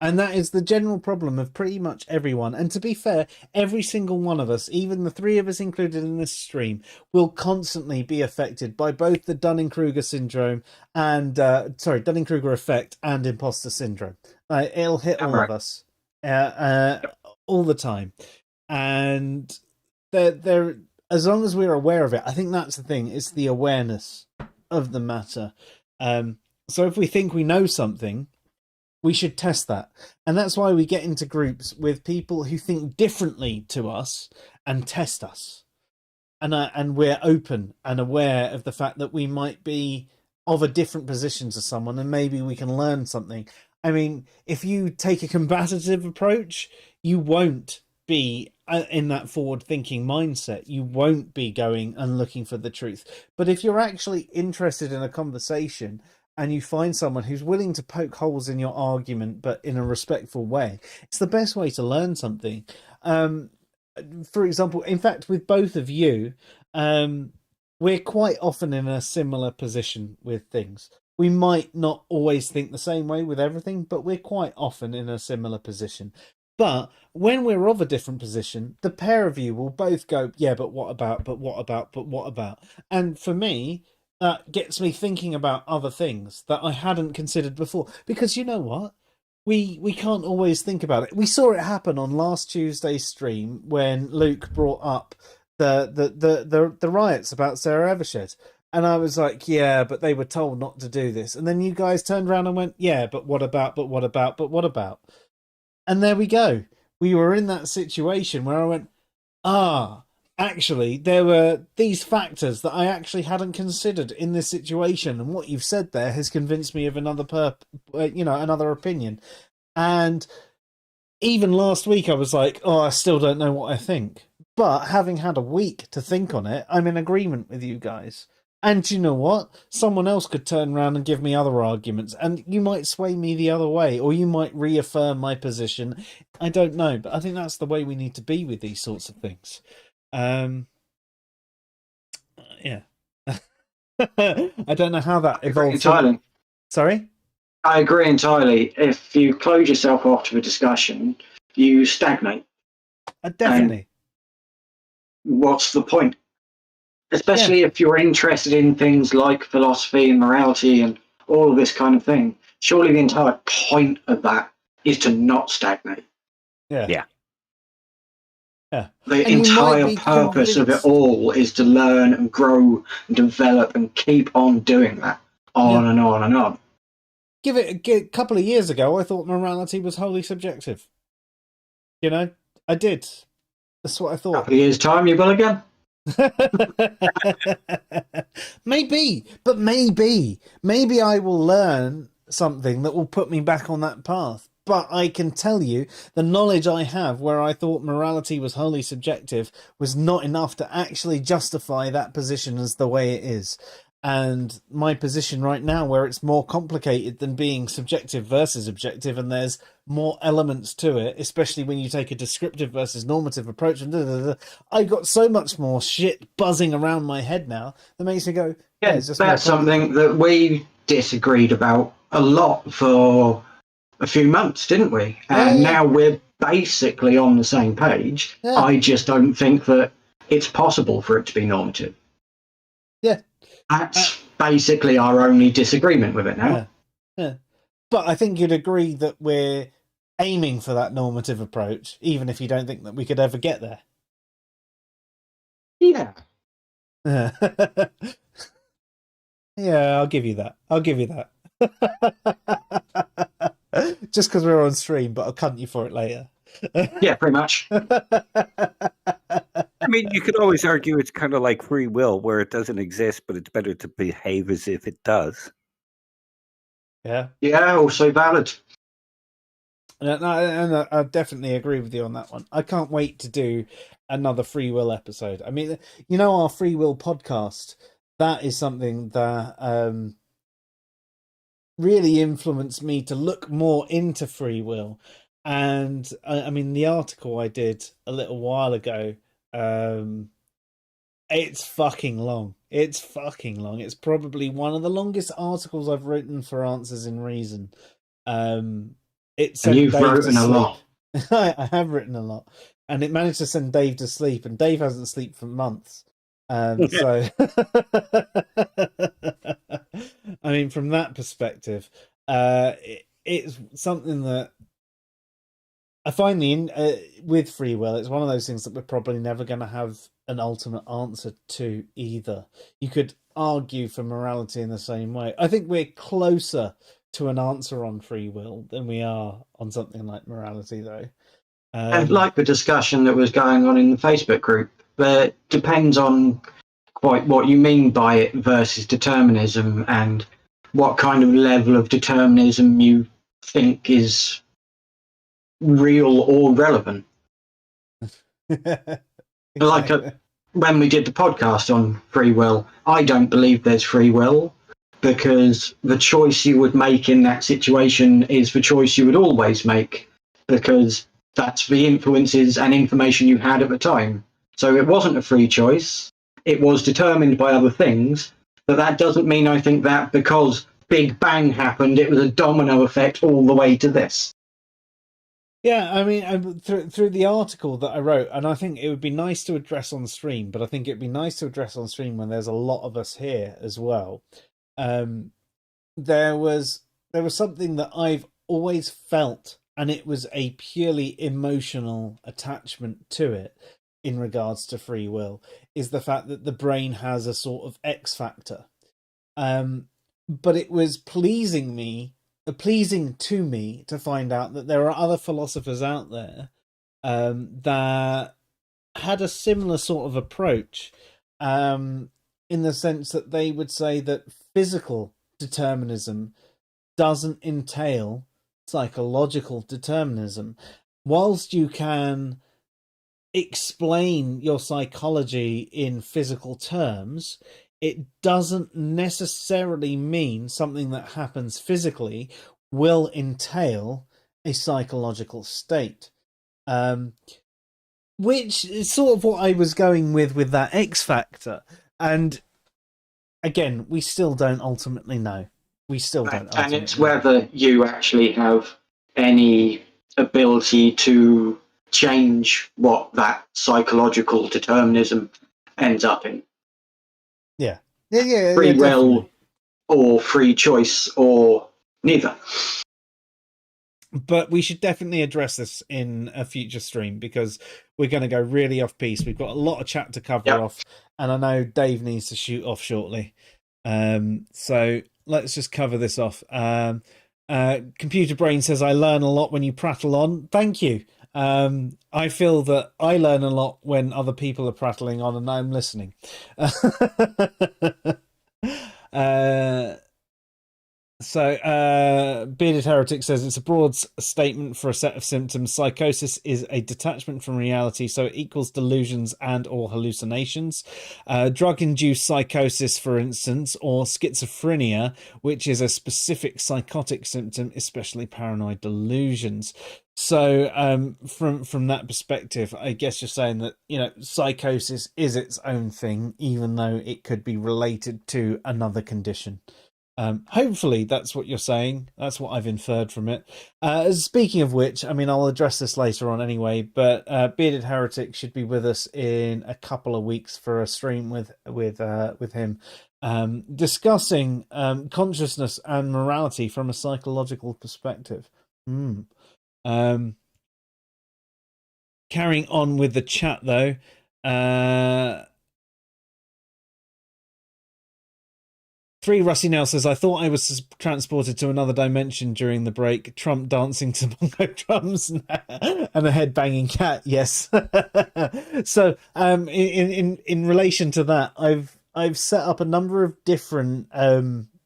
And that is the general problem of pretty much everyone. And to be fair, every single one of us, even the three of us included in this stream, will constantly be affected by both the Dunning-Kruger syndrome and, Dunning-Kruger effect and imposter syndrome. It'll hit all of us all the time. And they're, as long as we're aware of it, I think that's the thing. It's the awareness of the matter. So if we think we know something, we should test that. And that's why we get into groups with people who think differently to us and test us. And we're open and aware of the fact that we might be of a different position to someone and maybe we can learn something. I mean, if you take a combative approach, you won't be in that forward-thinking mindset. You won't be going and looking for the truth. But if you're actually interested in a conversation and you find someone who's willing to poke holes in your argument, but in a respectful way, it's the best way to learn something. For example, in fact, with both of you, we're quite often in a similar position with things. We might not always think the same way with everything, but we're quite often in a similar position. But when we're of a different position, the pair of you will both go, yeah, but what about, but what about, but what about? And for me, that gets me thinking about other things that I hadn't considered before. Because you know what? We can't always think about it. We saw it happen on last Tuesday's stream when Luke brought up the riots about Sarah Evershed. And I was like, yeah, but they were told not to do this. And then you guys turned around and went, yeah, but what about, but what about, but what about? And there we go. We were in that situation where I went, actually, there were these factors that I actually hadn't considered in this situation, and what you've said there has convinced me of another another opinion. And even last week, I was like, I still don't know what I think. But having had a week to think on it, I'm in agreement with you guys. And you know what? Someone else could turn around and give me other arguments, and you might sway me the other way, or you might reaffirm my position. I don't know, but I think that's the way we need to be with these sorts of things. Yeah. I don't know how that evolved. Entirely. Sorry? I agree entirely. If you close yourself off to a discussion, you stagnate. Definitely. And what's the point? Especially if you're interested in things like philosophy and morality and all of this kind of thing. Surely the entire point of that is to not stagnate. Yeah. The entire purpose of it all is to learn and grow and develop and keep on doing that on and on and on. Give it a couple of years ago, I thought morality was wholly subjective. You know, I did. That's what I thought. A couple of years' time, you will again. Maybe I will learn something that will put me back on that path. But I can tell you the knowledge I have where I thought morality was wholly subjective was not enough to actually justify that position as the way it is. And my position right now, where it's more complicated than being subjective versus objective, and there's more elements to it, especially when you take a descriptive versus normative approach, and I got so much more shit buzzing around my head now that makes me go, Yeah, it's just that's something that we disagreed about a lot for a few months, didn't we? And now we're basically on the same page. Yeah. I just don't think that it's possible for it to be normative. Yeah. That's basically our only disagreement with it now. Yeah. But I think you'd agree that we're aiming for that normative approach, even if you don't think that we could ever get there. Yeah. Yeah, I'll give you that. Just because we're on stream, but I'll cunt you for it later. Yeah, pretty much. I mean, you could always argue it's kind of like free will, where it doesn't exist, but it's better to behave as if it does. Yeah. Yeah, also valid. And I definitely agree with you on that one. I can't wait to do another free will episode. I mean, you know, our free will podcast, that is something that really influenced me to look more into free will. And I mean, the article I did a little while ago, it's fucking long. It's probably one of the longest articles I've written for Answers in Reason. It sent You've Dave written to a sleep. lot. I have written a lot, and it managed to send Dave to sleep, and Dave hasn't slept for months. So, I mean, from that perspective, it's something that I find with free will, it's one of those things that we're probably never going to have an ultimate answer to either. You could argue for morality in the same way. I think we're closer to an answer on free will than we are on something like morality, though. And like the discussion that was going on in the Facebook group, it depends on quite what you mean by it versus determinism, and what kind of level of determinism you think is real or relevant. Exactly. Like when we did the podcast on free will, I don't believe there's free will, because the choice you would make in that situation is the choice you would always make, because that's the influences and information you had at the time. So it wasn't a free choice. It was determined by other things, but that doesn't mean I think that because Big Bang happened, it was a domino effect all the way to this. Yeah, I mean, through the article that I wrote, and I think it would be nice to address on stream, but I think it'd be nice to address on stream when there's a lot of us here as well. There was something that I've always felt, and it was a purely emotional attachment to it in regards to free will, is the fact that the brain has a sort of X factor. But it was pleasing to me to find out that there are other philosophers out there that had a similar sort of approach, in the sense that they would say that physical determinism doesn't entail psychological determinism. Whilst you can explain your psychology in physical terms, it doesn't necessarily mean something that happens physically will entail a psychological state. Which is sort of what I was going with that X factor. And again, we still don't ultimately know. And it's whether you actually have any ability to change what that psychological determinism ends up in. Yeah. Free will or free choice or neither. But we should definitely address this in a future stream, because we're going to go really off piece. We've got a lot of chat to cover off, and I know Dave needs to shoot off shortly. So let's just cover this off. Computer Brain says, I learn a lot when you prattle on. Thank you. I feel that I learn a lot when other people are prattling on and I'm listening. So, Bearded Heretic says it's a broad statement for a set of symptoms. Psychosis is a detachment from reality, so it equals delusions and or hallucinations. Drug-induced psychosis, for instance, or schizophrenia, which is a specific psychotic symptom, especially paranoid delusions. So, from that perspective, I guess you're saying that, you know, psychosis is its own thing, even though it could be related to another condition. Hopefully that's what you're saying. That's what I've inferred from it. Speaking of which, I mean, I'll address this later on anyway, but Bearded Heretic should be with us in a couple of weeks for a stream with him, discussing consciousness and morality from a psychological perspective. Carrying on with the chat, though. Three Rusty Nail says, I thought I was transported to another dimension during the break. Trump dancing to bongo drums and a head banging cat. Yes. So, in relation to that, I've set up a number of different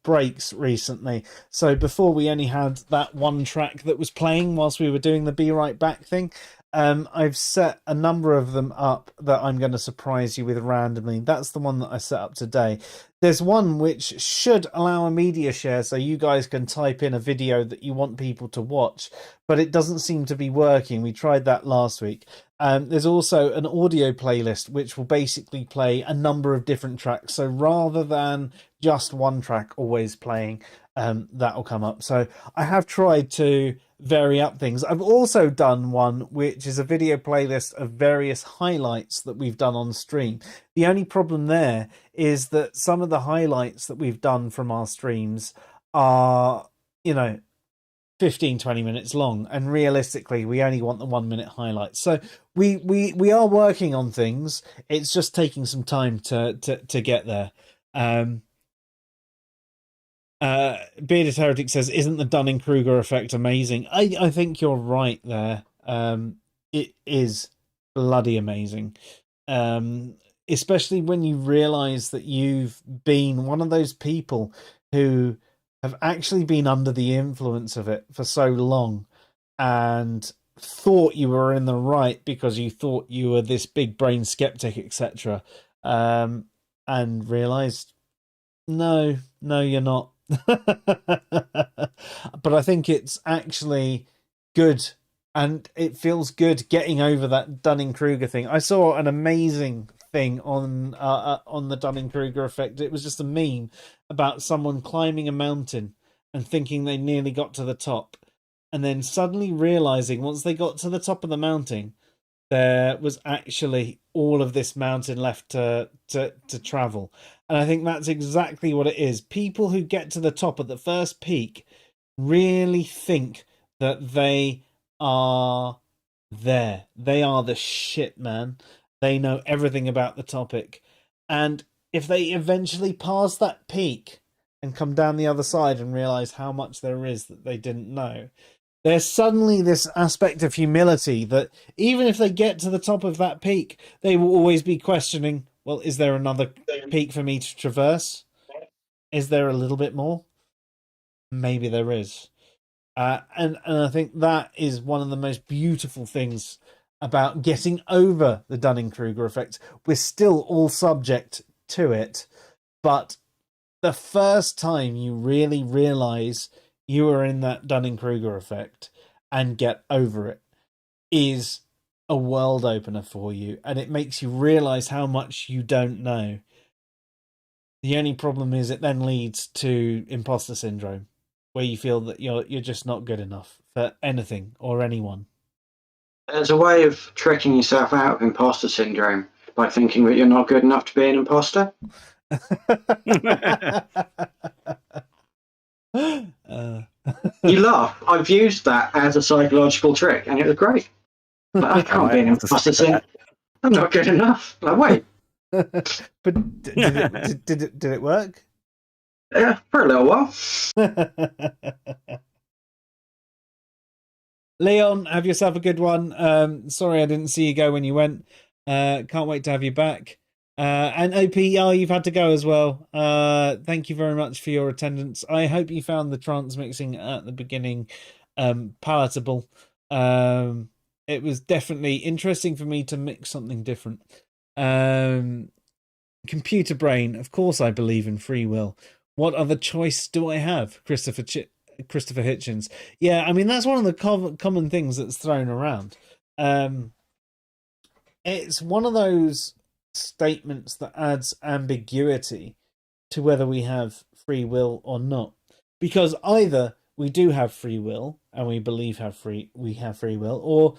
breaks recently. So before we only had that one track that was playing whilst we were doing the Be Right Back thing. I've set a number of them up that I'm going to surprise you with randomly. That's the one that I set up today. There's one which should allow a media share, so you guys can type in a video that you want people to watch, but it doesn't seem to be working. We tried that last week. There's also an audio playlist which will basically play a number of different tracks. So rather than just one track always playing, that'll come up. So I have tried to vary up things. I've also done one which is a video playlist of various highlights that we've done on stream. The only problem there is that some of the highlights that we've done from our streams are, you know, 15-20 minutes long, and realistically we only want the 1 minute highlights. So we are working on things. It's just taking some time to get there. Bearded Heretic says, isn't the Dunning-Kruger effect amazing? I think you're right there. It is bloody amazing. Especially when you realize that you've been one of those people who have actually been under the influence of it for so long and thought you were in the right because you thought you were this big brain skeptic, etc. And realized, no, you're not. But I think it's actually good, and it feels good getting over that Dunning-Kruger thing. I saw an amazing thing on the Dunning-Kruger effect. It was just a meme about someone climbing a mountain and thinking they nearly got to the top, and then suddenly realizing once they got to the top of the mountain there was actually all of this mountain left to travel. And I think that's exactly what it is. People who get to the top at the first peak really think that they are there. They are the shit, man. They know everything about the topic. And if they eventually pass that peak and come down the other side and realize how much there is that they didn't know, there's suddenly this aspect of humility that even if they get to the top of that peak, they will always be questioning, well, is there another peak for me to traverse? Is there a little bit more? Maybe there is. And I think that is one of the most beautiful things about getting over the Dunning-Kruger effect. We're still all subject to it, but the first time you really realize you are in that Dunning-Kruger effect and get over it is a world opener for you, and it makes you realize how much you don't know. The only problem is it then leads to imposter syndrome, where you feel that you're just not good enough for anything or anyone. There's a way of tricking yourself out of imposter syndrome by thinking that you're not good enough to be an imposter. You laugh. I've used that as a psychological trick, and it was great. But I can't be an imposter syndrome. I'm not good enough. Like, wait. But did it work? Yeah, for a little while. Leon, have yourself a good one. Sorry I didn't see you go when you went. Can't wait to have you back. And OPR, you've had to go as well. Thank you very much for your attendance. I hope you found the transmixing at the beginning palatable. It was definitely interesting for me to mix something different. Computer brain, of course I believe in free will. What other choice do I have? Christopher Hitchens. Yeah, I mean, that's one of the common things that's thrown around. It's one of those statements that adds ambiguity to whether we have free will or not. Because either we do have free will and we believe we have free will, or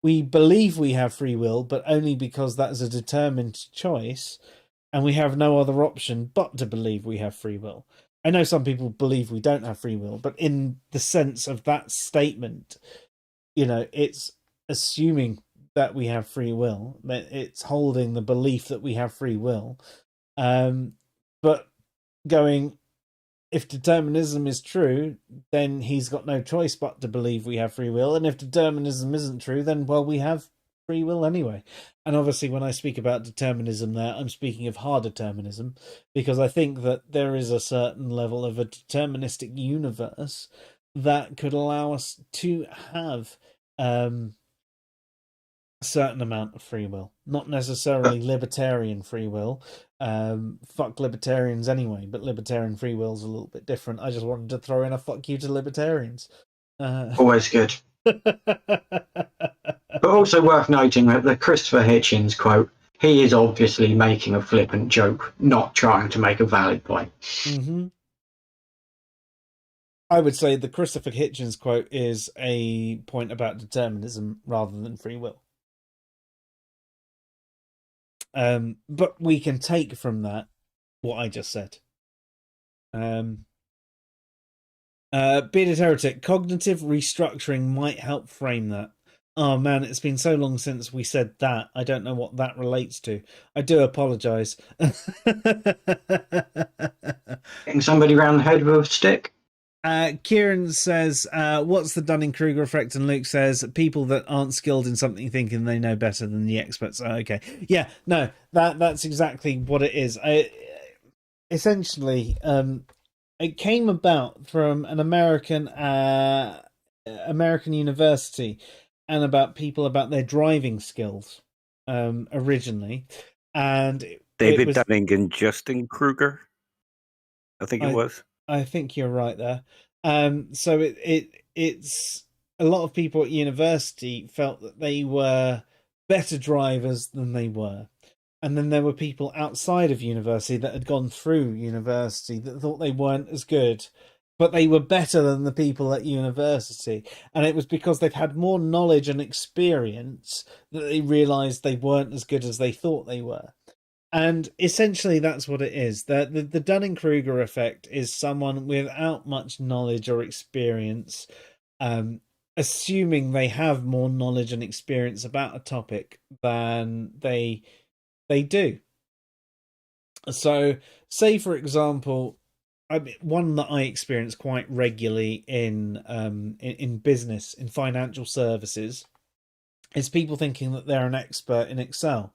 we believe we have free will, but only because that's a determined choice, and we have no other option but to believe we have free will. I know some people believe we don't have free will, but in the sense of that statement, it's assuming that we have free will. It's holding the belief that we have free will. But going, if determinism is true, then he's got no choice but to believe we have free will. And if determinism isn't true, then, well, we have free will anyway. And obviously when I speak about determinism there, I'm speaking of hard determinism, because I think that there is a certain level of a deterministic universe that could allow us to have a certain amount of free will. Not necessarily libertarian free will. Fuck libertarians anyway, but libertarian free will is a little bit different. I just wanted to throw in a fuck you to libertarians. Always good. But also worth noting that the Christopher Hitchens quote, he is obviously making a flippant joke, not trying to make a valid point. Mm-hmm. I would say the Christopher Hitchens quote is a point about determinism rather than free will. But we can take from that what I just said. Bearded Heretic, cognitive restructuring might help frame that. Oh man, it's been so long since we said that. I don't know what that relates to. I do apologise. Getting somebody around the head with a stick? Kieran says, what's the Dunning-Kruger effect? And Luke says, people that aren't skilled in something thinking they know better than the experts. Okay. Yeah, no, that's exactly what it is. Essentially, it came about from an American university, and about people about their driving skills originally. And David Dunning and Justin Krueger, I think it was. I think you're right there. So it's a lot of people at university felt that they were better drivers than they were. And then there were people outside of university that had gone through university that thought they weren't as good, but they were better than the people at university. And it was because they'd had more knowledge and experience that they realized they weren't as good as they thought they were. And essentially that's what it is. The Dunning-Kruger effect is someone without much knowledge or experience, assuming they have more knowledge and experience about a topic than they do. So, say for example, one that I experience quite regularly in business, in financial services, is people thinking that they're an expert in Excel.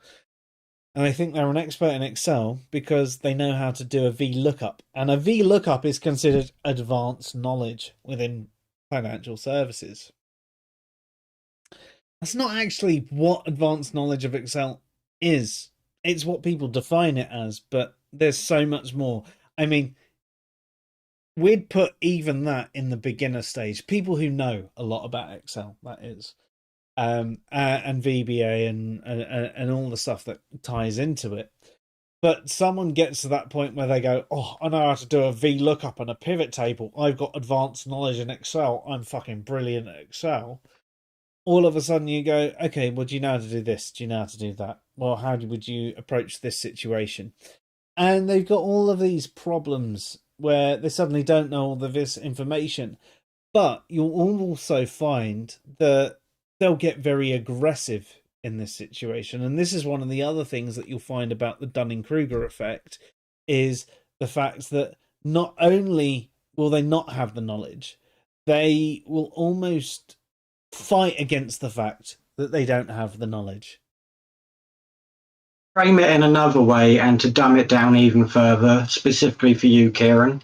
And I think they're an expert in Excel because they know how to do a VLOOKUP. And a VLOOKUP is considered advanced knowledge within financial services. That's not actually what advanced knowledge of Excel is. It's what people define it as, but there's so much more. I mean, we'd put even that in the beginner stage. People who know a lot about Excel, that is. And VBA and all the stuff that ties into it. But someone gets to that point where they go, oh, I know how to do a VLOOKUP and a pivot table. I've got advanced knowledge in Excel. I'm fucking brilliant at Excel. All of a sudden you go, okay, well, do you know how to do this? Do you know how to do that? Well, how would you approach this situation? And they've got all of these problems where they suddenly don't know all of this information. But you'll also find that they'll get very aggressive in this situation. And this is one of the other things that you'll find about the Dunning-Kruger effect, is the fact that not only will they not have the knowledge, they will almost fight against the fact that they don't have the knowledge. frame it in another way and to dumb it down even further, specifically for you, Kieran.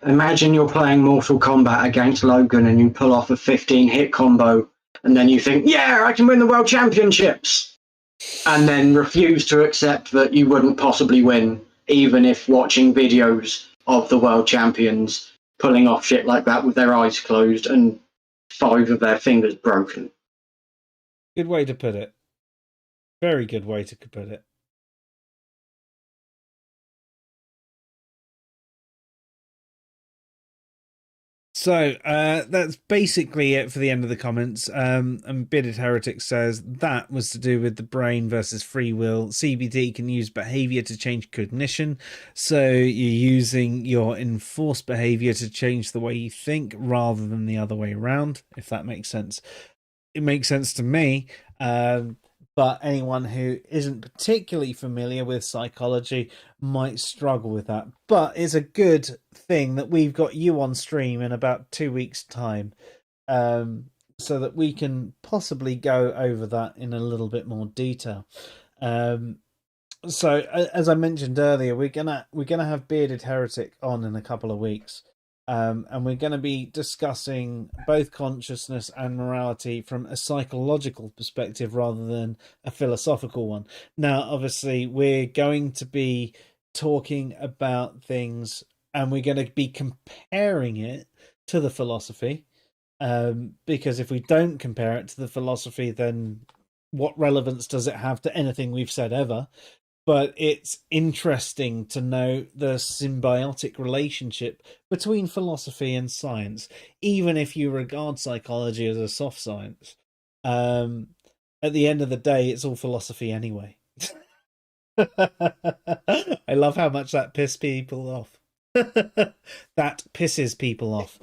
Imagine you're playing Mortal Kombat against Logan and you pull off a 15-hit combo, and then you think, yeah, I can win the World Championships, and then refuse to accept that you wouldn't possibly win, even if watching videos of the world champions pulling off shit like that with their eyes closed and 5 of their fingers broken. Good way to put it. Very good way to put it. So that's basically it for the end of the comments. And Bearded Heretic says that was to do with the brain versus free will. CBT can use behavior to change cognition. So you're using your enforced behavior to change the way you think rather than the other way around, if that makes sense. It makes sense to me. But anyone who isn't particularly familiar with psychology might struggle with that. But it's a good thing that we've got you on stream in about 2 weeks' time, so that we can possibly go over that in a little bit more detail. So, as I mentioned earlier, we're gonna have Bearded Heretic on in a couple of weeks. And we're going to be discussing both consciousness and morality from a psychological perspective rather than a philosophical one. Now, obviously, we're going to be talking about things and we're going to be comparing it to the philosophy. Because if we don't compare it to the philosophy, then what relevance does it have to anything we've said ever? But it's interesting to know the symbiotic relationship between philosophy and science, even if you regard psychology as a soft science. At the end of the day, it's all philosophy anyway. I love how much that pisses people off. That pisses people off.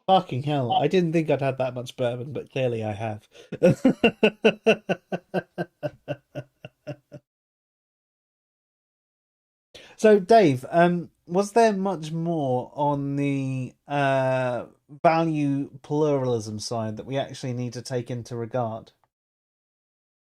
Fucking hell, I didn't think I'd had that much bourbon, but clearly I have. So, Dave, was there much more on the value pluralism side that we actually need to take into regard?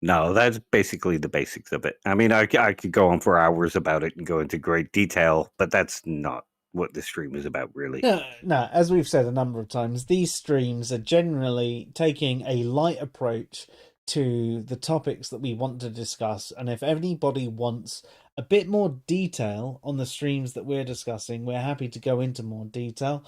No, that's basically the basics of it. I mean, I could go on for hours about it and go into great detail, but that's not what the stream is about, really. No, as we've said a number of times, these streams are generally taking a light approach to the topics that we want to discuss. And if anybody wants a bit more detail on the streams that we're discussing, we're happy to go into more detail.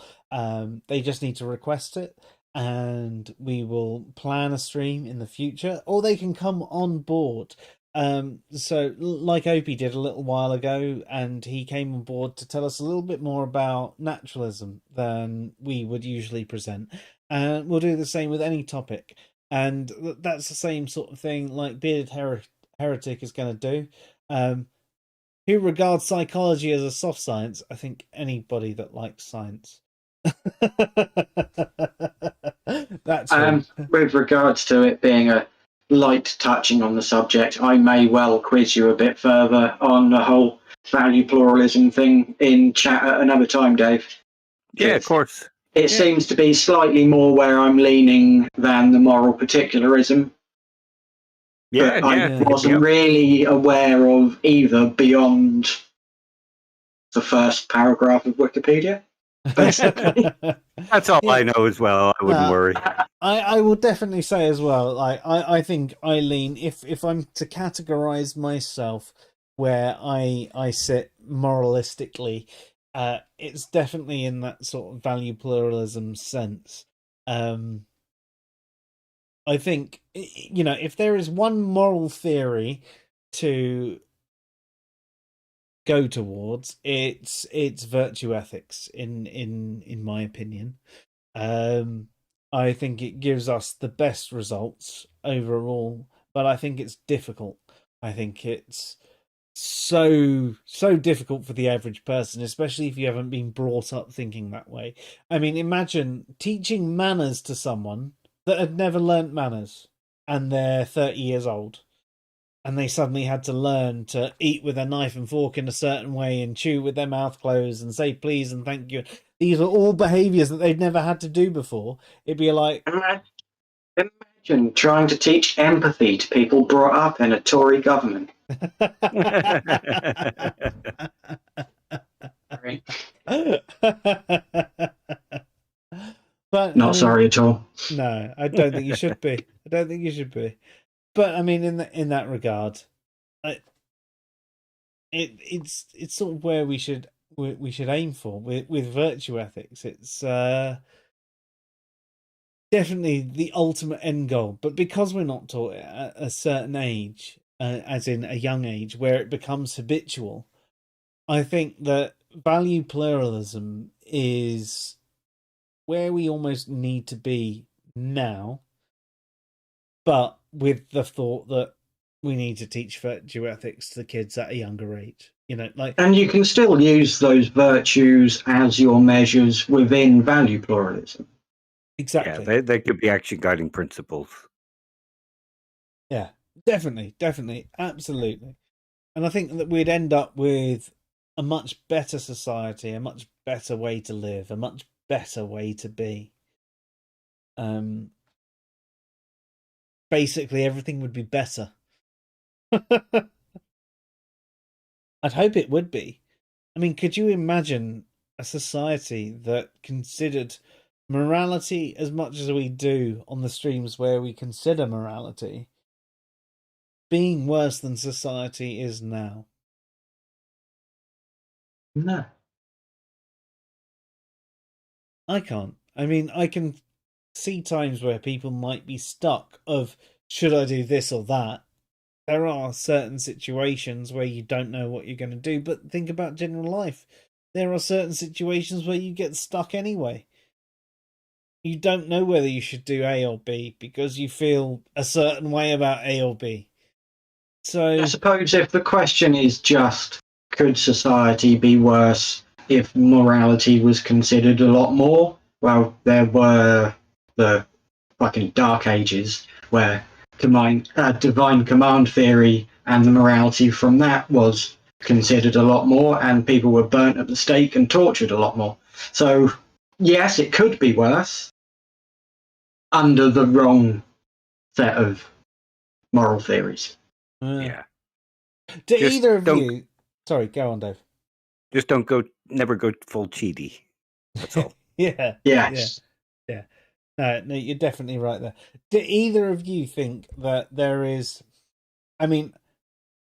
They just need to request it, and we will plan a stream in the future, or they can come on board. So like Opie did a little while ago, and he came on board to tell us a little bit more about naturalism than we would usually present. And we'll do the same with any topic. And that's the same sort of thing like Bearded Heretic is going to do. Who regards psychology as a soft science? I think anybody that likes science. That's with regards to it being a light touching on the subject, I may well quiz you a bit further on the whole value pluralism thing in chat at another time, Dave. Yeah, of course. It seems to be slightly more where I'm leaning than the moral particularism. Yeah, I wasn't really aware of either beyond the first paragraph of Wikipedia. Basically. That's all I know as well. I wouldn't worry. I will definitely say as well, like I think I lean, if I'm to categorize myself where I sit moralistically, it's definitely in that sort of value pluralism sense. I think, you know, if there is one moral theory to go towards, it's virtue ethics in my opinion. I think it gives us the best results overall, but I think it's difficult. I think it's so difficult for the average person, especially if you haven't been brought up thinking that way. I mean, imagine teaching manners to someone that had never learnt manners, and they're 30 years old, and they suddenly had to learn to eat with a knife and fork in a certain way and chew with their mouth closed and say please and thank you. These are all behaviours that they've never had to do before. It'd be like... Imagine trying to teach empathy to people brought up in a Tory government. Right. But Not sorry at all. No, I don't think you should be. I don't think you should be. But I mean, in that regard, it's sort of where we should aim for with virtue ethics. It's definitely the ultimate end goal. But because we're not taught it at a certain age, as in a young age, where it becomes habitual, I think that value pluralism is where we almost need to be now, but with the thought that we need to teach virtue ethics to the kids at a younger age. And you can still use those virtues as your measures within value pluralism. Exactly. Yeah, they could be action guiding principles. Yeah, definitely, absolutely. And I think that we'd end up with a much better society, a much better way to live, a much better way to be. Basically, everything would be better. I'd hope it would be. I mean, could you imagine a society that considered morality as much as we do on the streams where we consider morality being worse than society is now? No. I can't. I mean, I can see times where people might be stuck of, should I do this or that? There are certain situations where you don't know what you're going to do, but think about general life. There are certain situations where you get stuck anyway. You don't know whether you should do A or B because you feel a certain way about A or B. So I suppose if the question is just, could society be worse if morality was considered a lot more? Well, there were the fucking Dark Ages where divine command theory and the morality from that was considered a lot more, and people were burnt at the stake and tortured a lot more. So, yes, it could be worse under the wrong set of moral theories. Yeah. Do Just either of don't- you... Sorry, go on, Dave. Just never go full cheaty. That's all. Yeah. Yes. Yeah. No, you're definitely right there. Do either of you think that there is... I mean,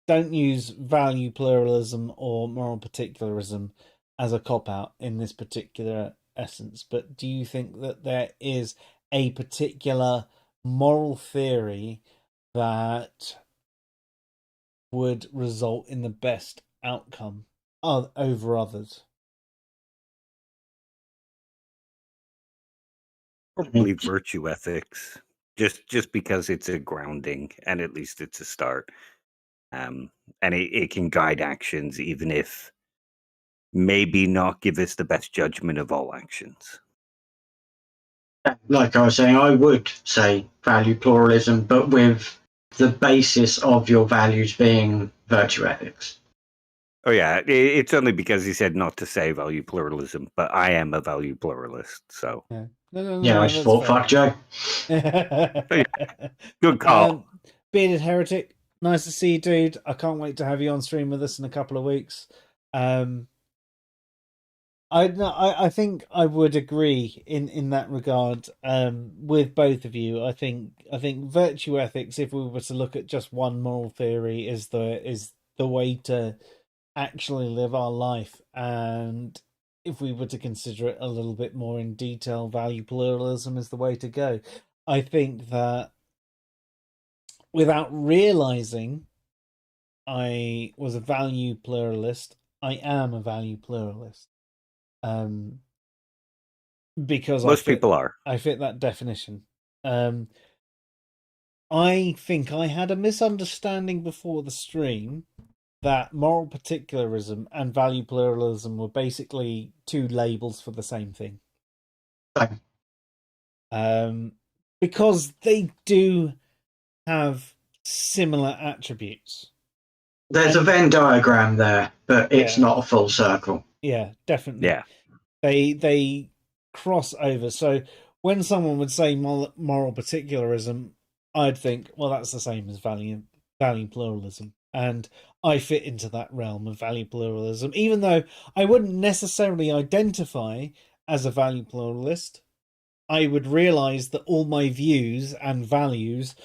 don't use value pluralism or moral particularism as a cop-out in this particular essence, but do you think that there is a particular moral theory that would result in the best outcome over others? Probably virtue ethics, just because it's a grounding and at least it's a start. And it can guide actions, even if maybe not give us the best judgment of all actions. Like I was saying, I would say value pluralism, but with the basis of your values being virtue ethics. Oh yeah, it's only because he said not to say value pluralism, but I am a value pluralist, so Yeah, I just thought, fuck Joe. good call. Bearded Heretic, nice to see you, dude. I can't wait to have you on stream with us in a couple of weeks. I think I would agree in that regard with both of you. I think virtue ethics, if we were to look at just one moral theory, is the way to actually live our life. And if we were to consider it a little bit more in detail, value pluralism is the way to go. I think that without realizing I was a value pluralist, I am a value pluralist. Because most people are. I fit that definition. I think I had a misunderstanding before the stream that moral particularism and value pluralism were basically two labels for the same thing. Because they do have similar attributes. There's a Venn diagram there, but it's not a full circle. Yeah, definitely. Yeah. They cross over. So when someone would say moral particularism, I'd think, well, that's the same as value pluralism. and I fit into that realm of value pluralism, even though I wouldn't necessarily identify as a value pluralist. I would realize that all my views and values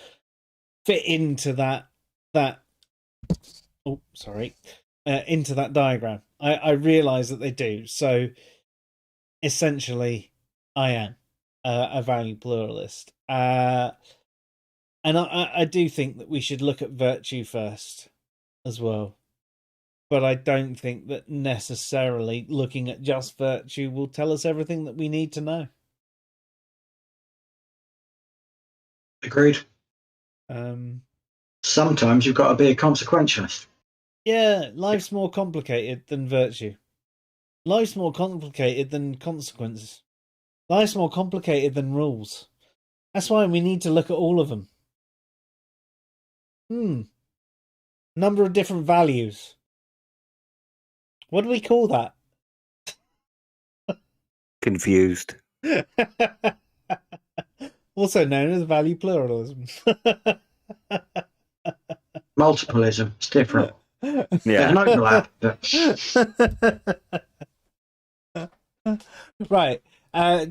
fit into that into that diagram. I realize that they do. So essentially, I am a value pluralist. And I do think that we should look at virtue first as well. But I don't think that necessarily looking at just virtue will tell us everything that we need to know. Agreed. Sometimes you've got to be a consequentialist. Yeah, life's more complicated than virtue. Life's more complicated than consequences. Life's more complicated than rules. That's why we need to look at all of them. Number of different values. What do we call that? Confused. Also known as value pluralism. Multiplism. It's different. Yeah. There's an overlap. Right.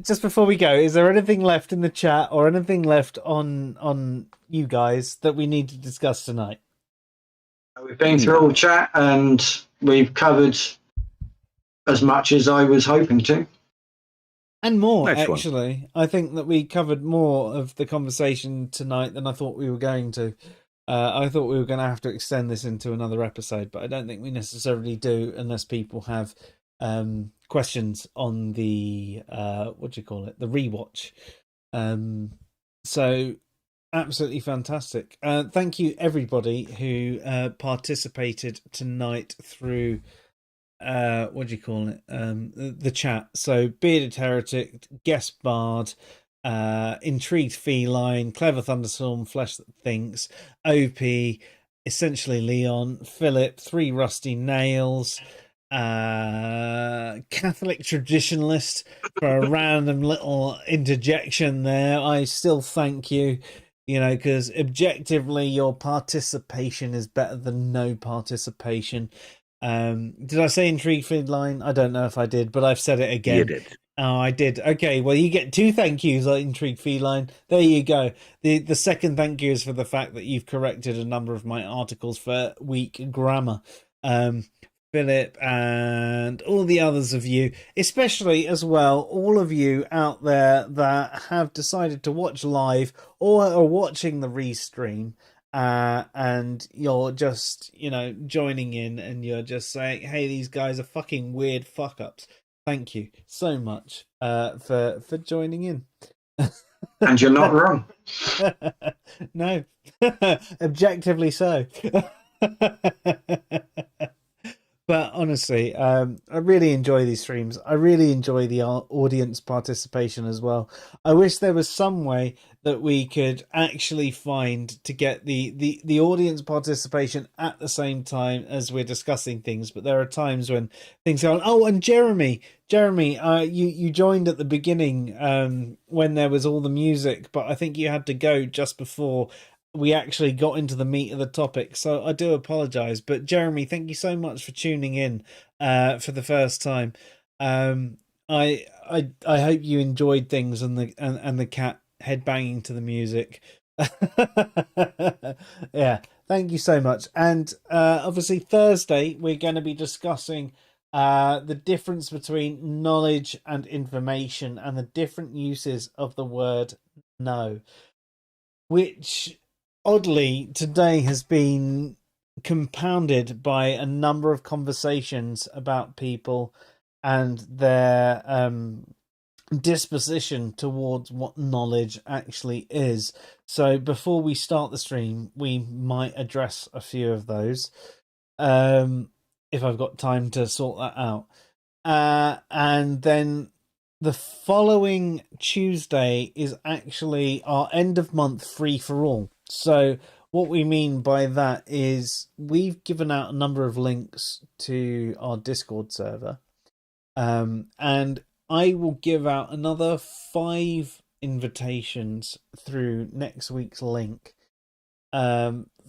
Just before we go, is there anything left in the chat or anything left on you guys that we need to discuss tonight? We've been through all chat and we've covered as much as I was hoping to. And more, Next one. actually. I think that we covered more of the conversation tonight than I thought we were going to. I thought we were going to have to extend this into another episode, but I don't think we necessarily do unless people have questions on the the rewatch. So absolutely fantastic. Thank you everybody who participated tonight through the chat. So Bearded Heretic, Guest Bard, Intrigued Feline, Clever Thunderstorm, Flesh That Thinks, OP, Essentially Leon, Philip, Three Rusty Nails, Catholic Traditionalist for a random little interjection there. I still thank you, because objectively your participation is better than no participation. Did I say Intrigued Feline? I don't know if I did, but I've said it again. You did. Oh, I did. Okay, well, you get 2 thank yous on Intrigue Feline. There you go. The second thank you is for the fact that you've corrected a number of my articles for weak grammar. Philip and all the others of you, especially as well, all of you out there that have decided to watch live or are watching the restream. And you're just, joining in and you're just saying, hey, these guys are fucking weird fuck-ups. Thank you so much for joining in. And you're not wrong. No, objectively so. But honestly, I really enjoy these streams. I really enjoy the audience participation as well. I wish there was some way that we could actually find to get the audience participation at the same time as we're discussing things. But there are times when things go on. Oh, and Jeremy, you joined at the beginning when there was all the music, but I think you had to go just before we actually got into the meat of the topic, so I do apologize. But Jeremy, thank you so much for tuning in for the first time. I hope you enjoyed things and the cat headbanging to the music. Yeah, thank you so much. And obviously Thursday we're going to be discussing the difference between knowledge and information and the different uses of the word know, which oddly today has been compounded by a number of conversations about people and their disposition towards what knowledge actually is. So before we start the stream, we might address a few of those if I've got time to sort that out. And then the following Tuesday is actually our end of month free for all. So what we mean by that is we've given out a number of links to our Discord server. And I will give out another 5 invitations through next week's link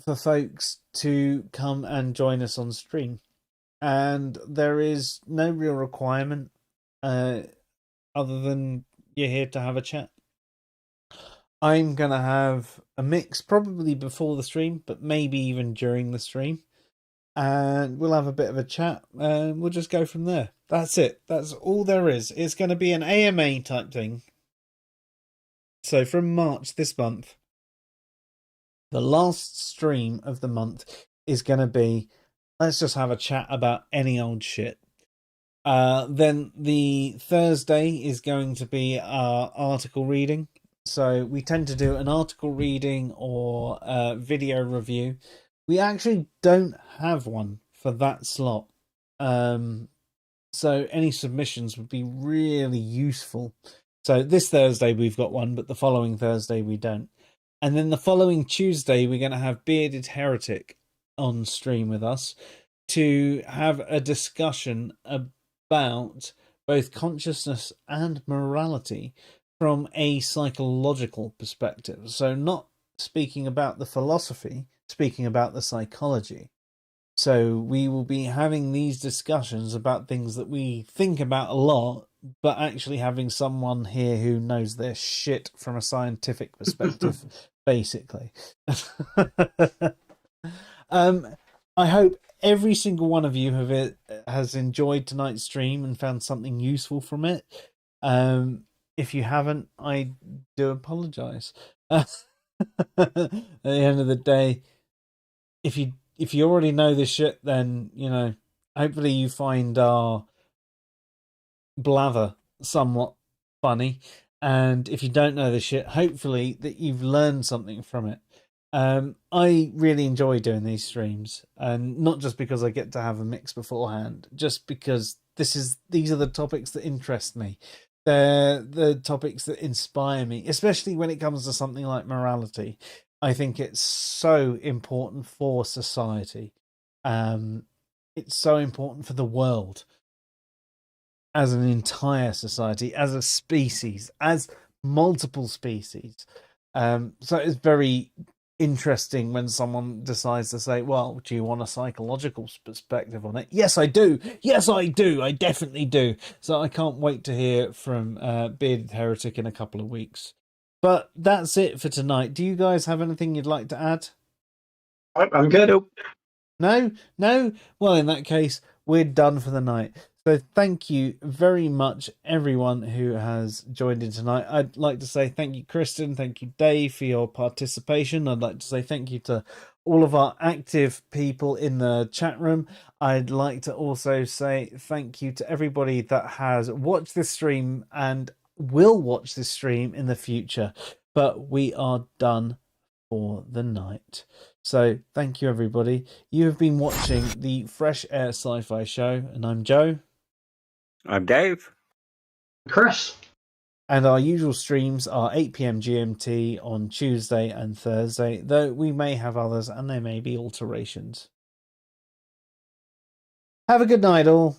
for folks to come and join us on stream. And there is no real requirement other than you're here to have a chat. I'm going to have a mix probably before the stream, but maybe even during the stream. And we'll have a bit of a chat and we'll just go from there. That's it. That's all there is. It's going to be an AMA type thing. So from March this month, the last stream of the month is going to be, let's just have a chat about any old shit. Then the Thursday is going to be our article reading. So we tend to do an article reading or a video review. We actually don't have one for that slot. So any submissions would be really useful. So this Thursday we've got one, but the following Thursday we don't. And then the following Tuesday we're going to have Bearded Heretic on stream with us to have a discussion about both consciousness and morality from a psychological perspective. So not speaking about the philosophy, speaking about the psychology. So we will be having these discussions about things that we think about a lot, but actually having someone here who knows their shit from a scientific perspective, basically. I hope every single one of you has enjoyed tonight's stream and found something useful from it. If you haven't, I do apologize. At the end of the day, if you already know this shit, then, you know, hopefully you find our blather somewhat funny. And if you don't know this shit, hopefully that you've learned something from it. I really enjoy doing these streams, and not just because I get to have a mix beforehand, just because these are the topics that interest me. They're the topics that inspire me, especially when it comes to something like morality. I think it's so important for society. It's so important for the world as an entire society, as a species, as multiple species. So it's very interesting when someone decides to say, well, do you want a psychological perspective on it? Yes, I do. Yes, I do. I definitely do. So I can't wait to hear from Bearded Heretic in a couple of weeks. But that's it for tonight. Do you guys have anything you'd like to add? I'm good. No? Well, in that case, we're done for the night. So thank you very much, everyone who has joined in tonight. I'd like to say thank you, Kristen. Thank you, Dave, for your participation. I'd like to say thank you to all of our active people in the chat room. I'd like to also say thank you to everybody that has watched this stream and will watch this stream in the future. But we are done for the night. So thank you, everybody. You have been watching the Fresh Air Sci-Fi Show, and I'm Joe. I'm Dave. Kriss. And our usual streams are 8 PM GMT on Tuesday and Thursday, though we may have others and there may be alterations. Have a good night, all.